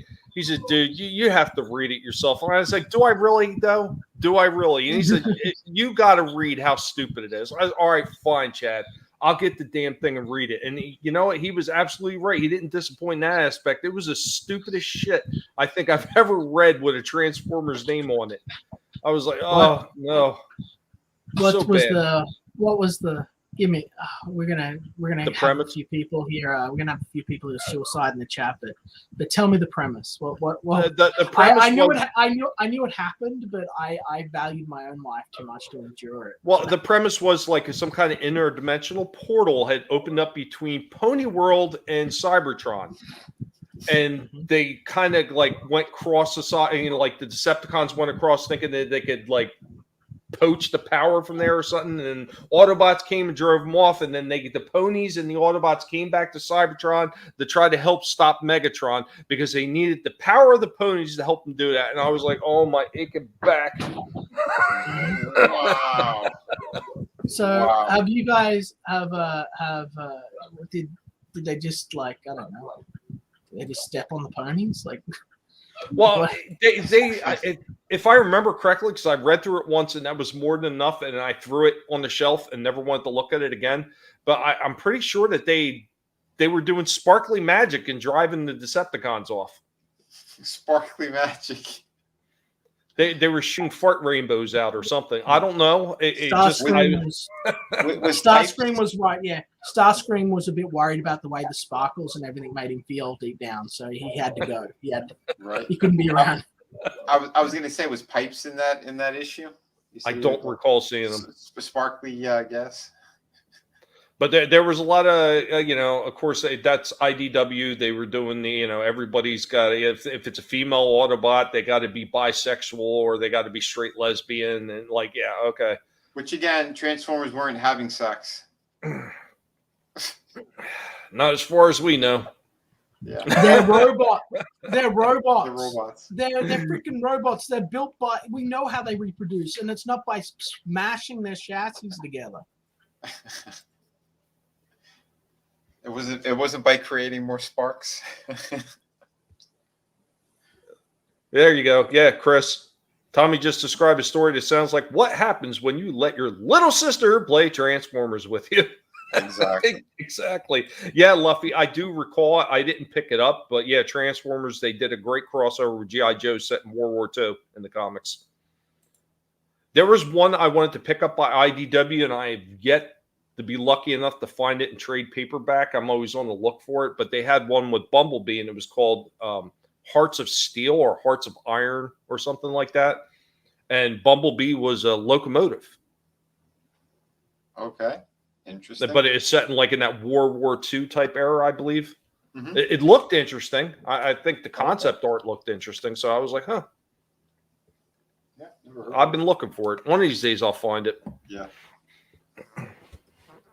dude, you have to read it yourself. And I was like, do I really though? Do I really? And he said, you got to read how stupid it is. I was, all right, fine, Chad. I'll get the damn thing and read it. And you know what? He was absolutely right. He didn't disappoint in that aspect. It was the stupidest shit I think I've ever read with a Transformers name on it. I was like, oh no. What was the give me we're gonna have premise? a few people here. We're gonna have a few people who are suicide in the chat, but tell me the premise. What the premise I knew it happened, but I valued my own life too much to endure it. Well, the premise was like some kind of interdimensional portal had opened up between Pony World and Cybertron. And they kind of like went cross society, like the Decepticons went across thinking that they could like poach the power from there or something. And Autobots came and drove them off. And then the ponies and the Autobots came back to Cybertron to try to help stop Megatron because they needed the power of the ponies to help them do that. And I was like, oh my aching back. Wow. So have you guys did they just like, I don't know, they just step on the ponies? Like, well, if I remember correctly, because I read through it once and that was more than enough, and I threw it on the shelf and never wanted to look at it again. But I'm pretty sure that they were doing sparkly magic and driving the Decepticons off. Sparkly magic. They were shooting fart rainbows out or something. I don't know. Starscream was right. Yeah, Starscream was a bit worried about the way the sparkles and everything made him feel deep down, so he had to go. He couldn't be around. I was going to say, was Pipes in that issue? I don't recall seeing them. Sparkly gas. But there was a lot of, of course, that's IDW. They were doing everybody's got, if it's a female Autobot, they got to be bisexual or they got to be straight lesbian. And like, yeah, okay. Which again, Transformers weren't having sex. Not as far as we know. Yeah. They're robots. They're robots. They're robots. They're freaking robots. They're built by, we know how they reproduce, and it's not by smashing their chassis together. It wasn't by creating more sparks. There you go. Yeah, Chris. Tommy just described a story that sounds like what happens when you let your little sister play Transformers with you. Exactly. Exactly. Yeah, Luffy, I do recall it. I didn't pick it up, but yeah, Transformers, they did a great crossover with G.I. Joe set in World War II in the comics. There was one I wanted to pick up by IDW, and I have yet to be lucky enough to find it in trade paperback. I'm always on the look for it, but they had one with Bumblebee, and it was called Hearts of Steel or Hearts of Iron or something like that. And Bumblebee was a locomotive. Okay. Interesting. But it's set in like in that World War II type era, I believe. Mm-hmm. It looked interesting. I think the concept art looked interesting. So I was like, huh. Yeah, I've been looking for it. One of these days I'll find it. Yeah.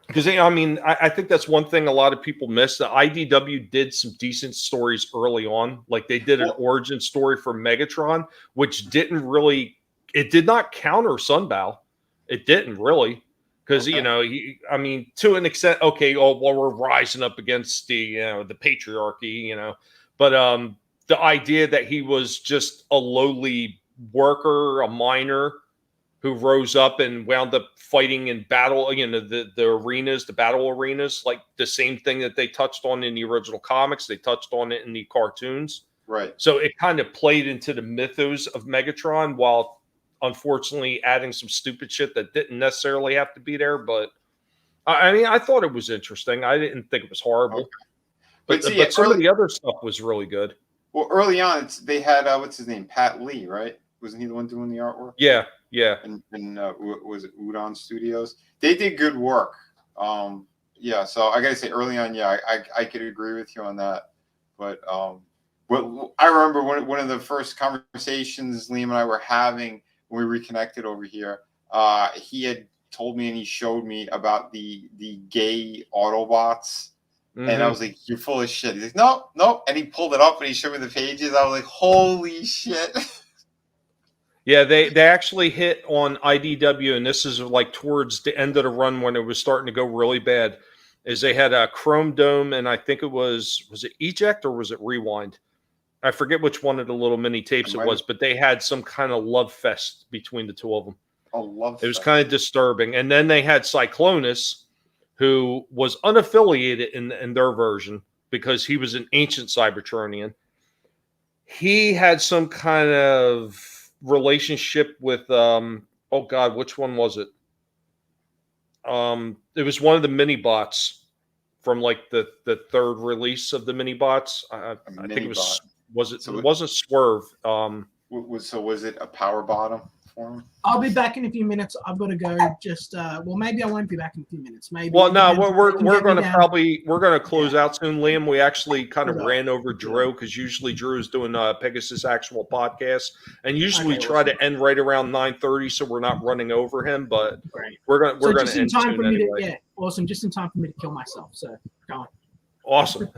Because, I mean, I think that's one thing a lot of people miss. The IDW did some decent stories early on. Like they did an origin story for Megatron, which did not counter Sunbow. It didn't really. Because, to an extent, okay, we're rising up against the patriarchy, But the idea that he was just a lowly worker, a miner, who rose up and wound up fighting in battle, the arenas, the battle arenas, like the same thing that they touched on in the original comics. They touched on it in the cartoons. Right. So it kind of played into the mythos of Megatron while unfortunately adding some stupid shit that didn't necessarily have to be there. But I mean, I thought it was interesting. I didn't think it was horrible. Okay. But some of the other stuff was really good. Well, early on, they had, what's his name? Pat Lee, right? Wasn't he the one doing the artwork? Yeah. Yeah. And was it Udon Studios? They did good work. Yeah. So I got to say early on, yeah, I could agree with you on that. But Well, I remember one of the first conversations Liam and I were having when we reconnected over here. He had told me and he showed me about the gay Autobots. Mm-hmm. And I was like, "You're full of shit." He's like, "No." And he pulled it up and he showed me the pages. I was like, "Holy shit." Yeah, they actually hit on IDW, and this is like towards the end of the run when it was starting to go really bad, is they had a Chrome Dome, and I think it was it Eject or was it Rewind? I forget which one of the little mini tapes it was, but they had some kind of love fest between the two of them. Oh, love. It was kind of disturbing. And then they had Cyclonus, who was unaffiliated in their version because he was an ancient Cybertronian. He had some kind of relationship with oh god, which one was it? It was one of the mini bots from like the third release of the mini bots. I think it was it wasn't Swerve. Was it a power bottom for him? I'll be back in a few minutes. I've got to go. Just well, maybe I won't be back in a few minutes. Maybe. Well, no, we're going to close out soon, Liam. We actually kind of ran over Drew because usually Drew is doing Pegasus actual podcast, and usually we try to end right around 9:30, so we're not running over him. But we're going to end soon anyway. Awesome. Just in time for me to kill myself. So go on. Awesome.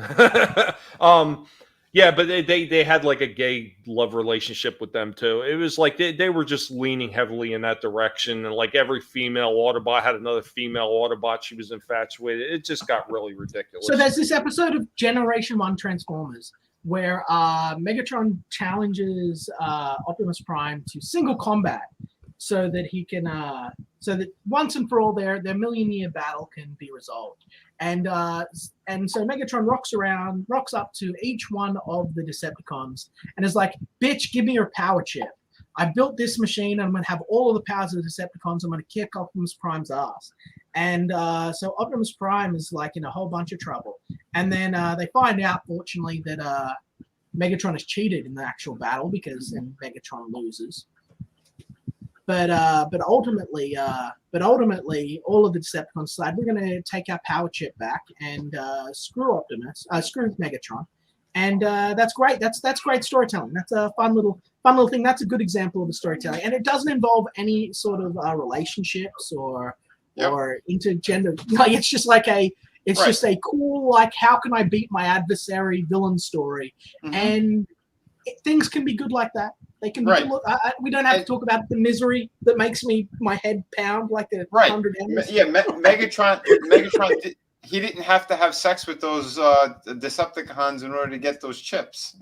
Yeah, but they had like a gay love relationship with them too. It was like they were just leaning heavily in that direction, and like every female Autobot had another female Autobot she was infatuated. It just got really ridiculous. So there's this episode of Generation 1 Transformers where Megatron challenges Optimus Prime to single combat so that he can so that once and for all their million-year battle can be resolved. And so Megatron rocks up to each one of the Decepticons and is like, "Bitch, give me your power chip. I built this machine and I'm going to have all of the powers of the Decepticons. I'm going to kick Optimus Prime's ass." And so Optimus Prime is like in a whole bunch of trouble. And then they find out, fortunately, that Megatron has cheated in the actual battle because then Megatron loses. But ultimately, all of the Decepticons decide we're going to take our power chip back and screw Megatron, and that's great. That's great storytelling. That's a fun little thing. That's a good example of the storytelling, and it doesn't involve any sort of relationships or intergender. Like it's just like just a cool like how can I beat my adversary villain story, and things can be good like that. They can be we don't have to talk about the misery that makes my head pound like a 100 M's. Yeah, Megatron he didn't have to have sex with those Decepticons in order to get those chips.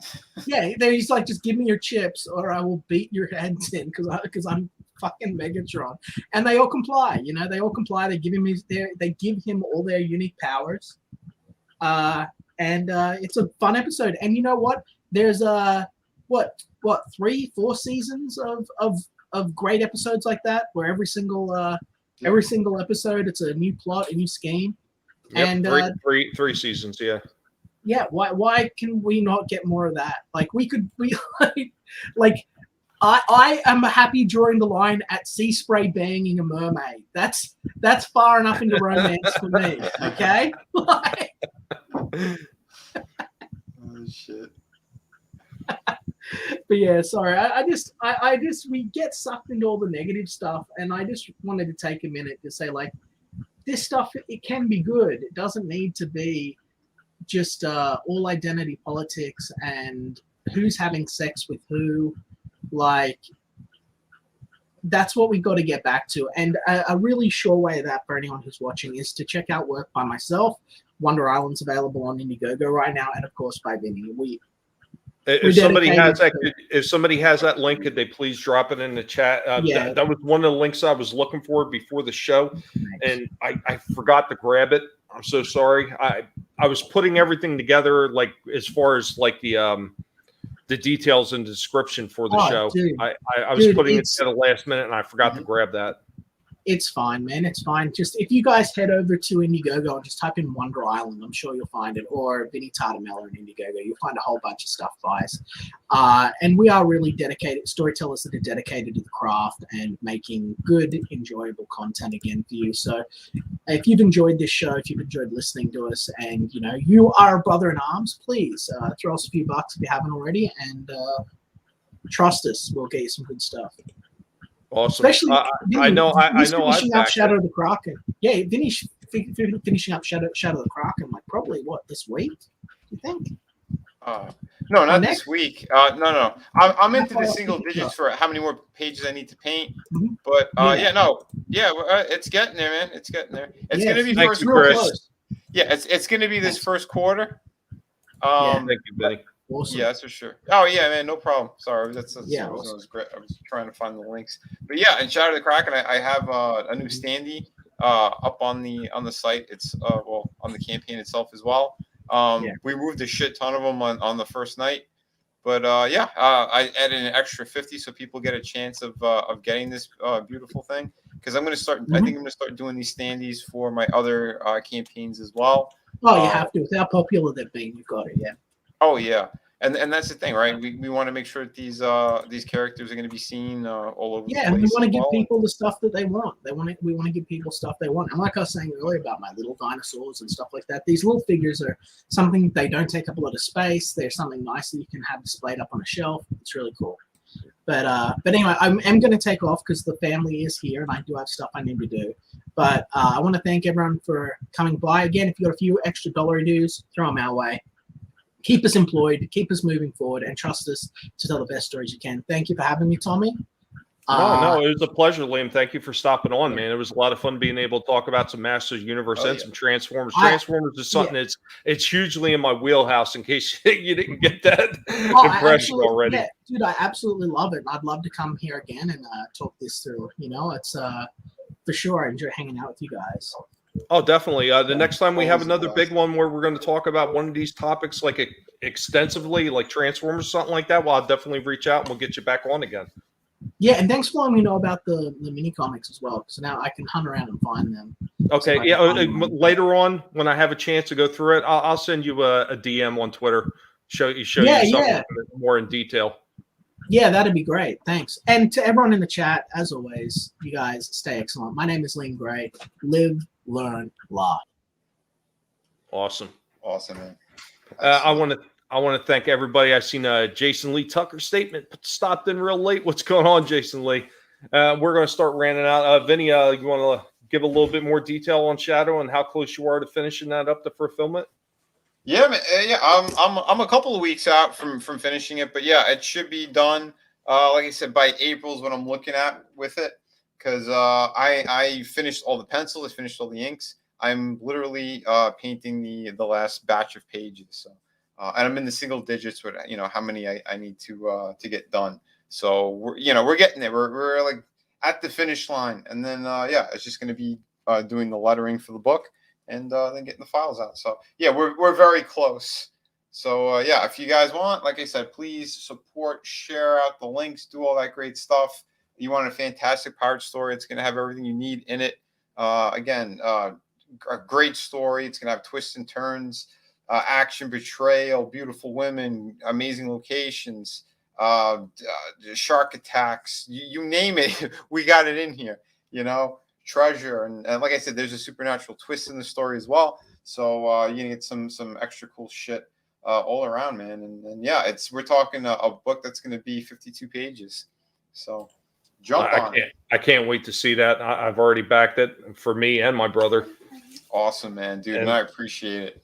Yeah, he's like, just give me your chips or I will beat your heads in because I'm fucking Megatron. And they all comply. They all comply. They give him all their unique powers. And it's a fun episode. And you know what? There's what 3-4 seasons of great episodes like that where every single episode it's a new plot, a new scheme. Yep, and three seasons. Yeah, why can we not get more of that? Like I am happy drawing the line at sea spray banging a mermaid. That's far enough into romance for me. Okay. Oh shit. But yeah, sorry. I just we get sucked into all the negative stuff, and I just wanted to take a minute to say like this stuff it can be good. It doesn't need to be just all identity politics and who's having sex with who. Like that's what we've got to get back to. And a really sure way of that for anyone who's watching is to check out work by myself. Wonder Island's available on Indiegogo right now, and of course by Vinnie. If somebody has that link, could they please drop it in the chat? That was one of the links I was looking for before the show, and I forgot to grab it. I'm so sorry. I was putting everything together, like as far as like the details and description for the show. Dude. I was putting it at the last minute, and I forgot to grab that. It's fine, man. It's fine. Just if you guys head over to Indiegogo and just type in Wonder Island, I'm sure you'll find it, or Vinnie Tartamella and Indiegogo. You'll find a whole bunch of stuff by us. And we are really dedicated, storytellers that are dedicated to the craft and making good, enjoyable content again for you. So if you've enjoyed this show, if you've enjoyed listening to us, and you are a brother in arms, please throw us a few bucks if you haven't already, and trust us, we'll get you some good stuff. Awesome. Especially, I know. Finishing up Shadow of the Kraken. Yeah, Vinny's finishing up Shadow of the Kraken. Like probably this week? Do you think? No, not this week. No. I'm into the single digits for how many more pages I need to paint. Mm-hmm. But it's getting there, man. It's getting there. It's gonna be first quarter. Yeah, it's gonna be this first quarter. Thank you, Vinny. Awesome. Yeah, that's for sure. Oh yeah, man, no problem. Sorry, that's was great. I was trying to find the links, but yeah, and Shadow of the Kraken, I have a new standee up on the site. It's on the campaign itself as well. We moved a shit ton of them on the first night, but I added an extra 50 so people get a chance of getting this beautiful thing, because I'm going to start. Mm-hmm. I think I'm going to start doing these standees for my other campaigns as well. Oh, you have to. With how popular they've been, you've got it. Yeah. Oh yeah, and that's the thing, right? We want to make sure that these characters are going to be seen all over. Yeah, the place. And we want to give people the stuff that they want. We want to give people stuff they want. And like I was saying earlier about my little dinosaurs and stuff like that, these little figures are something. They don't take up a lot of space. They're something nice that you can have displayed up on a shelf. It's really cool. But anyway, I'm going to take off because the family is here and I do have stuff I need to do. But I want to thank everyone for coming by. Again, if you got a few extra dollar dues, throw them our way. Keep us employed, keep us moving forward, and trust us to tell the best stories you can. Thank you for having me, Tommy. No, it was a pleasure, Liam. Thank you for stopping on, man. It was a lot of fun being able to talk about some Masters Universe and some Transformers. Transformers is something it's hugely in my wheelhouse, in case you didn't get that impression already. Yeah, dude, I absolutely love it. I'd love to come here again and talk this through. It's for sure. I enjoy hanging out with you guys. Oh, definitely. The next time we have another big one where we're going to talk about one of these topics like extensively, like Transformers or something like that, well, I'll definitely reach out and we'll get you back on again. Yeah, and thanks for letting me know about the mini comics as well, so now I can hunt around and find them. Okay, later on when I have a chance to go through it, I'll send you a DM on Twitter, show you something more in detail. Yeah, that'd be great. Thanks. And to everyone in the chat, as always, you guys stay excellent. My name is Liam Gray. Live, learn, laugh. Awesome, man. I want to thank everybody. I've seen Jason Lee Tucker statement stopped in real late. What's going on, Jason Lee? We're going to start ranting out. Vinny, you want to give a little bit more detail on Shadow and how close you are to finishing that up to fulfillment? Yeah, man, I'm a couple of weeks out from finishing it, but yeah, it should be done. Like I said, by April is what I'm looking at with it, because I finished all the pencils, I finished all the inks. I'm literally painting the last batch of pages. So, and I'm in the single digits with how many I need to get done. So we're getting there. We're like at the finish line, and then it's just going to be doing the lettering for the book. And then getting the files out. So yeah, we're very close. So if you guys want, like I said, please support, share out the links, do all that great stuff. You want a fantastic pirate story? It's going to have everything you need in it. A great story. It's going to have twists and turns, action, betrayal, beautiful women, amazing locations, shark attacks. You name it, we got it in here. Treasure, and like I said, there's a supernatural twist in the story as well. So you get some extra cool shit all around, man. And we're talking a book that's going to be 52 pages. So jump on. I can't wait to see that. I've already backed it for me and my brother. Awesome, man, dude, and I appreciate it.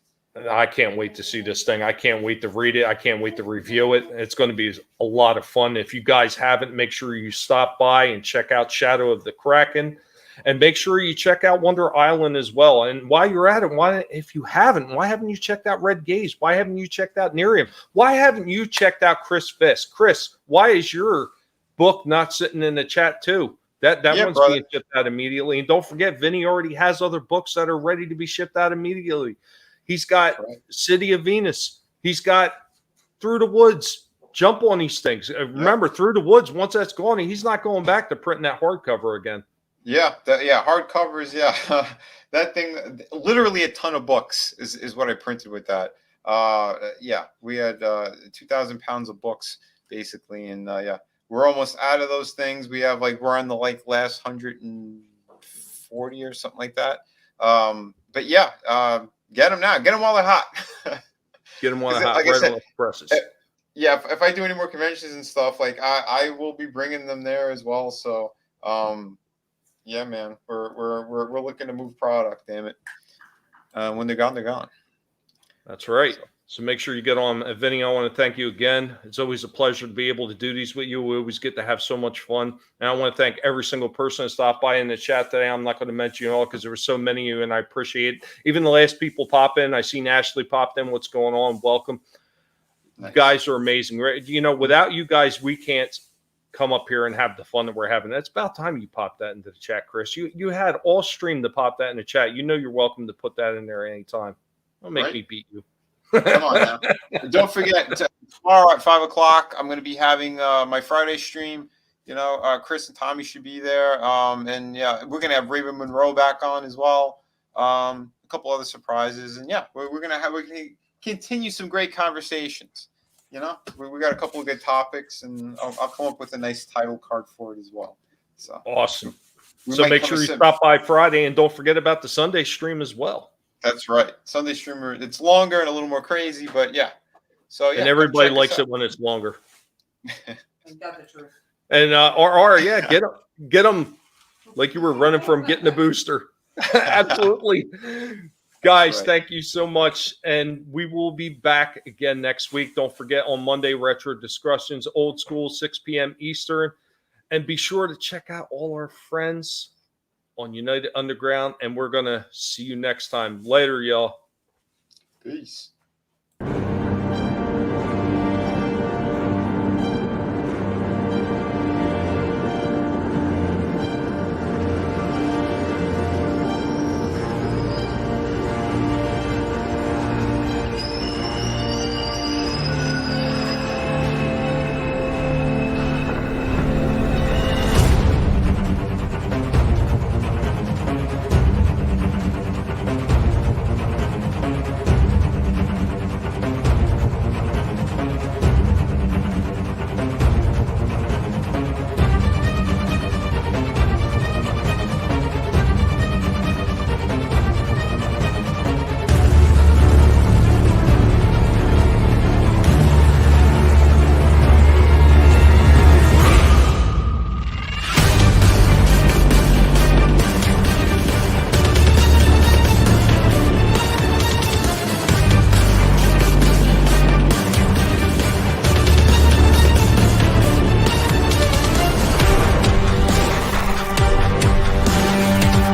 I can't wait to see this thing. I can't wait to read it. I can't wait to review it. It's going to be a lot of fun. If you guys haven't, make sure you stop by and check out Shadow of the Kraken. And make sure you check out Wonder Island as well. And while you're at it, why haven't you checked out Red Gaze? Why haven't you checked out Nerium? Why haven't you checked out Chris Fisk? Chris, why is your book not sitting in the chat too? That one's being shipped out immediately. And don't forget, Vinny already has other books that are ready to be shipped out immediately. He's got City of Venus. He's got Through the Woods. Jump on these things. Remember, Through the Woods, once that's gone, he's not going back to printing that hardcover again. Yeah, hardcovers. Yeah, that thing, literally a ton of books is what I printed with that. Yeah, we had 2,000 pounds of books basically, and yeah, we're almost out of those things. We have we're on the last 140 or something like that. But yeah, get them now. Get them while they're hot. Get them while they're hot, like I right said, off the presses. Yeah, if I do any more conventions and stuff, I will be bringing them there as well. So yeah, man, we're looking to move product. Damn it, when they're gone, they're gone. That's right. So make sure you get on. Vinnie, I want to thank you again. It's always a pleasure to be able to do these with you. We always get to have so much fun. And I want to thank every single person that stopped by in the chat today. I'm not going to mention you all because there were so many of you, and I appreciate it. Even the last people pop in. I seen Ashley popped in. What's going on? Welcome. Nice. You guys are amazing. You know, without you guys, we can't come up here and have the fun that we're having. It's about time you popped that into the chat, Chris. You had all stream to pop that in the chat. You know you're welcome to put that in there anytime. Don't make me beat you. Come on now. Don't forget, tomorrow at 5 o'clock, I'm going to be having my Friday stream. You know, Chris and Tommy should be there. And yeah, we're going to have Raven Monroe back on as well. A couple other surprises. And yeah, we're going to continue some great conversations. You know, we got a couple of good topics, and I'll come up with a nice title card for it as well. So awesome. So make sure you stop by Friday, and don't forget about the Sunday stream as well. That's right. Sunday streamer. It's longer and a little more crazy, but yeah. So yeah. And everybody likes it when it's longer. And yeah, get them like you were running from getting a booster. Absolutely. Guys, thank you so much. And we will be back again next week. Don't forget on Monday, Retro Discussions, Old School, 6 p.m. Eastern. And be sure to check out all our friends on United Underground. And we're going to see you next time. Later, y'all. Peace.